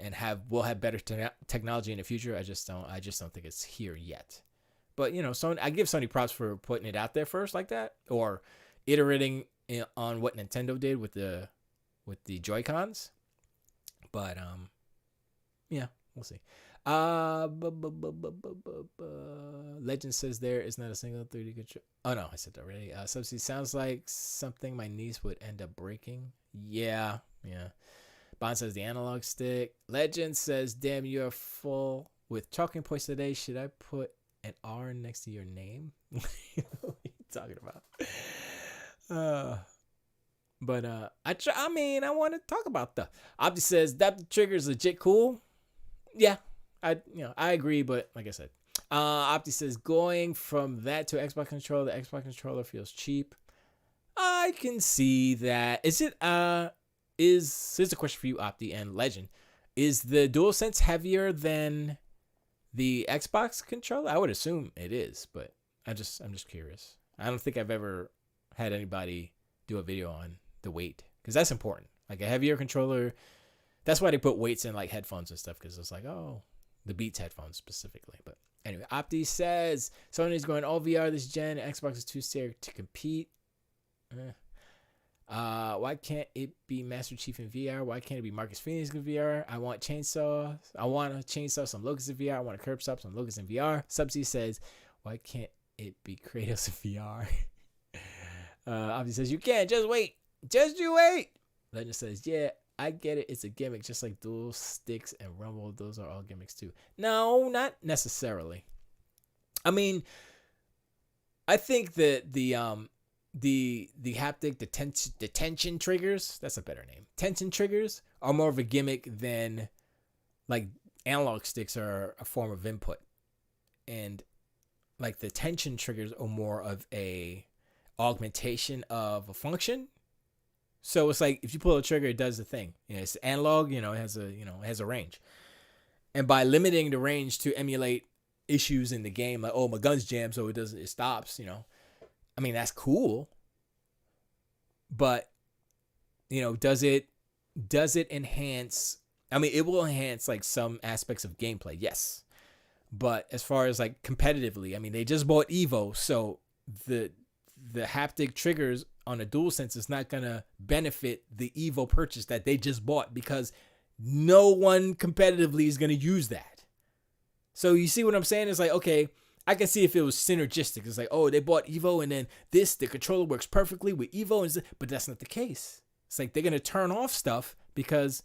we'll have better technology in the future. I just don't think it's here yet. But Sony, I give Sony props for putting it out there first like that, or iterating on what Nintendo did with the Joy-Cons. But yeah, we'll see. Legend says there is not a single 3D control. Oh no, I said that already. Subsidy sounds like something my niece would end up breaking. Yeah. Bond says the analog stick. Legend says, damn, you are full with talking points today. Should I put an R next to your name? What are you talking about? I want to talk about stuff. Opti says that trigger is legit cool. Yeah, I agree, but like I said, Opti says going from that to Xbox controller, the Xbox controller feels cheap. I can see that. Here's a question for you, Opti and Legend. Is the DualSense heavier than the Xbox controller? I would assume it is, but I'm just curious. I don't think I've ever had anybody do a video on the weight, because that's important. Like a heavier controller, that's why they put weights in like headphones and stuff, because it's like, oh, the Beats headphones specifically. But anyway, Opti says Sony's going all VR this gen. Xbox is too scared to compete. Why can't it be Master Chief in VR? Why can't it be Marcus Phoenix in VR? I want to chainsaw some Locust in VR. I want to curb stop some Locust in VR. Subsea says, why can't it be Kratos in VR? Opti says, you can't. Just wait. Just you wait. Legend says, yeah, I get it. It's a gimmick, just like dual sticks and rumble. Those are all gimmicks too. No, not necessarily. I mean, I think that the haptic, the tension triggers, that's a better name. Tension triggers are more of a gimmick than like analog sticks are a form of input. And like the tension triggers are more of a augmentation of a function. So it's like if you pull a trigger, it does the thing. It's analog, it has a range. And by limiting the range to emulate issues in the game, like, oh, my gun's jammed, so it stops, I mean, that's cool. But, does it enhance? I mean, it will enhance like some aspects of gameplay, yes. But as far as like competitively, I mean, they just bought Evo, so the haptic triggers on a DualSense is not going to benefit the Evo purchase that they just bought, because no one competitively is going to use that. So you see what I'm saying? It's like, okay, I can see if it was synergistic. It's like, oh, they bought Evo and then the controller works perfectly with Evo, but that's not the case. It's like they're going to turn off stuff because,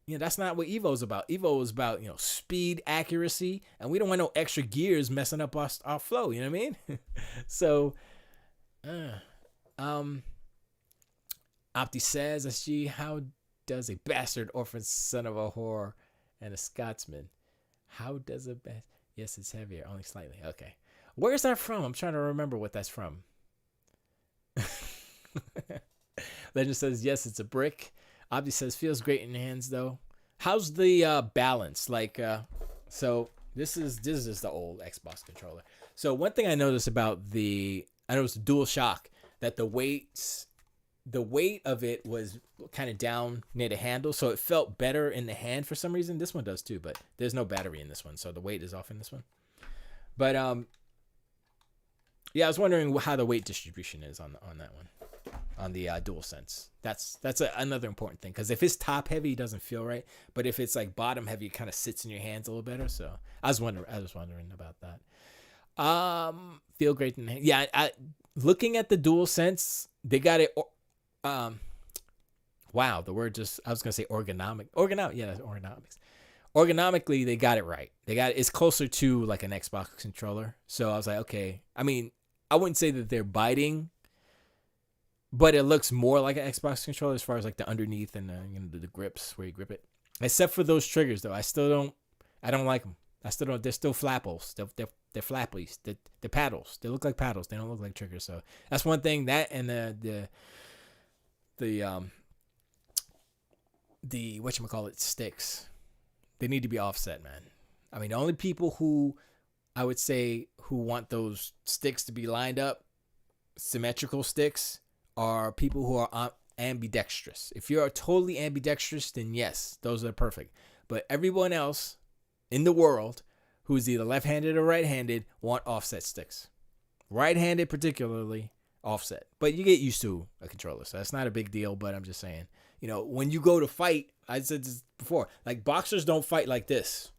that's not what Evo is about. Evo is about, speed, accuracy, and we don't want no extra gears messing up our flow. You know what I mean? So, Opti says, SG, how does a bastard orphan son of a whore and a Scotsman? How does a bastard? Yes, it's heavier, only slightly. Okay. Where's that from? I'm trying to remember what that's from. Legend says, yes, it's a brick. Opti says, feels great in the hands, though. How's the balance? Like, so This is just the old Xbox controller. So one thing I noticed about I noticed the Dual Shock, that the weight of it was kind of down near the handle, so it felt better in the hand for some reason. This one does too, but there's no battery in this one, so the weight is off in this one. But yeah, I was wondering how the weight distribution is on that one, on the DualSense. That's another important thing, because if it's top heavy, it doesn't feel right. But if it's like bottom heavy, it kind of sits in your hands a little better. So I was wondering about that. Feel great in the hand. Yeah, looking at the DualSense, they got it. Wow, the word just, I was gonna say ergonomic. Yeah, that's ergonomics. Ergonomically, they got it right. It's closer to like an Xbox controller. So I was like, okay. I mean, I wouldn't say that they're biting, but it looks more like an Xbox controller as far as like the underneath and the grips where you grip it. Except for those triggers, though, I don't like them. They're still flapples. They're flappies. They're paddles. They look like paddles. They don't look like triggers. So that's one thing. That and the whatchamacallit sticks, they need to be offset, man. I mean, the only people who I would say who want those sticks to be lined up, symmetrical sticks, are people who are ambidextrous. If you're totally ambidextrous, then yes, those are perfect. But everyone else in the world who's either left-handed or right-handed want offset sticks. Right-handed particularly, offset. But you get used to a controller, so that's not a big deal. But I'm just saying, when you go to fight, I said this before, like boxers don't fight like this.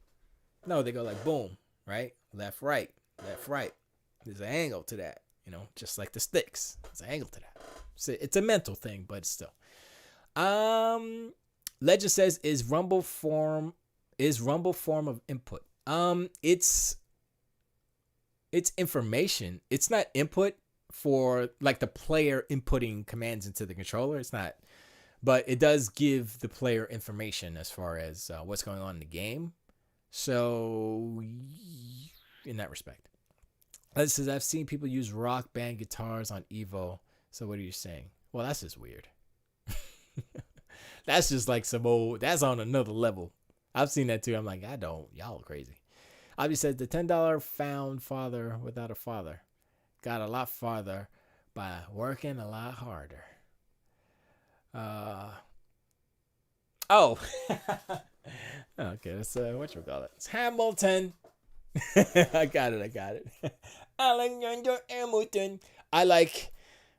No, they go like boom, right? Left, right, left, right. There's an angle to that, just like the sticks. There's an angle to that. It's a mental thing, but still. Legend says, is Rumble form of input? It's information. It's not input for like the player inputting commands into the controller. It's not, but it does give the player information as far as what's going on in the game. So in that respect, it says, I've seen people use rock band guitars on Evo. So what are you saying? Well, that's just weird. That's just like that's on another level. I've seen that too. I'm like, y'all are crazy. Obviously says, the $10 found father without a father got a lot farther by working a lot harder. Okay, that's whatchamacallit. It's Hamilton. I got it. Alexander Hamilton.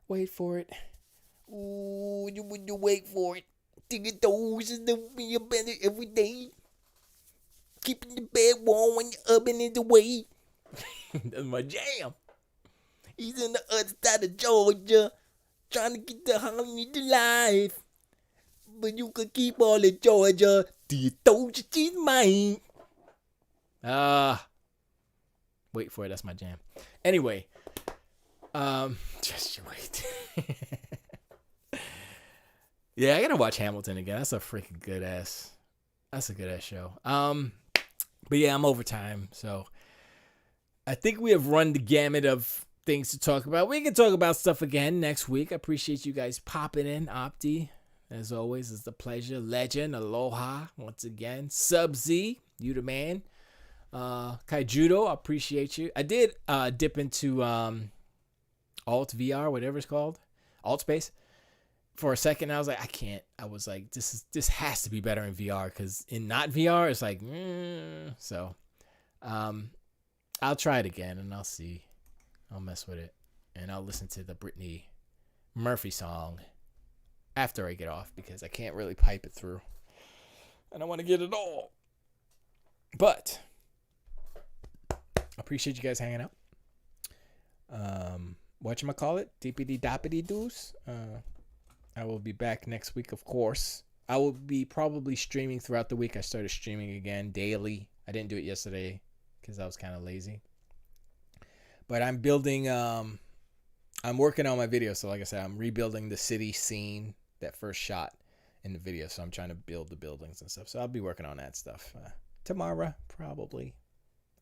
Wait for it. Ooh, you wait for it. Thinking those is the be better every day. Keeping the bed warm when your oven is away. That's my jam. He's on the other side of Georgia, trying to get the honey to life. But you could keep all of Georgia. Do you told you she's mine? Wait for it. That's my jam. Anyway, just you wait. Yeah, I gotta watch Hamilton again. That's a freaking good ass show. But yeah, I'm overtime, so I think we have run the gamut of things to talk about. We can talk about stuff again next week. I appreciate you guys popping in. Opti, as always, it's a pleasure. Legend, aloha, once again. Sub-Z, you the man. Kaijudo, I appreciate you. I did dip into Alt VR, whatever it's called, Alt Space, for a second. I was like, I can't. I was like, this has to be better in VR, because in not VR, it's like, so. I'll try it again and I'll see. I'll mess with it and I'll listen to the Brittany Murphy song after I get off, because I can't really pipe it through and I want to get it all. But I appreciate you guys hanging out. Whatchamacallit? Deepity doppity doos. I will be back next week, of course. I will be probably streaming throughout the week. I started streaming again daily. I didn't do it yesterday because I was kind of lazy. But I'm building, I'm working on my video. So like I said, I'm rebuilding the city scene, that first shot in the video. So I'm trying to build the buildings and stuff. So I'll be working on that stuff tomorrow, probably.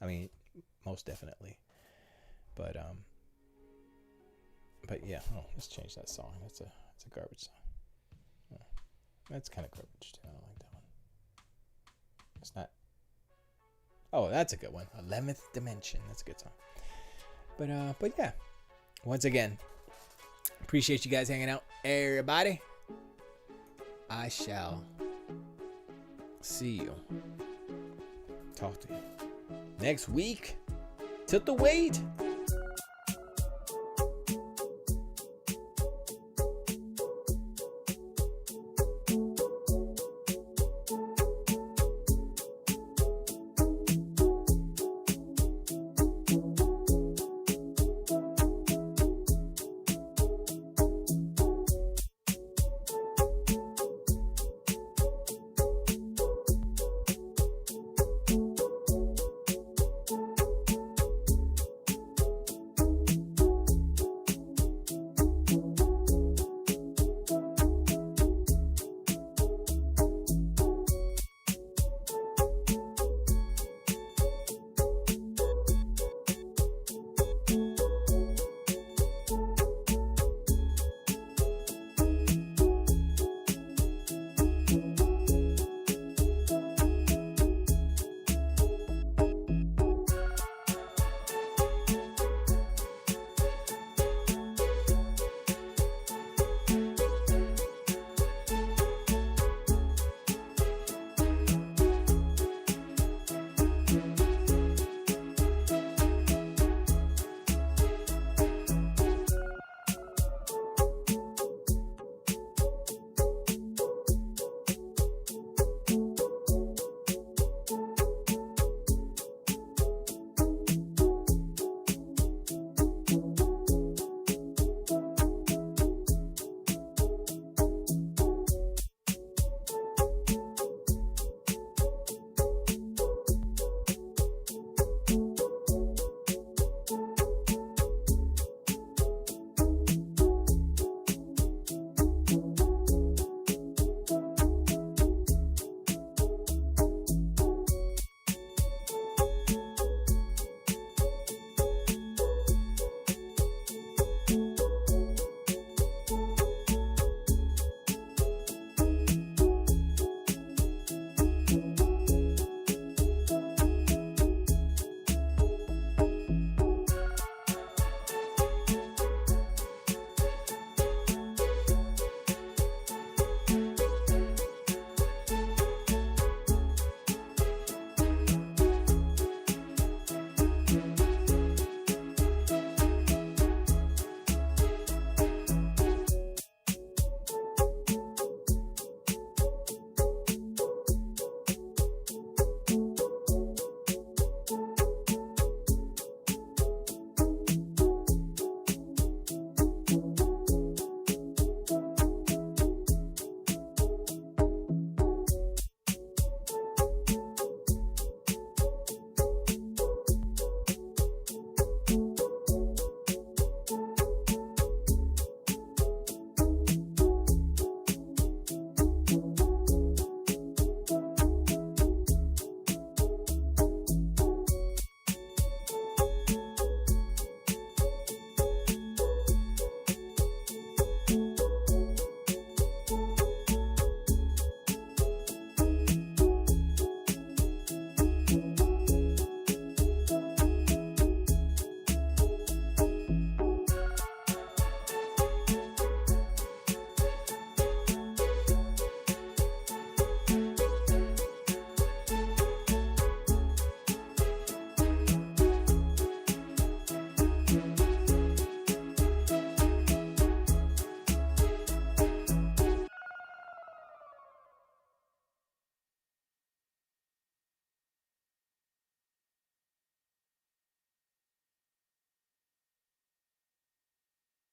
I mean, most definitely. But yeah, let's change that song. It's a garbage song. That's kind of garbage too. I don't like that one. It's not. Oh, that's a good one. 11th Dimension. That's a good song. But yeah. Once again, appreciate you guys hanging out. Everybody, I shall see you. Talk to you next week. Tilt the weight.